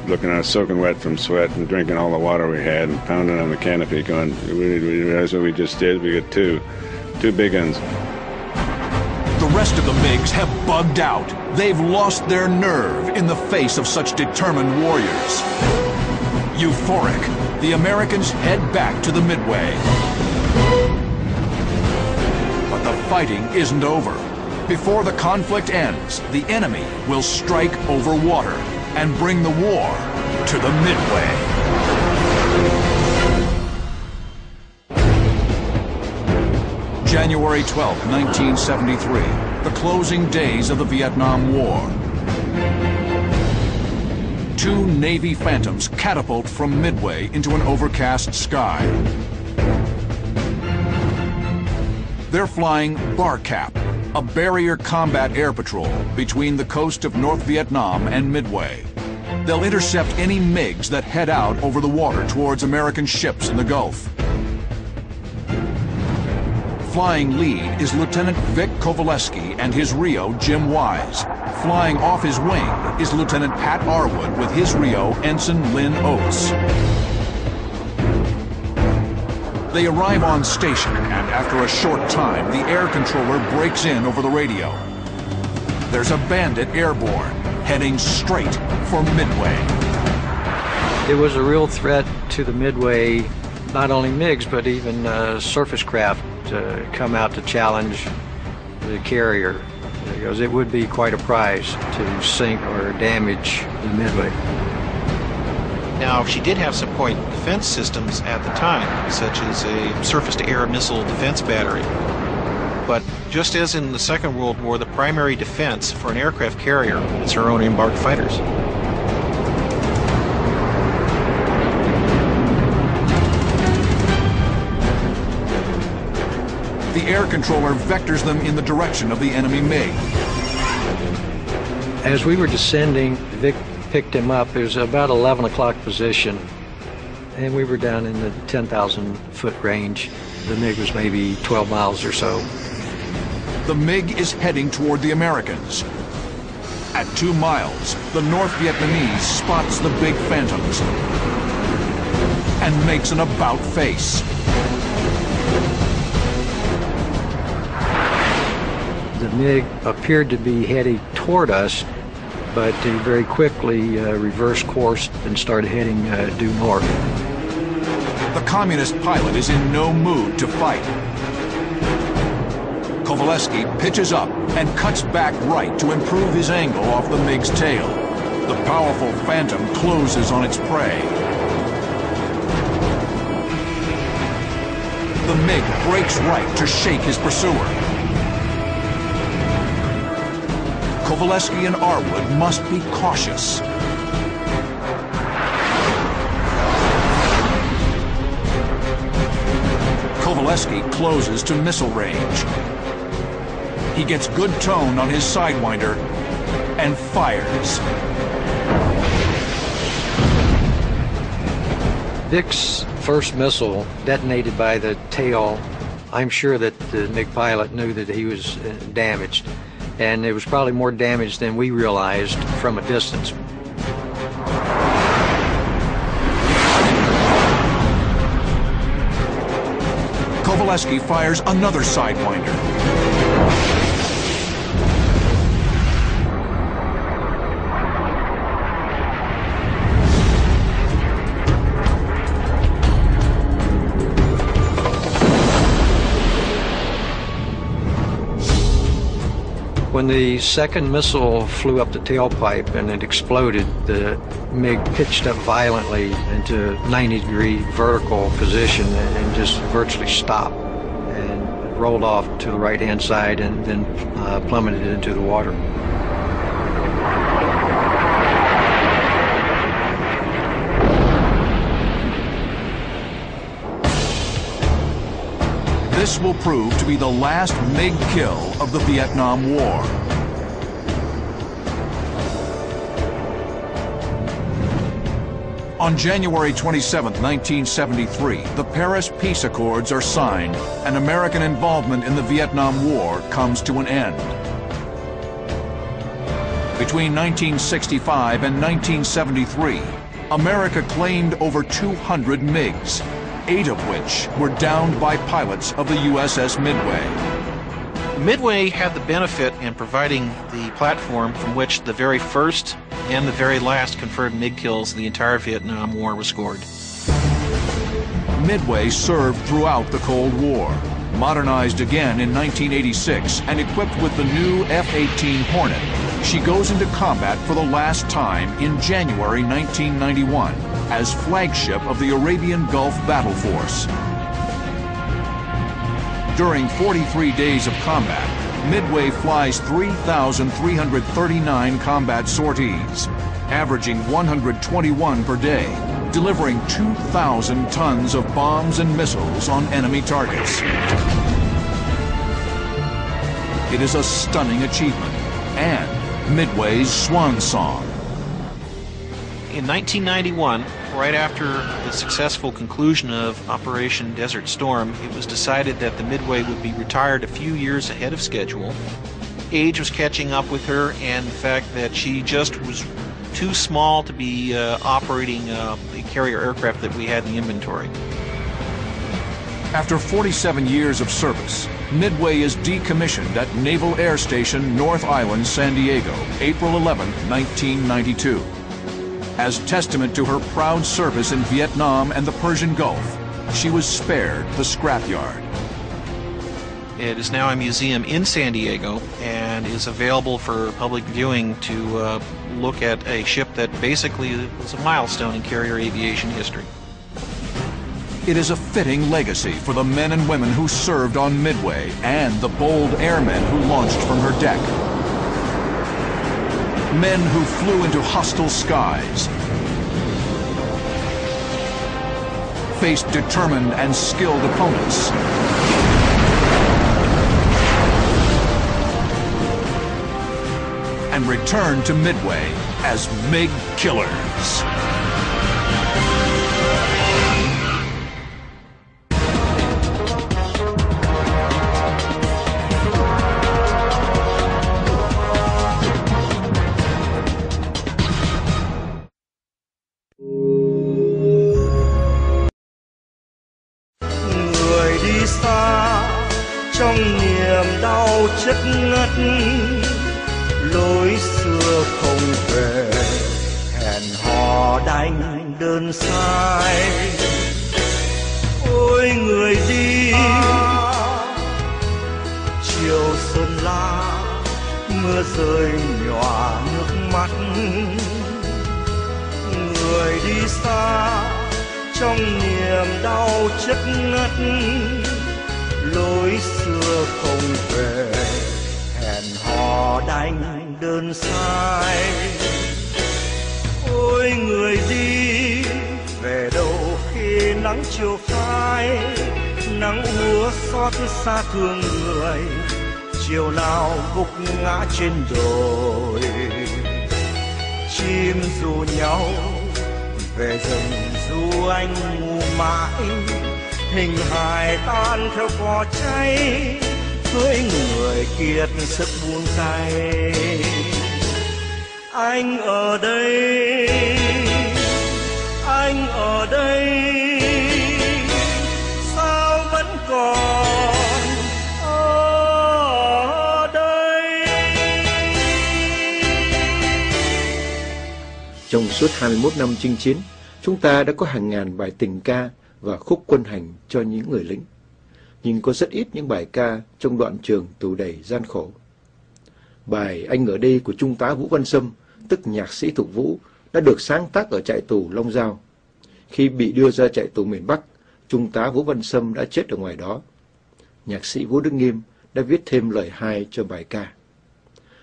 looking at us soaking wet from sweat and drinking all the water we had and pounding on the canopy going, we realize what we just did. We got two big guns. The rest of the MiGs have bugged out. They've lost their nerve in the face of such determined warriors. Euphoric, the Americans head back to the Midway. But the fighting isn't over. Before the conflict ends, the enemy will strike over water and bring the war to the Midway. January 12, 1973, the closing days of the Vietnam War. 2 Navy Phantoms catapult from Midway into an overcast sky. They're flying BARCAP, a barrier combat air patrol between the coast of North Vietnam and Midway. They'll intercept any MiGs that head out over the water towards American ships in the Gulf. Flying lead is Lieutenant Vic Kovaleski and his Rio, Jim Wise. Flying off his wing is Lieutenant Pat Arwood with his Rio, Ensign Lynn Oates. They arrive on station, and after a short time, the air controller breaks in over the radio. There's a bandit airborne, heading straight for Midway. It was a real threat to the Midway, not only MiGs, but even surface craft to come out to challenge the carrier, because it would be quite a prize to sink or damage the Midway. Now, she did have some point defense systems at the time, such as a surface-to-air missile defense battery. But just as in the Second World War, the primary defense for an aircraft carrier is her own embarked fighters. The air controller vectors them in the direction of the enemy MiG. As we were descending, Vic picked him up. It was about 11 o'clock position, and we were down in the 10,000 foot range. The MiG was maybe 12 miles or so. The MiG is heading toward the Americans. At 2 miles, the North Vietnamese spots the big Phantoms and makes an about face. The MiG appeared to be heading toward us, but he very quickly reversed course and started heading due north. The communist pilot is in no mood to fight. Kowaleski pitches up and cuts back right to improve his angle off the MiG's tail. The powerful Phantom closes on its prey. The MiG brakes right to shake his pursuer. Kowaleski and Arwood must be cautious. Kowaleski closes to missile range. He gets good tone on his Sidewinder and fires. Dick's first missile detonated by the tail. I'm sure that the MiG pilot knew that he was damaged, and it was probably more damage than we realized from a distance. Kowaleski fires another Sidewinder. When the second missile flew up the tailpipe and it exploded, the MiG pitched up violently into a 90-degree vertical position and just virtually stopped and rolled off to the right-hand side and then plummeted into the water. This will prove to be the last MiG kill of the Vietnam War. On January 27, 1973, the Paris Peace Accords are signed, and American involvement in the Vietnam War comes to an end. Between 1965 and 1973, America claimed over 200 MiGs, 8 of which were downed by pilots of the USS Midway. Midway had the benefit in providing the platform from which the very first and the very last confirmed MiG kills in the entire Vietnam War were scored. Midway served throughout the Cold War, modernized again in 1986 and equipped with the new F-18 Hornet. She goes into combat for the last time in January 1991 as flagship of the Arabian Gulf Battle Force. During 43 days of combat, Midway flies 3,339 combat sorties, averaging 121 per day, delivering 2,000 tons of bombs and missiles on enemy targets. It is a stunning achievement and Midway's swan song. In 1991, right after the successful conclusion of Operation Desert Storm, it was decided that the Midway would be retired a few years ahead of schedule. Age was catching up with her, and the fact that she just was too small to be operating the carrier aircraft that we had in the inventory. After 47 years of service, Midway is decommissioned at Naval Air Station North Island, San Diego, April 11, 1992. As testament to her proud service in Vietnam and the Persian Gulf, she was spared the scrapyard. It is now a museum in San Diego and is available for public viewing to look at a ship that basically was a milestone in carrier aviation history. It is a fitting legacy for the men and women who served on Midway and the bold airmen who launched from her deck. Men who flew into hostile skies, faced determined and skilled opponents, and returned to Midway as MiG killers. Trong niềm đau chất ngất, lối xưa không về, hẹn hò đành đơn sai. Ôi người đi chiều sơn la, mưa rơi nhòa nước mắt. Người đi xa trong niềm đau chất ngất, lối xưa không về, hẹn hò đành đơn sai. Ôi người đi về đâu khi nắng chiều phai, nắng úa xót xa thương người, chiều nào gục ngã trên đồi. Chim ru nhau về rừng du anh ngủ mãi, hình hài tan theo cỏ cháy, với người kiệt sức buông tay. Anh ở đây, anh ở đây, sao vẫn còn ở đây. Trong suốt 21 năm chinh chiến, chúng ta đã có hàng ngàn bài tình ca và khúc quân hành cho những người lính. Nhưng có rất ít những bài ca trong đoạn trường tù đầy gian khổ. Bài Anh ở đây của Trung tá Vũ Văn Sâm, tức nhạc sĩ Thục Vũ, đã được sáng tác ở trại tù Long Giao. Khi bị đưa ra trại tù miền Bắc, Trung tá Vũ Văn Sâm đã chết ở ngoài đó. Nhạc sĩ Vũ Đức Nghiêm đã viết thêm lời hai cho bài ca.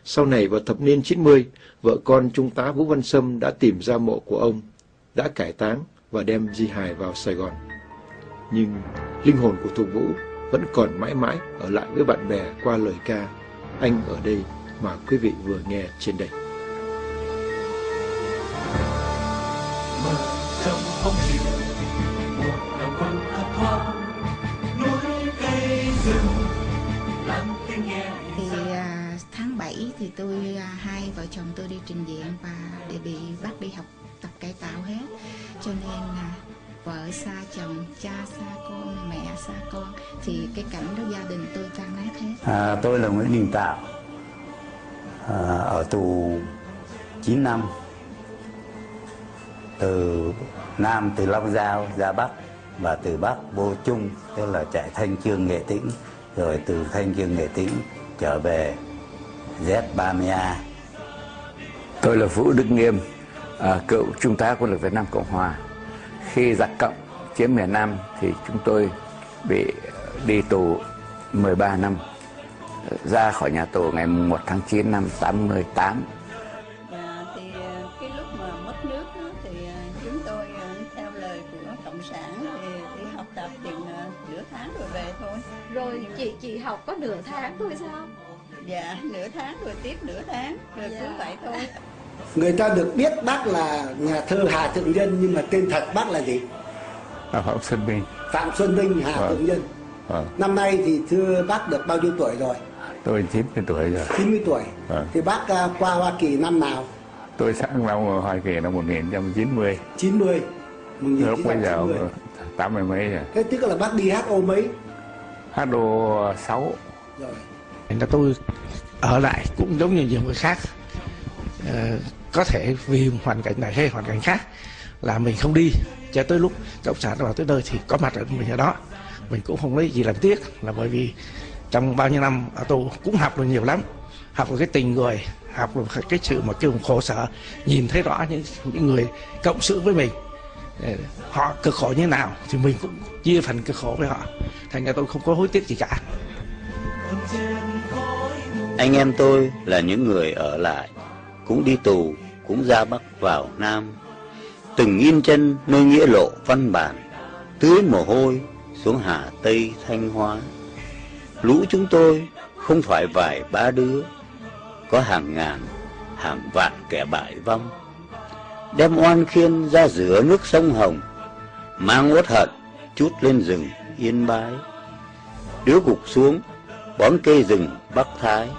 Sau này vào thập niên 90, vợ con Trung tá Vũ Văn Sâm đã tìm ra mộ của ông, đã cải táng và đem di hài vào Sài Gòn. Nhưng linh hồn của Thục Vũ vẫn còn mãi mãi ở lại với bạn bè qua lời ca Anh ở đây mà quý vị vừa nghe trên đây. Trong không chiến, một đồng quân thấp thoáng, núi cây rừng, lặng tiếng nghe. Thì tháng 7 thì tôi hai vợ chồng tôi đi trình diện và để bị bắt đi học tập cải tạo hết, cho nên là vợ xa chồng, cha xa con, mẹ xa con, thì cái cảnh đó gia đình tôi tan nát hết. Tôi là Nguyễn Đình Tạo, ở tù 9 năm, từ Nam từ Long Giao ra Bắc và từ Bắc vô Trung, tức là chạy Thanh Chương Nghệ Tĩnh, rồi từ Thanh Chương Nghệ Tĩnh trở về Z30A. Tôi là Vũ Đức Nghiêm, cựu trung tá quân lực Việt Nam Cộng Hòa. Khi giặc Cộng chiếm miền Nam thì chúng tôi bị đi tù 13 năm, ra khỏi nhà tù ngày 1 tháng 9 năm 88. Thì cái lúc mà mất nước thì chúng tôi theo lời của Cộng sản thì đi học tập chừng nửa tháng rồi về thôi. Rồi chị học có nửa tháng thôi sao? Dạ, nửa tháng rồi tiếp nửa tháng, rồi cứ vậy thôi. Người ta được biết bác là nhà thơ Hà Thượng Nhân, nhưng mà tên thật bác là gì? Phạm Xuân Vinh. Phạm Xuân Vinh, Hà Thượng Nhân. Năm nay thì thưa bác được bao nhiêu tuổi rồi? Tôi 90 tuổi rồi. 90 tuổi. Thì bác qua Hoa Kỳ năm nào? Tôi sang năm Hoa Kỳ năm 1990. 90. Lúc bây giờ 80 mấy rồi. Thế tức là bác đi HO mấy? HO 6. Rồi. Là tôi ở lại cũng giống như nhiều người khác, có thể vì hoàn cảnh này hay hoàn cảnh khác là mình không đi cho tới lúc cộng sản vào tới nơi thì có mặt ở mình ở đó. Mình cũng không lấy gì làm tiếc, là bởi vì trong bao nhiêu năm ở tù cũng học được nhiều lắm, học được cái tình người, học được cái sự mà kêu khổ sở, nhìn thấy rõ những người cộng sự với mình, họ cực khổ như thế nào thì mình cũng chia phần cực khổ với họ, thành ra tôi không có hối tiếc gì cả. Anh em tôi là những người ở lại, cũng đi tù, cũng ra Bắc vào Nam, từng in chân nơi nghĩa lộ văn bản, tưới mồ hôi xuống Hà Tây Thanh Hóa. Lũ chúng tôi không phải vài ba đứa, có hàng ngàn, hàng vạn kẻ bại vong, đem oan khiên ra giữa nước sông Hồng, mang uất hận chút lên rừng Yên Bái. Đứa gục xuống bón cây rừng Bắc Thái,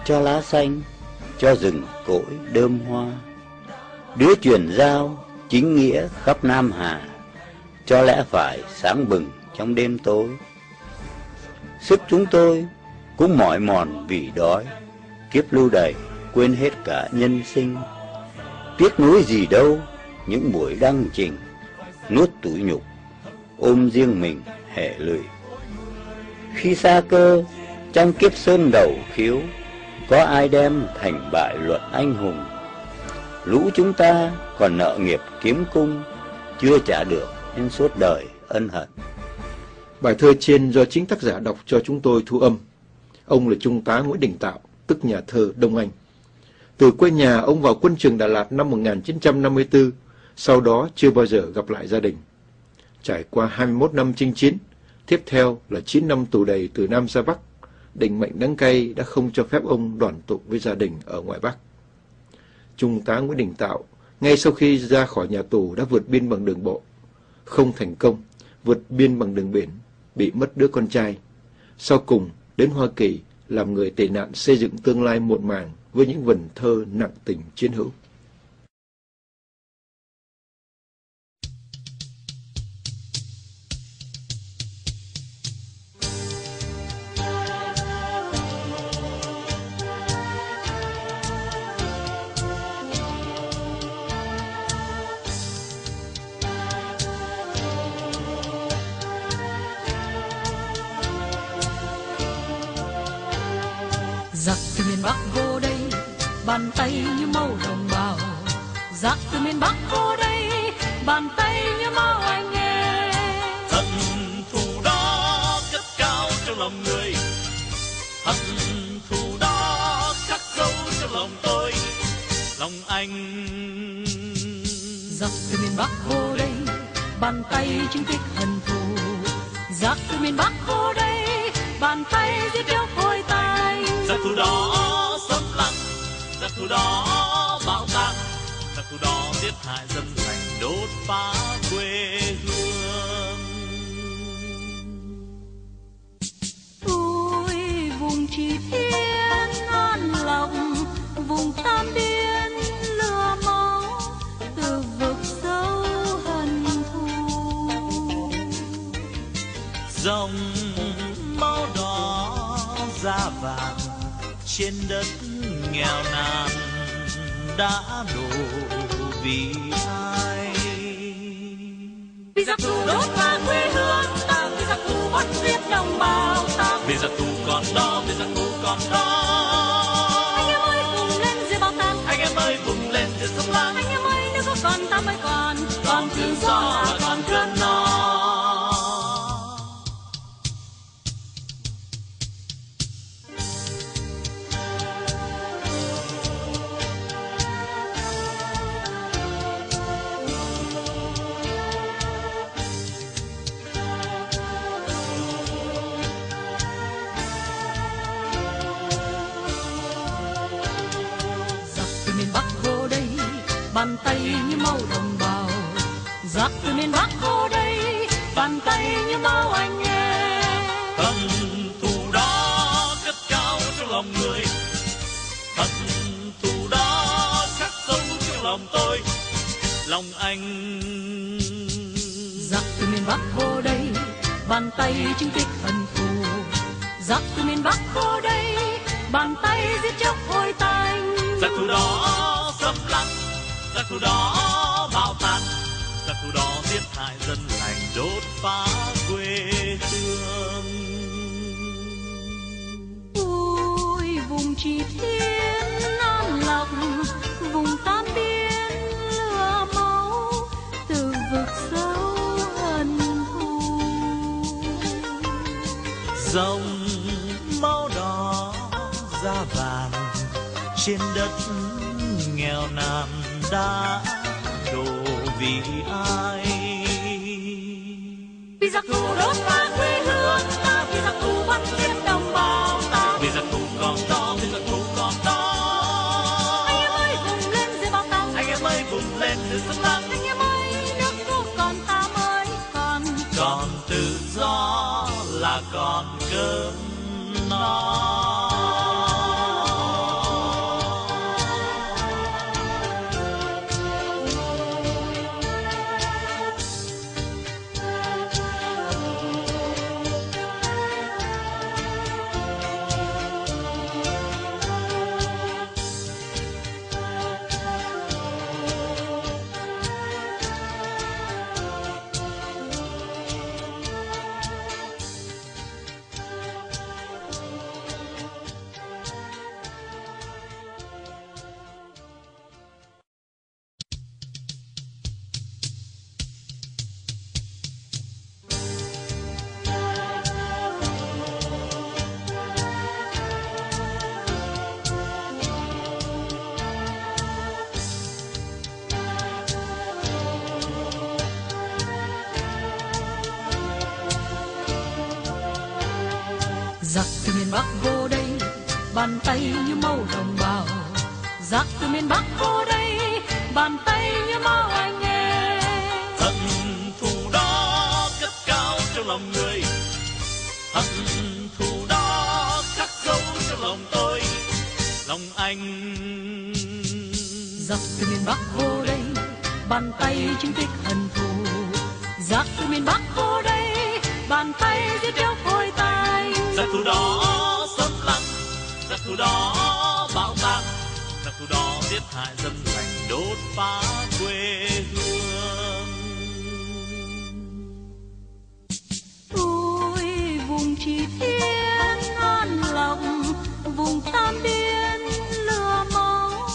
cho lá xanh, cho rừng cỗi đơm hoa. Đứa truyền giao chính nghĩa khắp Nam Hà, cho lẽ phải sáng bừng trong đêm tối. Sức chúng tôi cũng mỏi mòn vì đói. Kiếp lưu đày quên hết cả nhân sinh, tiếc nuối gì đâu những buổi đăng trình. Nuốt tủi nhục ôm riêng mình hệ lụy. Khi xa cơ trong kiếp sơn đầu khiếu, có ai đem thành bại luận anh hùng. Lũ chúng ta còn nợ nghiệp kiếm cung, chưa trả được nên suốt đời ân hận. Bài thơ trên do chính tác giả đọc cho chúng tôi thu âm. Ông là Trung tá Nguyễn Đình Tạo, tức nhà thơ Đông Anh. Từ quê nhà, ông vào quân trường Đà Lạt năm 1954, sau đó chưa bao giờ gặp lại gia đình. Trải qua 21 năm chinh chiến, tiếp theo là 9 năm tù đầy từ Nam ra Bắc, định mệnh đắng cay đã không cho phép ông đoàn tụ với gia đình ở ngoài Bắc. Trung tá Nguyễn Đình Tạo, ngay sau khi ra khỏi nhà tù đã vượt biên bằng đường bộ. Không thành công, vượt biên bằng đường biển, bị mất đứa con trai. Sau cùng, đến Hoa Kỳ, làm người tị nạn xây dựng tương lai muộn màng với những vần thơ nặng tình chiến hữu. Giặc từ miền Bắc vô đây, bàn tay như màu đồng bào. Giặc từ miền Bắc vô đây, bàn tay như màu anh nghe. Hận thù đó cất cao trong lòng người, hận thù đó khắc sâu trong lòng tôi, lòng anh. Giặc từ miền Bắc vô đây, bàn tay chứng kích hận thù. Giặc từ miền Bắc vô đây, bàn tay giết chóc hôi tanh. Giặc thù đó xâm lăng, giặc thù đó bạo tạc, giặc thù đó giết hại dân thành, đốt phá quê hương. Ôi vùng Chỉ Thiên an lòng, vùng Tam Biên lửa máu, từ vực sâu hận thù. Dòng máu đỏ da vàng trên đất nghèo nàn đã đổ vì ai? Vì giặc thù đốt phá quê hương ta, vì giặc thù bắt giết đồng bào ta, vì giặc thù còn đó, vì giặc thù còn đó. Anh em ơi vùng lên dưới bao tang, anh em ơi vùng lên dưới sông Lam. Anh em ơi nếu có còn ta mới còn tự do là còn cơn no. Bàn tay như màu đồng bào. Giặc từ miền Bắc vô đây, bàn tay như màu anh nghe. Hận thù đó cất cao trong lòng người, hận thù đó khắc sâu trong lòng tôi, lòng anh. Giặc từ miền Bắc vô đây, bàn tay chứng kích hận thù. Giặc từ miền Bắc vô đây, bàn tay giết chóc hôi tanh. Giặc thù đó xâm lăng, giặc thù đó bạo tàn, giặc thù đó giết hại dân lành, đốt phá quê hương. Ôi vùng Chỉ Thiên an lòng, vùng Tam Biên lửa máu, từ vực sâu hận thù. Dòng máu đỏ da vàng trên đất nghèo nàn đã đổ vì ai? Vì giặc thù đốt phá quê hương ta, vì giặc thù bắt giết đồng bào ta, vì giặc thù còn đó, vì giặc thù còn đó. Anh em ơi vùng lên dưới bao tang, anh em ơi vùng lên dưới sông Lam. Anh em ơi nước nước còn ta mới còn tự do là còn cơm no. Giặc từ miền Bắc vô đây, bàn tay như màu đồng bào. Giặc từ miền Bắc vô đây, bàn tay như màu anh em. Hận thù đó cất cao trong lòng người, hận thù đó khắc sâu trong lòng tôi, lòng anh. Giặc từ miền Bắc vô đây, bàn tay chứng tích hận thù. Giặc từ miền Bắc vô đây, bàn tay giết chóc khôi tay. Giặc thù đó xâm lăng, giặc thù đó bạo tạc, giặc thù đó giết hại dân lành, đốt phá quê hương. Ôi vùng Chỉ Thiên an lòng, vùng Tam Biên lửa máu,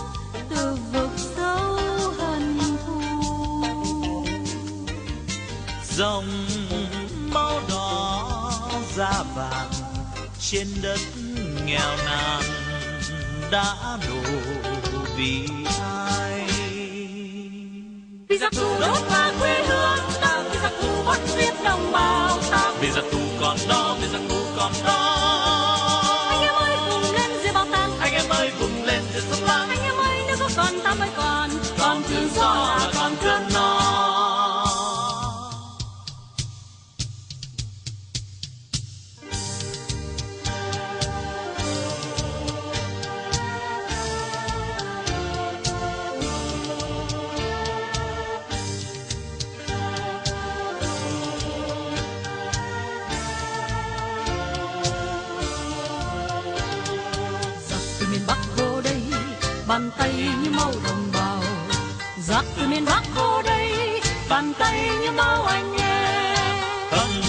từ vực sâu hận thù. Dòng máu đỏ da vàng trên đất nghèo nàn đã đổ vì ai? Vì giặc thù đốt phá quê hương ta, vì giặc thù bắt giết đồng bào ta, vì giặc thù còn đó, vì giặc thù còn đó. Anh em ơi vùng lên diệt bạo tàng, anh em ơi vùng lên diệt xâm lăng. Anh em ơi nếu có còn ta mới còn tự do là còn cơn no. Bàn tay như màu đồng bào. Giặc từ miền Bắc vô đây, bàn tay như màu anh em. Hận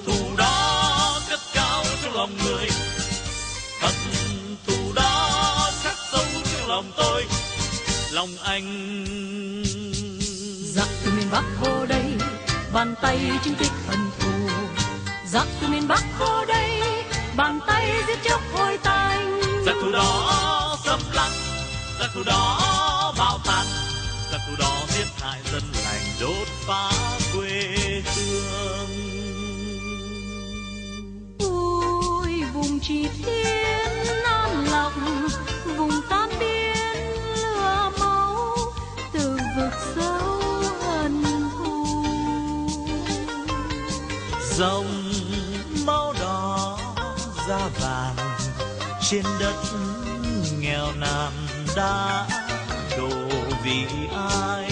thù đó cất cao trong lòng người, hận thù đó khắc sâu trong lòng tôi, lòng anh. Giặc từ miền Bắc vô đây, bàn tay chứng tích hận thù. Giặc từ miền Bắc vô đây, bàn tay giết chóc khôi tanh. Giặc thù đó xâm lăng, giặc thù đó bạo tạc, giặc thù đó giết hại dân lành, đốt phá quê hương. Ôi vùng Chỉ Thiên an lòng, vùng Tam Biên lửa máu, từ vực sâu hận thù. Dòng máu đỏ da vàng trên đất nghèo nàn đã đổ vì ai?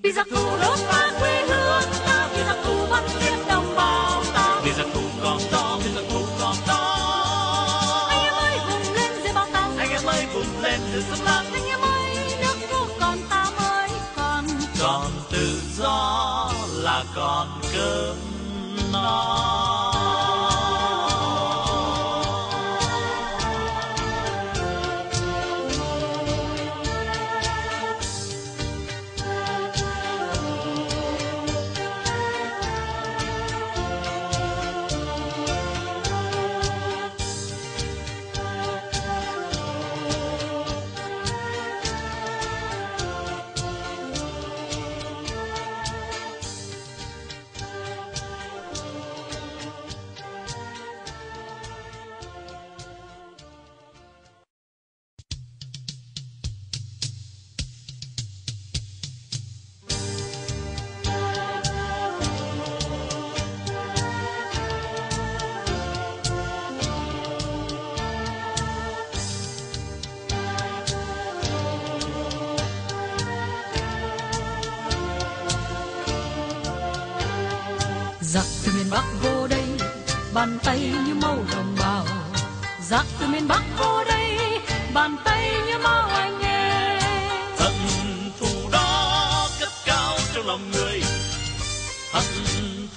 Vì giặc thù đốt phá quê hương ta, vì giặc thù bắt giết đồng bào ta, vì giặc thù còn đó, vì giặc thù còn đó. Anh em ơi vùng lên diệt bạo tàng, anh em ơi vùng lên diệt xâm lăng. Anh em ơi nước nước còn ta mới còn tự do là còn cơm no. Giặc từ miền Bắc vô đây, bàn tay như màu đồng bào. Giặc từ miền Bắc vô đây, bàn tay như màu anh em. Hận thù đó cất cao trong lòng người, hận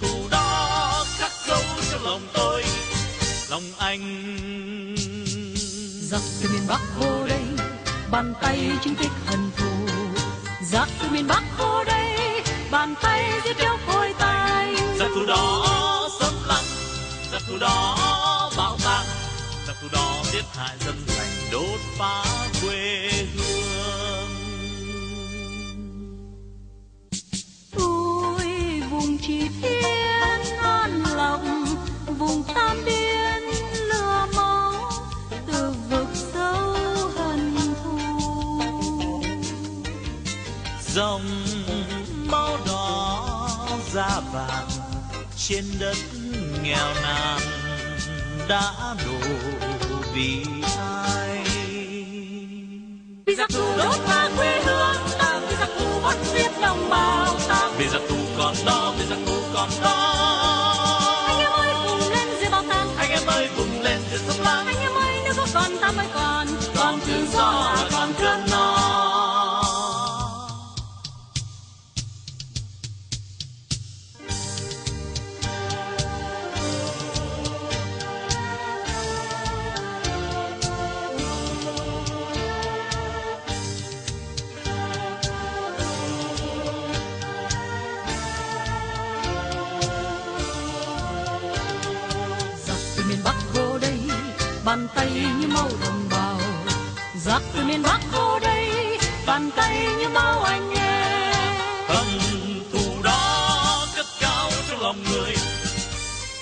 thù đó khắc sâu trong lòng tôi, lòng anh. Giặc từ miền Bắc vô đây, bàn tay chứng tích hận thù. Giặc từ miền Bắc vô đây, bàn tay giết chóc khôi tay. Giặc thù đó xâm lăng, giặc thù đó bạo tạc, giặc thù đó giết hại dân lành, đốt phá quê hương. Ôi vùng Chỉ Thiên an lòng, vùng Tam Dòng máu đỏ da vàng trên đất nghèo nàn đã đổ vì ai? Vì giặc thù đốt phá quê hương ta, vì giặc thù bắt giết đồng bào ta, vì giặc thù còn đó, vì giặc thù còn đó. Anh em ơi vùng lên diệt bạo tàng, anh em ơi vùng lên diệt xâm lăng. Anh em ơi nếu có còn ta mới còn tự do là còn cơn no. Bàn tay như máu đồng bào, giặc từ miền Bắc vô đây, bàn tay như bao anh em. Hận thù đó cất cao trong lòng người,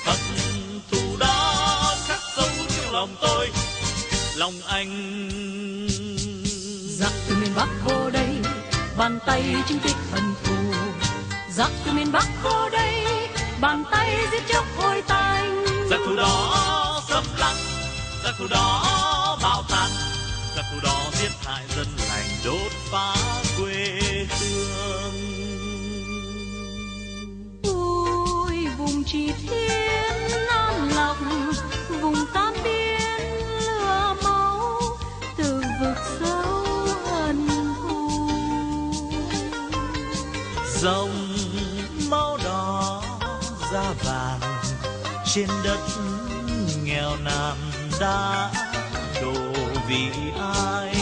hận thù đó khắc sâu trong lòng tôi, lòng anh. Giặc từ miền Bắc vô đây, bàn tay chinh kích hận thù. Giặc từ miền Bắc vô đây, bàn tay giết chóc hôi tanh. Giặc thù đó xâm lăng, giặc thù đó bạo tàn, giặc thù đó giết hại dân lành, đốt phá quê hương. Ôi vùng Chỉ Thiên Nam Lộc, vùng Tam Biên lửa máu, từ vực sâu hận thù. Dòng máu đỏ da vàng trên đất nghèo nàn đã đổ vì ai?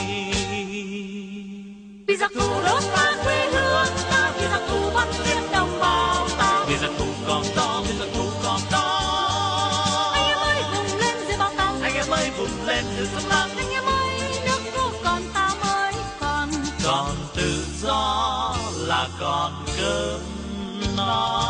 Vì giặc thù đốt phá quê hương ta, vì giặc thù bắt giết đồng bào ta, vì giặc thù còn đó, vì giặc thù còn đó. Anh em ơi vùng lên diệt bạo tàng, anh em ơi vùng lên diệt xâm lăng. Anh em ơi nước vô còn ta mới còn tự do là còn cơm no.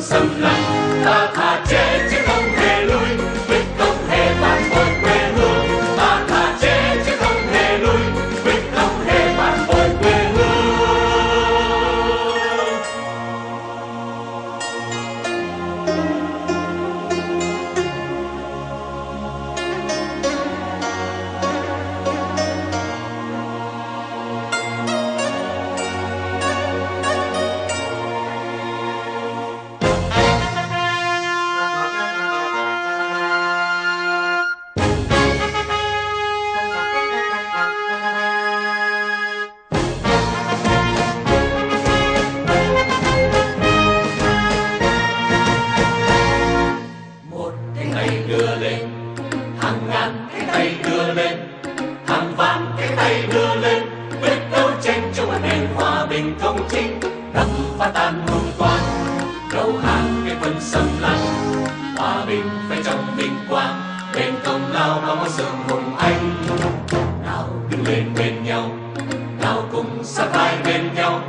xâm lăng, ta thà chết chứ không hề lui, quyết không hề phản bội quê hương. Ta thà chết chứ không hề lui, quyết không hề phản bội quê hương. Không chính đập phá tan hùng toan, đầu hàng cái quân xâm lăng. Hòa bình phải trong vinh quang, bên công lao bao sự hùng anh. Nào đứng lên bên nhau, nào cùng sát vai bên nhau,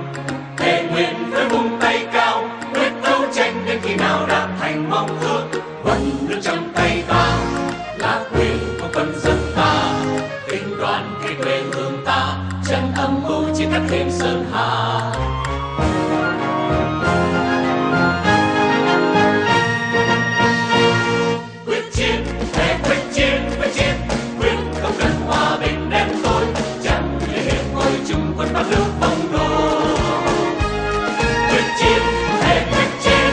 thề nguyện với vùng tay cao, quyết đấu tranh đến khi nào đạt thành mong ước. Quân nước trong tay ta là quyền của quân dân ta, tình đoàn cái quê hương ta, chân âm mưu chiến thắng thêm sơn hà. Quyết chiến, thề quyết chiến, quyết không cần hòa bình đem tôi, chẳng để hết ngôi chung quân bắt nước phong đô. Quyết chiến, thề quyết chiến,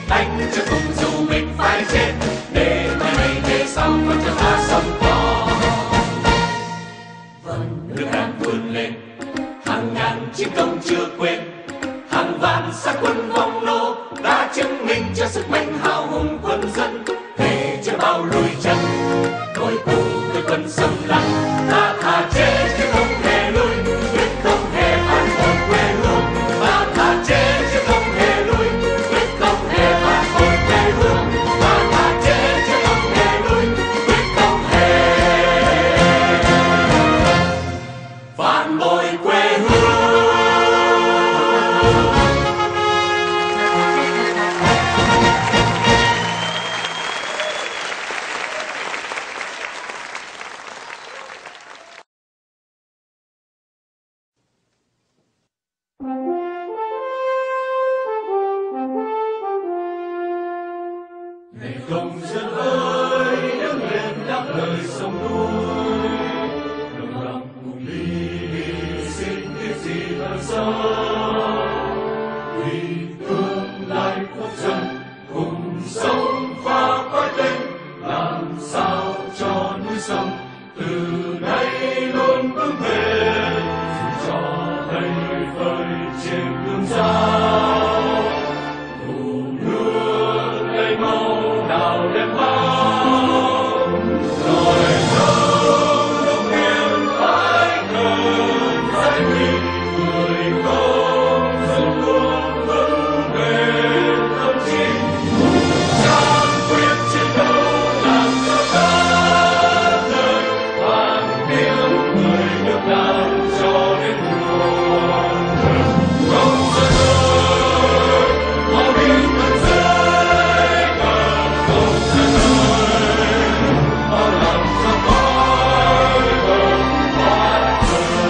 đánh cho cùng dù mình phải chết, để mai này về sau còn cho ta sống to. Nước đang vươn lên, hàng ngàn chiến công chưa quên, hàng vạn xác quân vong nô đã chứng minh cho sức mạnh hào hùng quân dân. Thề chưa bao lùi chân, đôi cùng với quân xâm lăng, ta thà chết chứ không hề lui, quyết không hề phản bội quê hương. Ta thà chết chứ không hề lui, quyết không hề phản bội quê hương. Ta thà chết chứ không hề lui, quyết không hề phản bội quê hương. Này công dân ơi, đứng lên đáp lời sông núi, đồng lòng cùng đi xin biết gì làm sao, vì tương lai quốc dân cùng sống và cõi tinh, làm sao cho núi sông từ nay luôn vững bền, dù cho thấy phơi trên đường giao. Đủ nước lấy màu nào đem bao, rồi sông lúc yên phải cần giải huy người công dân luôn vững bền tâm trí. Cam quyết chiến đấu làm cho cả đời, vang tiếng người nước Nam cho đến muôn. Công dân ơi, mau đi tận dưới cờ. Công dân ơi, mau làm cho cõi vầng hoa trời.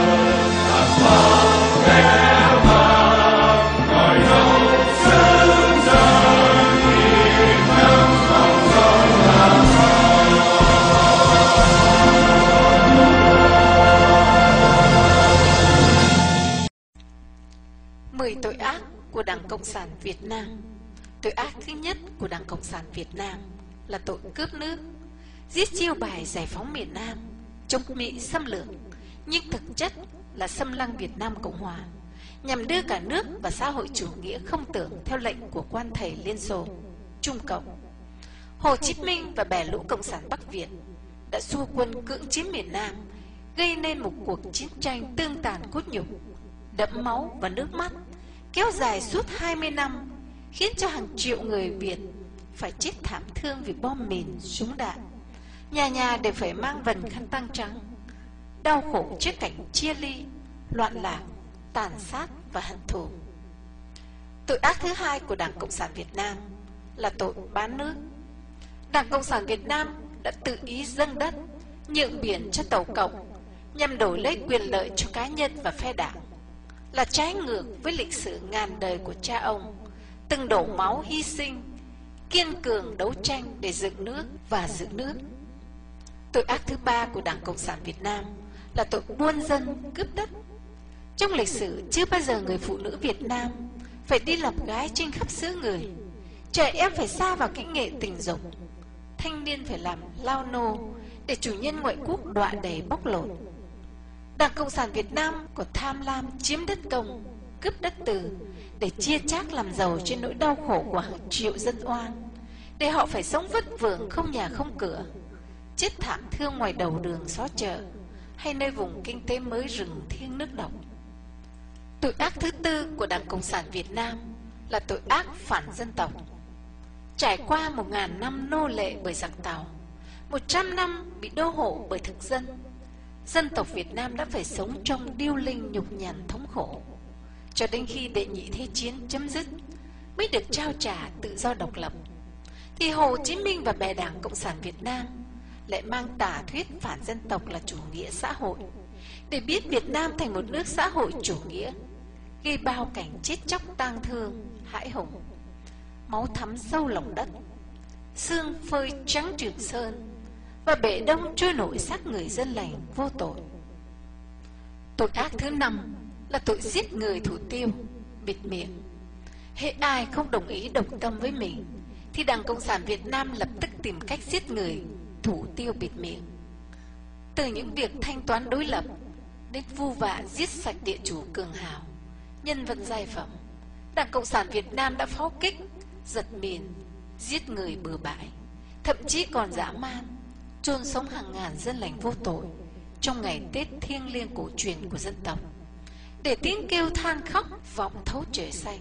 Tàn phá kẻ vàng, ngòi nổ sương dần, nhìn năm không rơi làm Mười tội ác của Đảng Cộng sản Việt Nam. Tội ác thứ nhất của Đảng Cộng sản Việt Nam là tội cướp nước, giết chiêu bài giải phóng miền Nam, chống Mỹ xâm lược, nhưng thực chất là xâm lăng Việt Nam Cộng Hòa, nhằm đưa cả nước và xã hội chủ nghĩa không tưởng theo lệnh của quan thầy Liên Xô, Trung Cộng. Hồ Chí Minh và bè lũ Cộng sản Bắc Việt đã xua quân cưỡng chiếm miền Nam, gây nên một cuộc chiến tranh tương tàn cốt nhục, đẫm máu và nước mắt, kéo dài suốt 20 năm, khiến cho hàng triệu người Việt phải chết thảm thương vì bom mìn, súng đạn. Nhà nhà đều phải mang vần khăn tang trắng, đau khổ trước cảnh chia ly, loạn lạc, tàn sát và hận thù. Tội ác thứ hai của Đảng Cộng sản Việt Nam là tội bán nước. Đảng Cộng sản Việt Nam đã tự ý dâng đất, nhượng biển cho Tàu Cộng nhằm đổi lấy quyền lợi cho cá nhân và phe đảng, là trái ngược với lịch sử ngàn đời của cha ông, từng đổ máu hy sinh, kiên cường đấu tranh để dựng nước và giữ nước. Tội ác thứ ba của Đảng Cộng sản Việt Nam là tội buôn dân cướp đất. Trong lịch sử chưa bao giờ người phụ nữ Việt Nam phải đi lập gái trên khắp xứ người, trẻ em phải sa vào kỹ nghệ tình dục, thanh niên phải làm lao nô để chủ nhân ngoại quốc đọa đầy bóc lột. Đảng Cộng sản Việt Nam còn tham lam chiếm đất công, cướp đất từ để chia chác làm giàu trên nỗi đau khổ của hàng triệu dân oan, để họ phải sống vất vưởng không nhà không cửa, chết thảm thương ngoài đầu đường xó chợ hay nơi vùng kinh tế mới rừng thiêng nước độc. Tội ác thứ tư của Đảng Cộng sản Việt Nam là tội ác phản dân tộc. Trải qua 1000 năm nô lệ bởi giặc Tàu, 100 năm bị đô hộ bởi thực dân, dân tộc Việt Nam đã phải sống trong điêu linh nhục nhằn thống khổ, cho đến khi Đệ Nhị Thế Chiến chấm dứt mới được trao trả tự do độc lập. Thì Hồ Chí Minh và bè Đảng Cộng sản Việt Nam lại mang tà thuyết phản dân tộc là chủ nghĩa xã hội, để biết Việt Nam thành một nước xã hội chủ nghĩa, gây bao cảnh chết chóc tang thương, hãi hùng, máu thấm sâu lòng đất, xương phơi trắng Trường Sơn, và bể đông trôi nổi xác người dân lành vô tội. Tội ác thứ năm là tội giết người thủ tiêu, bịt miệng. Hễ ai không đồng ý đồng tâm với mình thì Đảng Cộng sản Việt Nam lập tức tìm cách giết người thủ tiêu bịt miệng. Từ những việc thanh toán đối lập đến vu vạ giết sạch địa chủ cường hào, nhân vật giai phẩm, Đảng Cộng sản Việt Nam đã pháo kích, giật miền, giết người bừa bãi, thậm chí còn dã man chôn sống hàng ngàn dân lành vô tội trong ngày Tết thiêng liêng cổ truyền của dân tộc, để tiếng kêu than khóc vọng thấu trời xanh.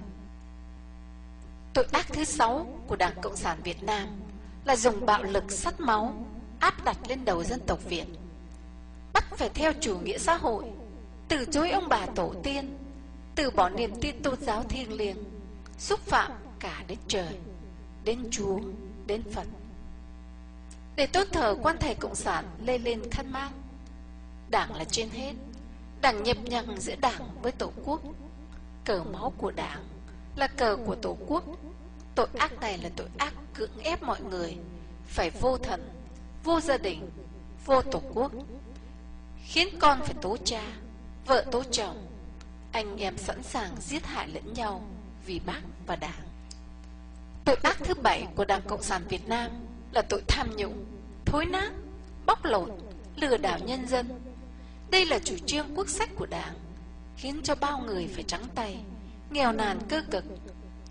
Tội ác thứ 6 của Đảng Cộng sản Việt Nam là dùng bạo lực sắt máu áp đặt lên đầu dân tộc Việt, bắt phải theo chủ nghĩa xã hội, từ chối ông bà tổ tiên, từ bỏ niềm tin tôn giáo thiêng liêng, xúc phạm cả đến trời, đến Chúa, đến Phật. Để tôn thờ quan thầy Cộng sản lê lên khăn mang, Đảng là trên hết, Đảng nhập nhằng giữa Đảng với Tổ quốc, cờ máu của Đảng là cờ của Tổ quốc. Tội ác này là tội ác cưỡng ép mọi người phải vô thần, vô gia đình, vô Tổ quốc, khiến con phải tố cha, vợ tố chồng, anh em sẵn sàng giết hại lẫn nhau vì Bác và Đảng. Tội ác thứ 7 của Đảng Cộng sản Việt Nam là tội tham nhũng, thối nát, bóc lột, lừa đảo nhân dân. Đây là chủ trương quốc sách của Đảng, khiến cho bao người phải trắng tay, nghèo nàn cơ cực,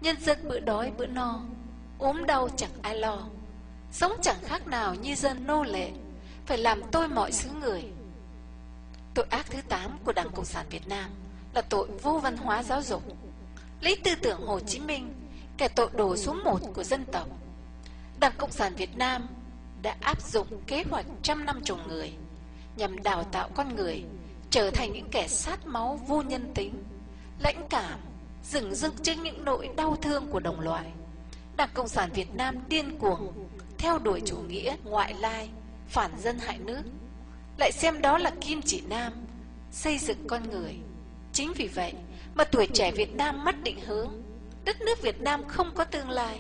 nhân dân bữa đói bữa no, ốm đau chẳng ai lo, sống chẳng khác nào như dân nô lệ, phải làm tôi mọi xứ người. Tội ác thứ 8 của Đảng Cộng sản Việt Nam là tội vô văn hóa giáo dục, lấy tư tưởng Hồ Chí Minh, kẻ tội đồ số 1 của dân tộc. Đảng Cộng sản Việt Nam đã áp dụng kế hoạch 100 năm trồng người nhằm đào tạo con người trở thành những kẻ sát máu vô nhân tính, lãnh cảm, dửng dưng trước những nỗi đau thương của đồng loại. Đảng Cộng sản Việt Nam điên cuồng theo đuổi chủ nghĩa ngoại lai, phản dân hại nước, lại xem đó là kim chỉ nam xây dựng con người. Chính vì vậy mà tuổi trẻ Việt Nam mất định hướng, đất nước Việt Nam không có tương lai,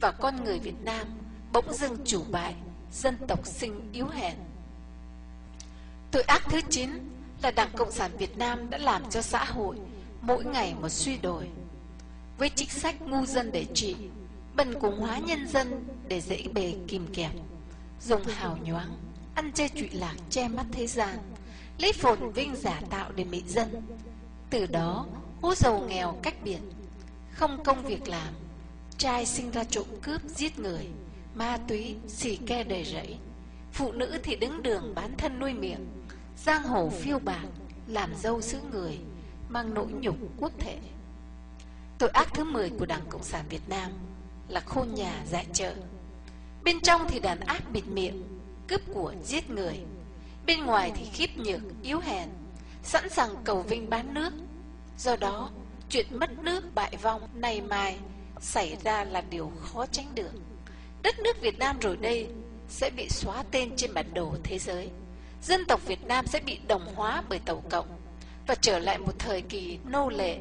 và con người Việt Nam bỗng dưng chủ bại, dân tộc sinh yếu hèn. Tội ác thứ 9 là Đảng Cộng sản Việt Nam đã làm cho xã hội mỗi ngày một suy đồi, với chính sách ngu dân để trị, bần cùng hóa nhân dân để dễ bề kìm kẹp, dùng hào nhoáng, ăn chơi trụy lạc che mắt thế gian, lấy phồn vinh giả tạo để mị dân. Từ đó hú giàu nghèo cách biệt, không công việc làm, trai sinh ra trộm cướp giết người, ma túy xì ke đầy rẫy, phụ nữ thì đứng đường bán thân nuôi miệng, giang hồ phiêu bạt, làm dâu xứ người, mang nỗi nhục quốc thể. Tội ác thứ 10 của Đảng Cộng sản Việt Nam là khôn nhà dại chợ. Bên trong thì đàn áp bịt miệng, cướp của giết người, bên ngoài thì khiếp nhược yếu hèn, sẵn sàng cầu vinh bán nước. Do đó chuyện mất nước bại vong nay mai xảy ra là điều khó tránh được. Đất nước Việt Nam rồi đây sẽ bị xóa tên trên bản đồ thế giới. Dân tộc Việt Nam sẽ bị đồng hóa bởi Tàu Cộng và trở lại một thời kỳ nô lệ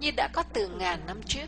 như đã có từ ngàn năm trước.